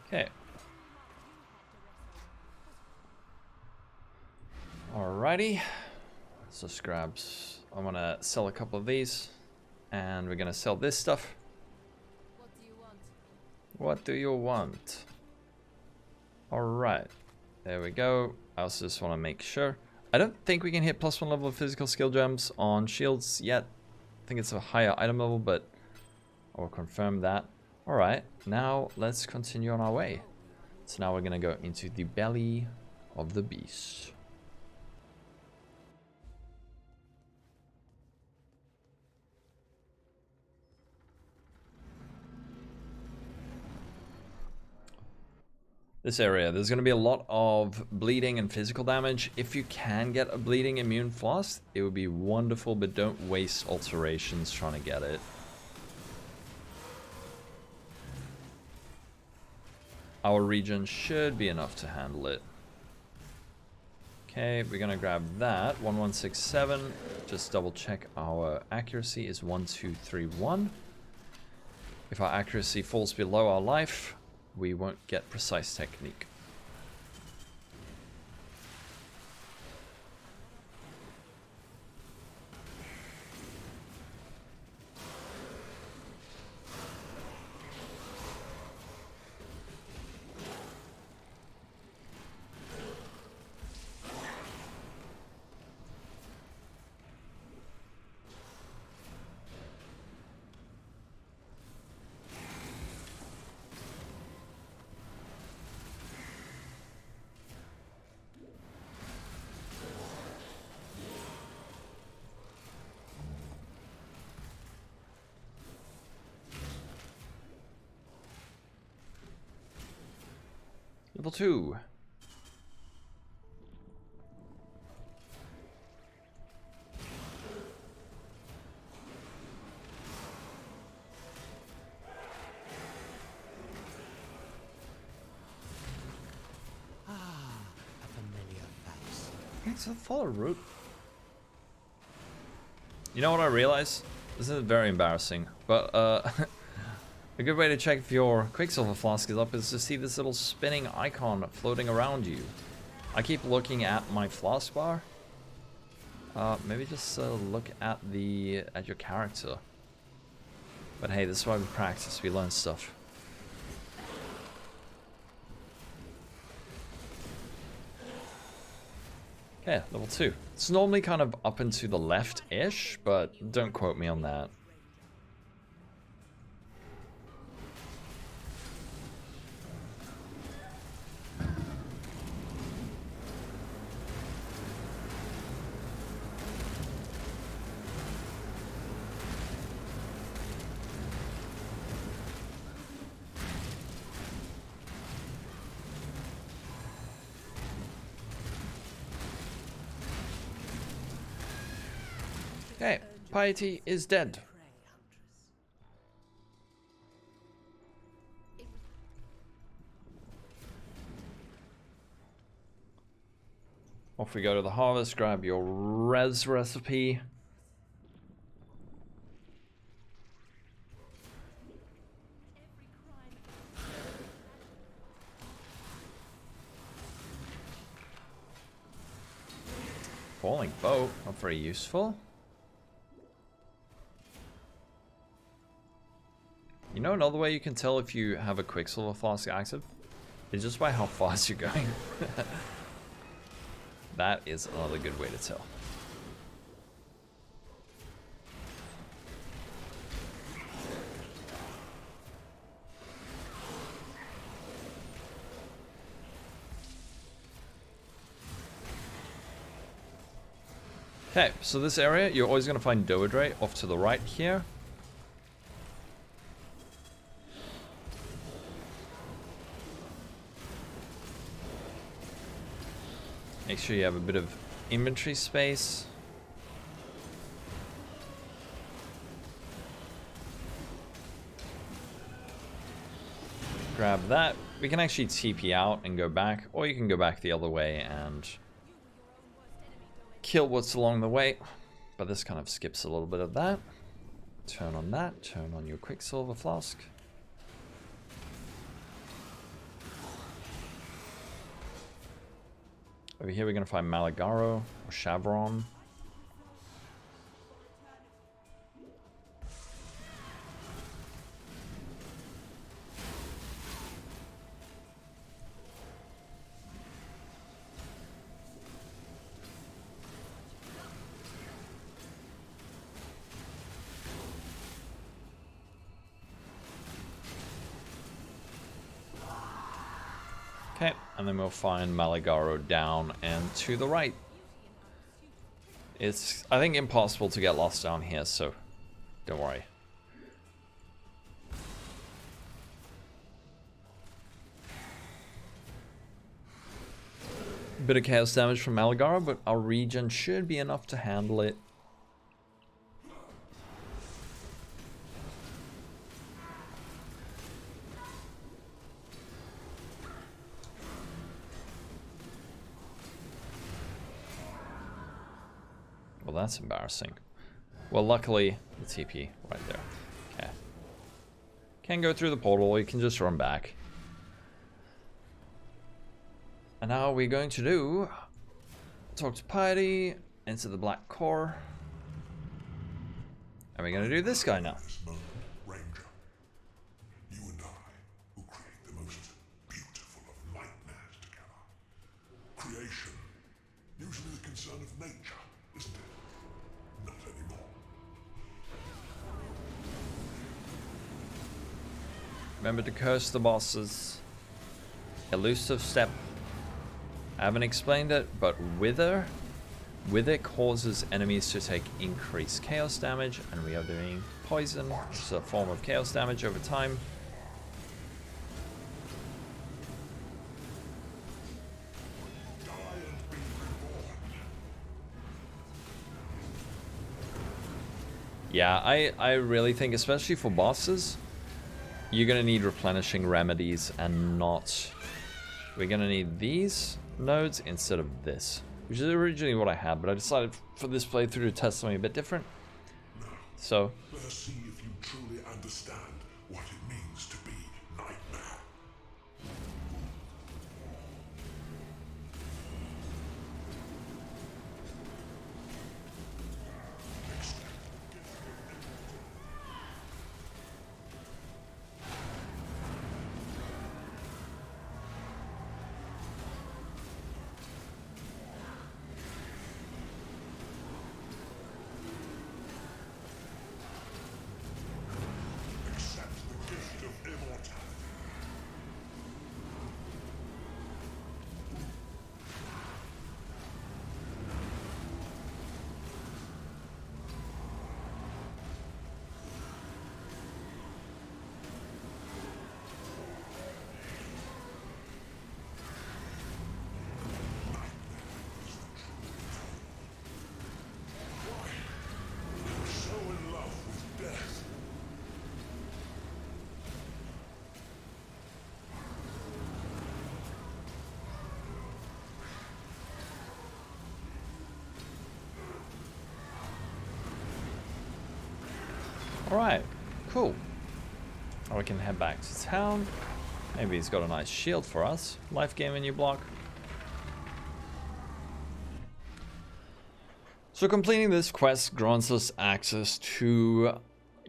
Okay. Alrighty. Let's just grab. I'm gonna sell a couple of these, and we're gonna sell this stuff. What do you want? What do you want? Alright. There we go. I also just want to make sure. I don't think we can hit +1 level of physical skill gems on shields yet. I think it's a higher item level, but I'll confirm that. Alright, now let's continue on our way. So now we're gonna go into the belly of the beast. This area, there's going to be a lot of bleeding and physical damage. If you can get a bleeding immune flask, it would be wonderful, but don't waste alterations trying to get it. Our regen should be enough to handle it. Okay, we're going to grab that. 1167. Just double check our accuracy is 1231. If our accuracy falls below our life, we won't get precise technique. Level 2. A familiar face. It's a follow route. You know what I realized? This is very embarrassing, but a good way to check if your Quicksilver Flask is up is to see this little spinning icon floating around you. I keep looking at my flask bar. Maybe just look at your character. But hey, this is why we practice. We learn stuff. Okay, level 2. It's normally kind of up and to the left-ish, but don't quote me on that. Okay, Piety is dead. Prey, Huntress. Off we go to the harvest, grab your res recipe. Falling boat, not very useful. You know another way you can tell if you have a Quicksilver Flask active? It's just by how fast you're going. That is another good way to tell. Okay, so this area, you're always going to find Doedre off to the right here. Make sure you have a bit of inventory space. Grab that. We can actually TP out and go back, or you can go back the other way and kill what's along the way. But this kind of skips a little bit of that. Turn on that. Turn on your Quicksilver Flask. Over here we're going to find Malagaro or Shavron. Okay, and then we'll find Malagaro down and to the right. It's, I think, impossible to get lost down here, so don't worry. Bit of chaos damage from Malagaro, but our regen should be enough to handle it. Well, that's embarrassing. Well, luckily, the TP right there. Okay. Can't go through the portal, you can just run back. And now we're going to do... talk to Piety, into the Black Core. And we're going to do this guy now. This moment, Ranger. You and I, who create the most beautiful of nightmares together. Creation. Usually the concern of nature, isn't it? Not anymore. Remember to curse the bosses. Elusive step. I haven't explained it, but Wither causes enemies to take increased chaos damage, and we are doing poison, which is a form of chaos damage over time. Die and be reborn. Yeah, I really think, especially for bosses, you're gonna need replenishing remedies and not... We're gonna need these nodes instead of this, which is originally what I had, but I decided for this playthrough to test something a bit different. So, Let us see if you truly understand what it means to be Nightmare. Accept the gift of immortality. Alright, cool. Now we can head back to town. Maybe he's got a nice shield for us. Life gain when you block. So completing this quest grants us access to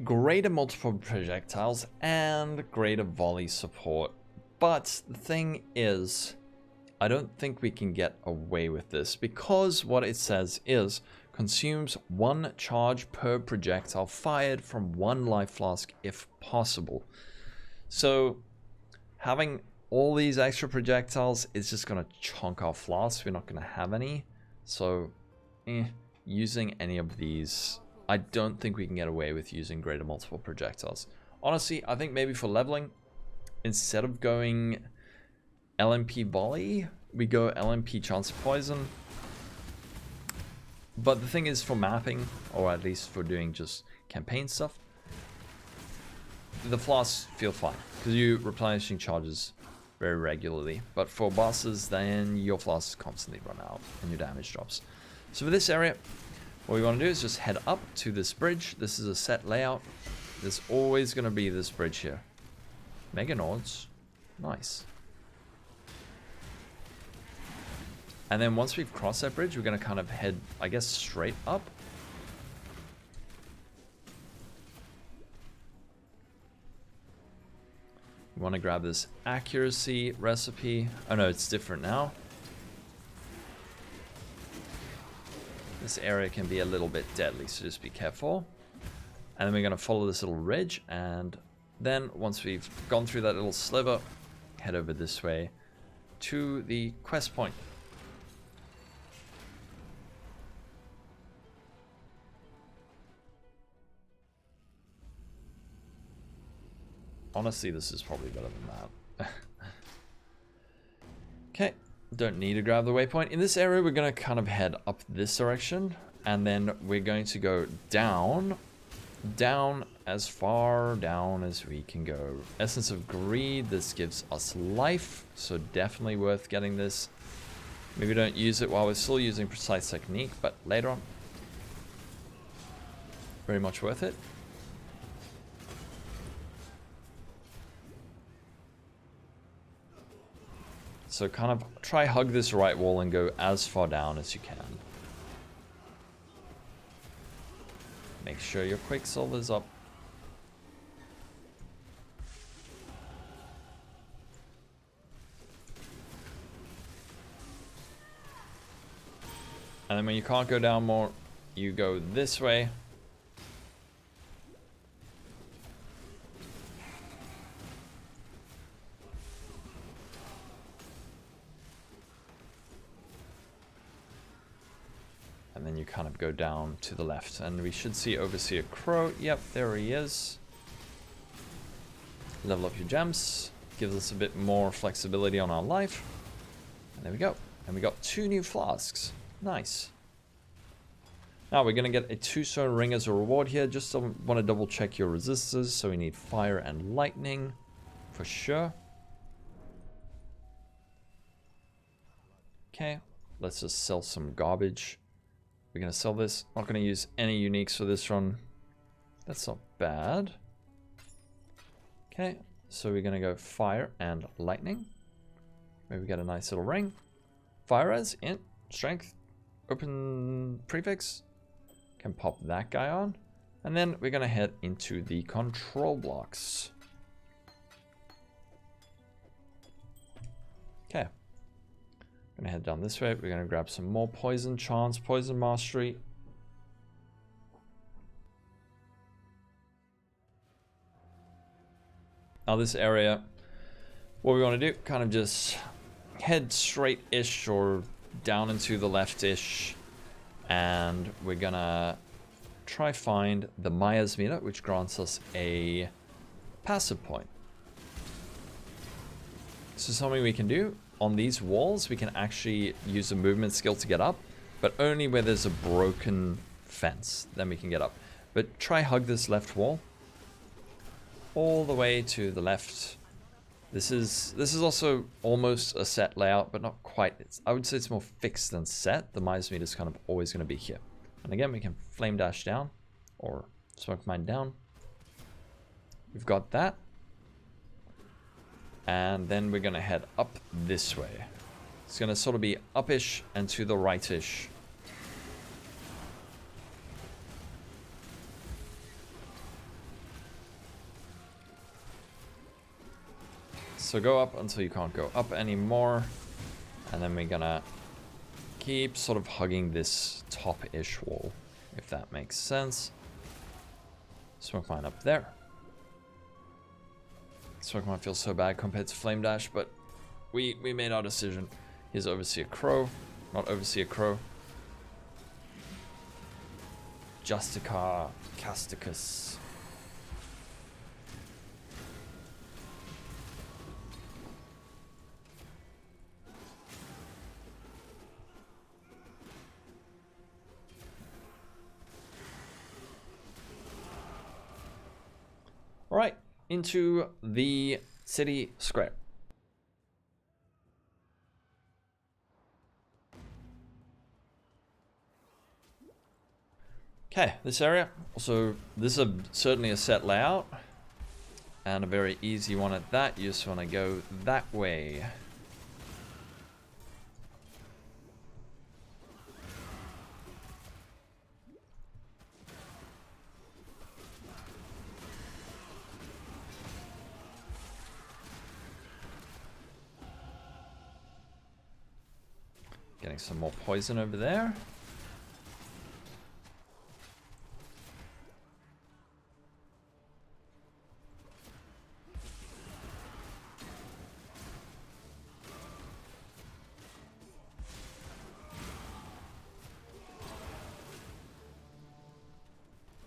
greater multiple projectiles and greater volley support. But the thing is, I don't think we can get away with this because what it says is consumes 1 charge per projectile fired from 1 life flask if possible. So having all these extra projectiles is just going to chunk our flasks. We're not going to have any. So using any of these, I don't think we can get away with using greater multiple projectiles. Honestly, I think maybe for leveling, instead of going LMP volley, we go LMP chance of poison. But the thing is, for mapping, or at least for doing just campaign stuff, the flasks feel fine because you're replenishing charges very regularly. But for bosses, then your flasks constantly run out and your damage drops. So for this area, what we want to do is just head up to this bridge. This is a set layout. There's always going to be this bridge here. Mega Nords. Nice. And then once we've crossed that bridge, we're going to kind of head, I guess, straight up. We want to grab this accuracy recipe. Oh no, it's different now. This area can be a little bit deadly, so just be careful. And then we're going to follow this little ridge, and then once we've gone through that little sliver, head over this way to the quest point. Honestly, this is probably better than that. Okay, don't need to grab the waypoint. In this area, we're going to kind of head up this direction, and then we're going to go down as far down as we can go. Essence of Greed, this gives us life, so definitely worth getting this. Maybe don't use it while we're still using Precise Technique, but later on. Very much worth it. So kind of try hug this right wall and go as far down as you can. Make sure your Quicksilver's up. And then when you can't go down more, you go this way. And then you kind of go down to the left. And we should see Overseer Crow. Yep, there he is. Level up your gems. Gives us a bit more flexibility on our life. And there we go. And we got 2 new flasks. Nice. Now we're going to get a 2-stone ring as a reward here. Just want to double check your resistors. So we need fire and lightning for sure. Okay, let's just sell some garbage. We're going to sell this. Not going to use any uniques for this run. That's not bad. Okay, so we're going to go fire and lightning. Maybe we get a nice little ring. Fire res, int, strength, open prefix. Can pop that guy on. And then we're going to head into the control blocks. Okay. Gonna head down this way. We're gonna grab some more poison chance, poison mastery. Now this area, what we want to do, kind of just head straight-ish or down into the left-ish, and we're gonna try find the Maya's meter, which grants us a passive point. So something we can do. On these walls, we can actually use a movement skill to get up, but only where there's a broken fence, then we can get up. But try hug this left wall all the way to the left. This is also almost a set layout, but not quite. I would say it's more fixed than set. The Maya's meter is kind of always going to be here. And again, we can flame dash down or smoke mine down. we've got that. And then we're going to head up this way. It's going to sort of be up-ish and to the right-ish. So go up until you can't go up anymore. And then we're going to keep sort of hugging this top-ish wall, if that makes sense. Smoke mine up there. Smoke mine feels so bad compared to Flame Dash, but we made our decision. Here's Overseer Crow, not Overseer Crow. Justica Casticus. All right, into the city square. Okay, this area. Also, this is certainly a set layout. And a very easy one at that. You just want to go that way. Getting some more poison over there.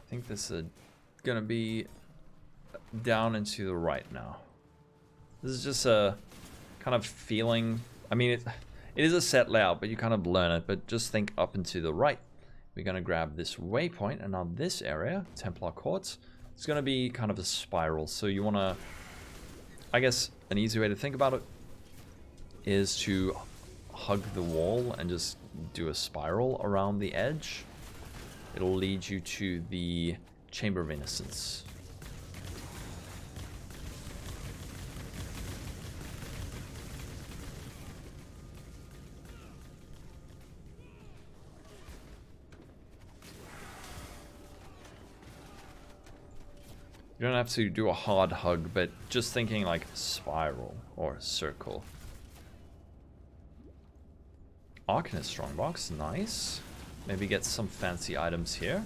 I think this is gonna be down and to the right now. This is just a kind of feeling. I mean, it is a set layout, but you kind of learn it. But just think up and to the right. We're gonna grab this waypoint, and now this area, Templar Courts, it's gonna be kind of a spiral. So you wanna, I guess, an easy way to think about it is to hug the wall and just do a spiral around the edge. It'll lead you to the Chamber of Innocence. You don't have to do a hard hug, but just thinking like spiral or circle. Arcanist Strongbox, nice. Maybe get some fancy items here.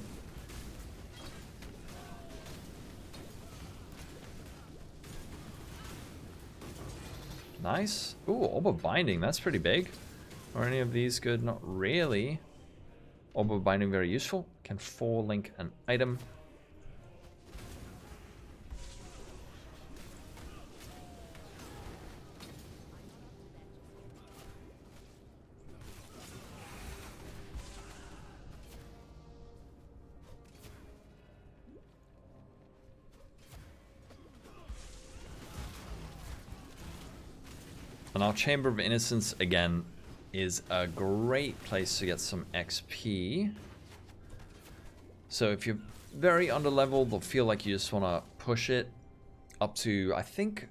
Nice. Ooh, Orb of Binding, that's pretty big. Are any of these good? Not really. Orb of Binding, very useful. Can 4-link an item. And our Chamber of Innocence, again, is a great place to get some XP. So if you're very underleveled or feel like you just want to push it up to, I think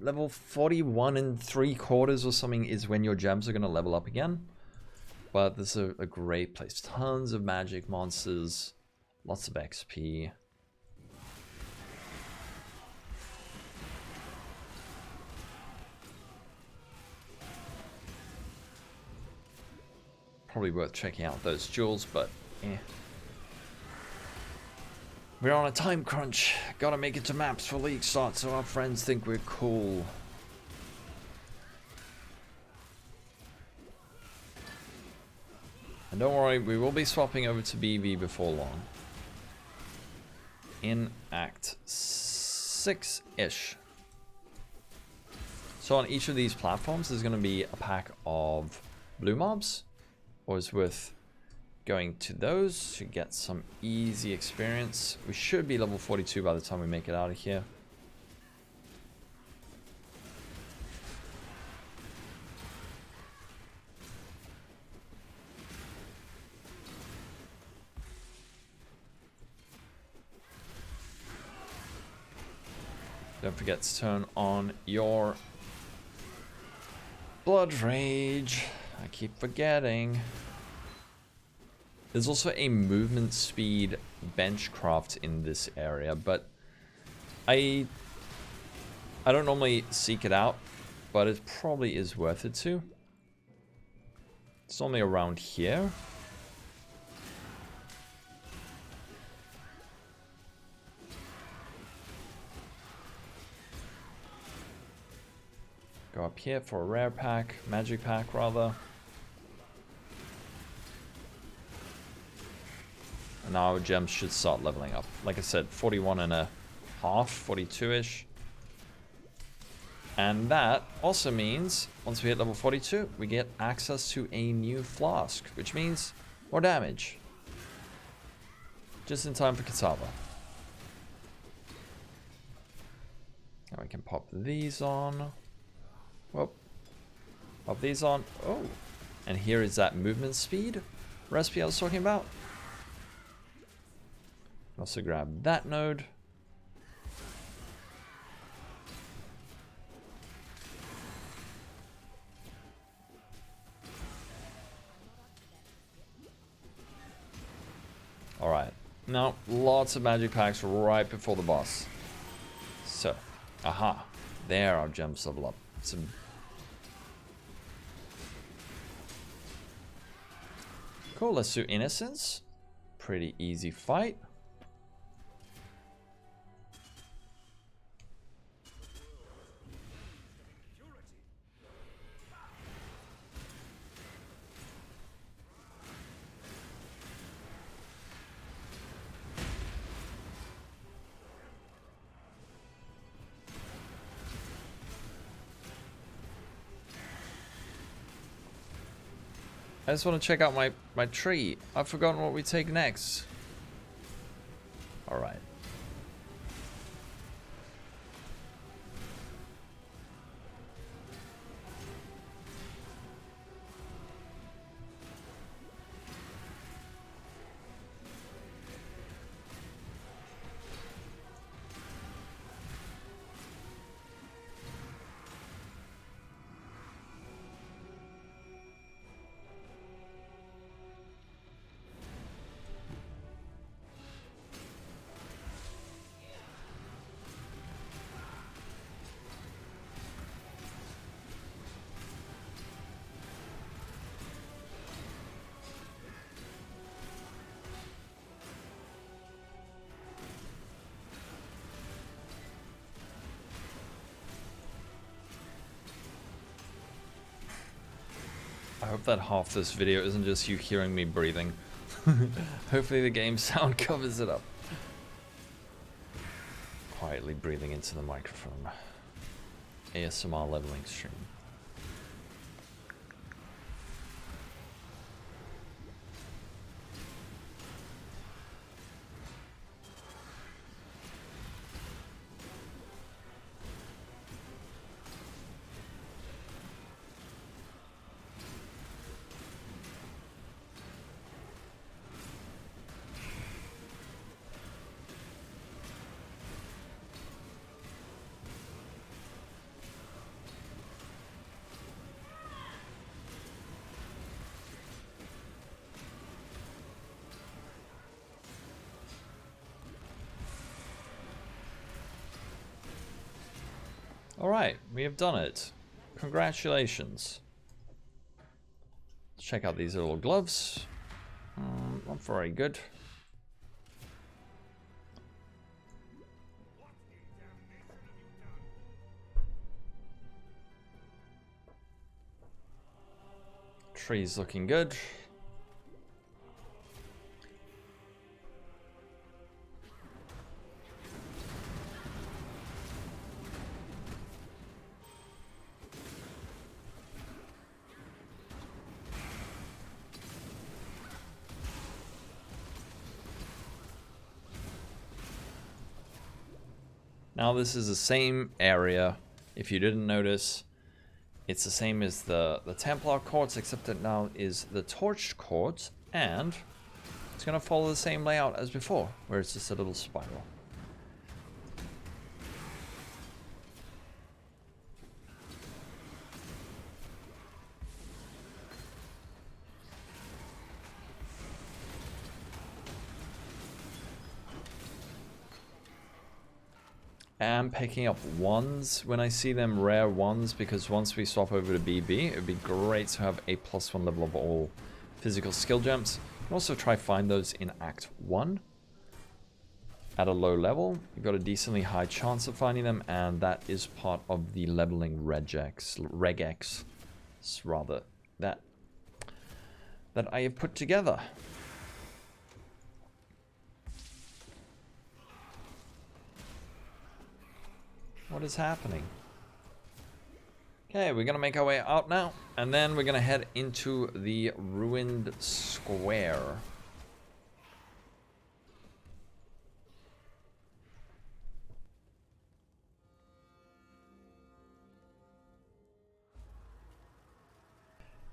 level 41 3/4 or something is when your gems are going to level up again. But this is a great place. Tons of magic monsters, lots of XP. Probably worth checking out those jewels, but eh. We're on a time crunch. Gotta make it to maps for league start so our friends think we're cool. And don't worry, we will be swapping over to BV before long. In Act 6-ish. So on each of these platforms, there's going to be a pack of blue mobs. Always worth going to those to get some easy experience. We should be level 42 by the time we make it out of here. Don't forget to turn on your Blood Rage. I keep forgetting. There's also a movement speed benchcraft in this area, but I don't normally seek it out, but it probably is worth it too. It's only around here. Go up here for a rare pack, magic pack rather. And now our gems should start leveling up. Like I said, 41 and a half, 42-ish. And that also means, once we hit level 42, we get access to a new flask, which means more damage. Just in time for Katava. Now we can pop these on. Whoop. Pop these on. Oh. And here is that movement speed recipe I was talking about. Also grab that node. Alright. Now, lots of magic packs right before the boss. So, aha. There our gems level up. Some cool, let's do Innocence. Pretty easy fight. I just want to check out my tree. I've forgotten what we take next. Alright. I hope that half this video isn't just you hearing me breathing. Hopefully the game sound covers it up. Quietly breathing into the microphone. ASMR leveling stream. Alright, we have done it. Congratulations. Let's check out these little gloves. Not very good. Tree's looking good. Now this is the same area, if you didn't notice. It's the same as the Templar Courts, except that now is the Torched Courts, and it's going to follow the same layout as before, where it's just a little spiral. am picking up ones when I see them, rare ones, because once we swap over to BB, it would be great to have a +1 level of all physical skill gems. You can also try find those in Act 1 at a low level. You've got a decently high chance of finding them, and that is part of the leveling regex rather, that I have put together. What is happening? Okay, we're gonna make our way out now, and then we're gonna head into the ruined square.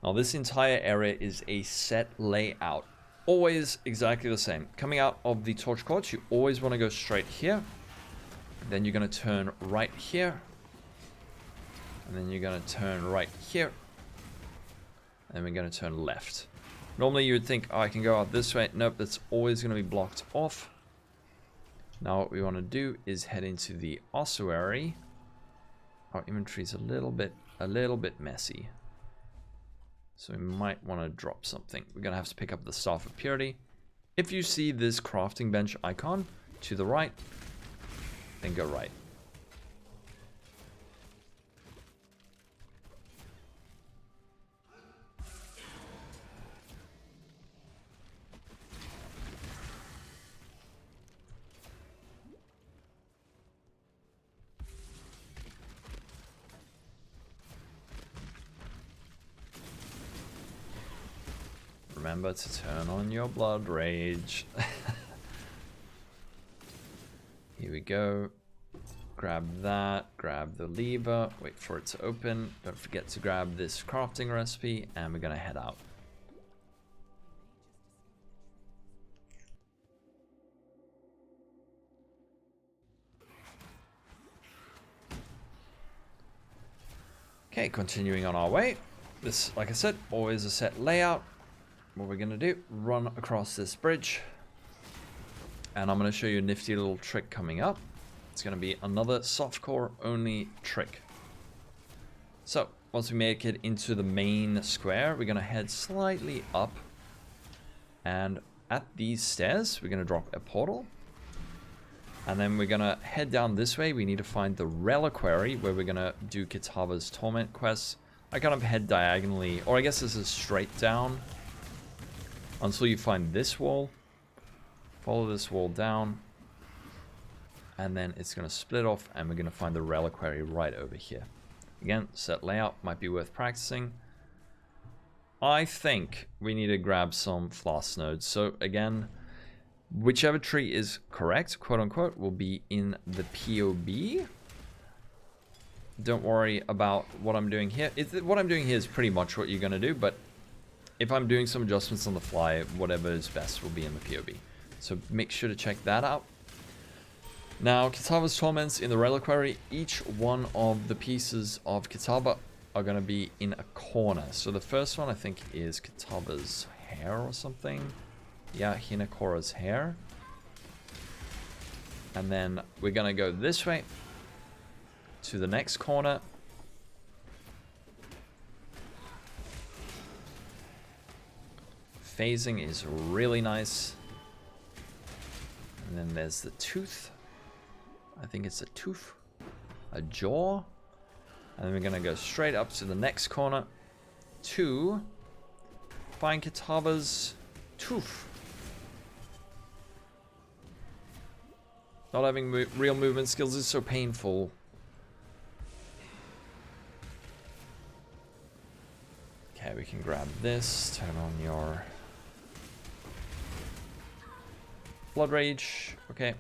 Now this entire area is a set layout. Always exactly the same. Coming out of the torch courts, you always want to go straight here. Then you're going to turn right here. And then you're going to turn right here. And we're going to turn left. Normally you would think, oh, I can go out this way. Nope, that's always going to be blocked off. Now what we want to do is head into the ossuary. Our inventory is a little bit messy. So we might want to drop something. We're going to have to pick up the Staff of Purity. If you see this crafting bench icon to the right, then go right. Remember to turn on your blood rage. Here we go. Grab that, grab the lever, wait for it to open. Don't forget to grab this crafting recipe, and we're gonna head out. Okay, continuing on our way. This, like I said, always a set layout. What we're gonna do, run across this bridge, and I'm gonna show you a nifty little trick coming up. It's gonna be another softcore only trick. So once we make it into the main square, we're gonna head slightly up, and at these stairs we're gonna drop a portal, and then we're gonna head down this way. We need to find the reliquary where we're gonna do Kitava's torment quests. I kind of head diagonally, or I guess this is straight down, until you find this wall. Follow this wall down, and then it's going to split off, and we're going to find the reliquary right over here. Again, set layout might be worth practicing. I think we need to grab some flask nodes. So again, whichever tree is correct, quote unquote, will be in the POB. Don't worry about what I'm doing here. What I'm doing here is pretty much what you're going to do, but if I'm doing some adjustments on the fly, whatever is best will be in the POB. So make sure to check that out. Now, Kitava's Torments in the reliquary, each one of the pieces of Kitava are going to be in a corner. So the first one I think is Kitava's hair or something. Yeah, Hinakora's hair. And then we're going to go this way to the next corner. Phasing is really nice. And then there's the tooth. I think it's a tooth. A jaw. And then we're going to go straight up to the next corner to find Kitava's tooth. Not having real movement skills is so painful. Okay, we can grab this. Turn on your blood rage. Okay.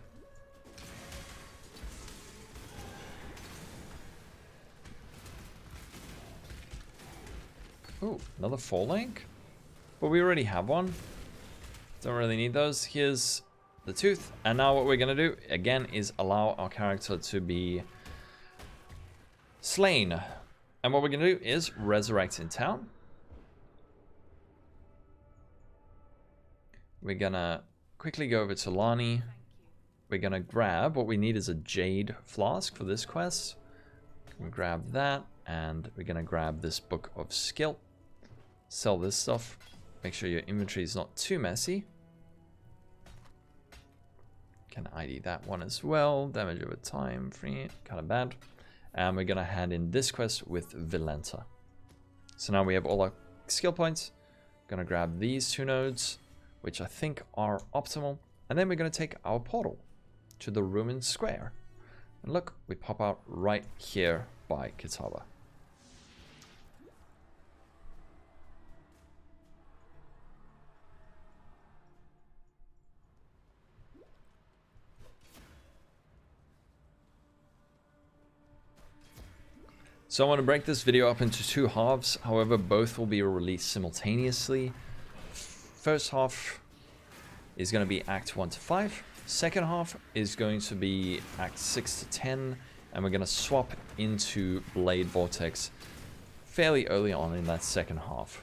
Ooh, another full link? But we already have one. Don't really need those. Here's the tooth. And now what we're going to do, again, is allow our character to be slain. And what we're going to do is resurrect in town. We're going to quickly go over to Lani. we're gonna grab, what we need is a jade flask for this quest. We're gonna grab that, and we're gonna grab this book of skill. Sell this stuff. Make sure your inventory is not too messy. Can ID that one as well. Damage over time, free, kind of bad. And we're gonna hand in this quest with Vilenta. So now we have all our skill points. Gonna grab these 2 nodes, which I think are optimal. And then we're gonna take our portal to the ruined square. And look, we pop out right here by Kitava. So I want to break this video up into 2 halves, however both will be released simultaneously. First half is going to be Act 1 to 5, second half is going to be Act 6 to 10, and we're going to swap into Blade Vortex fairly early on in that second half.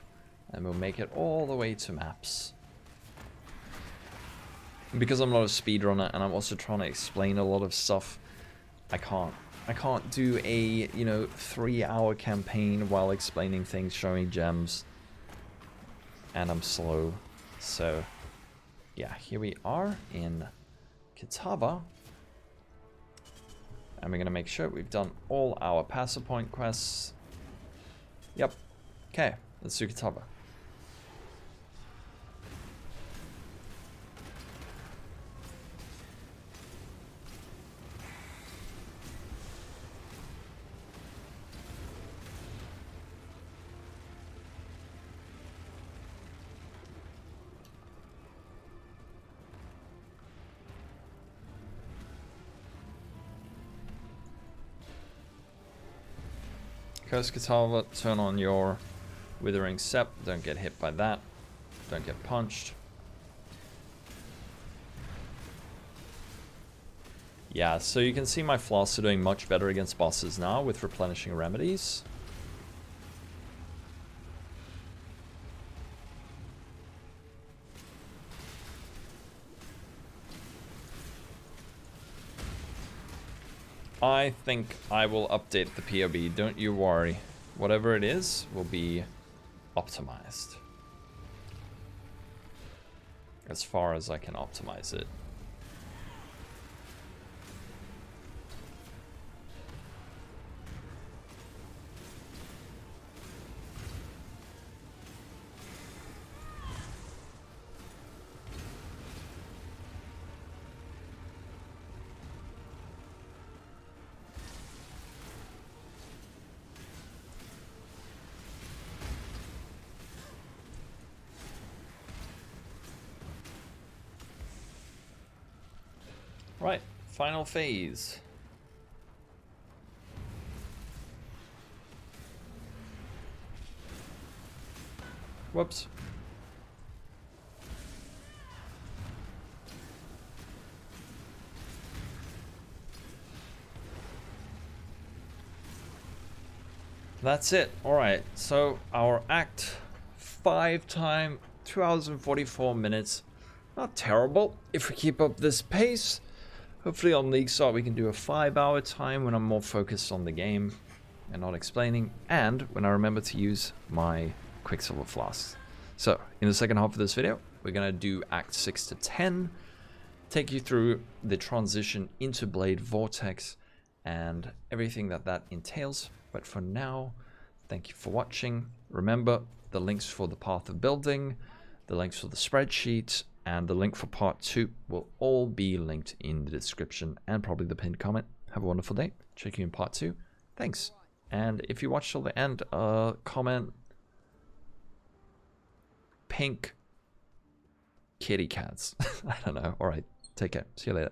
And we'll make it all the way to maps. And because I'm not a speedrunner and I'm also trying to explain a lot of stuff, I can't do a, 3-hour campaign while explaining things, showing gems. And I'm slow. So, yeah, here we are in Kitava. And we're going to make sure we've done all our passive point quests. Yep. Okay, let's do Kitava. Curse Kitava, turn on your Withering Sept. Don't get hit by that. Don't get punched. Yeah, so you can see my flasks are doing much better against bosses now with replenishing remedies. I think I will update the PoB, don't you worry. Whatever it is will be optimized. As far as I can optimize it. Right, final phase. Whoops. That's it. Alright, so our Act 5 time, 2 hours and 44 minutes. Not terrible if we keep up this pace. Hopefully on League Start we can do a 5-hour time when I'm more focused on the game and not explaining, and when I remember to use my Quicksilver flasks. So, in the second half of this video, we're going to do Act 6 to 10, take you through the transition into Blade Vortex and everything that entails. But for now, thank you for watching. Remember, the links for the Path of Building, the links for the spreadsheet, and the link for part 2 will all be linked in the description and probably the pinned comment. Have a wonderful day. Check you in part 2. Thanks. And if you watch till the end, comment pink kitty cats. I don't know. Alright, take care. See you later.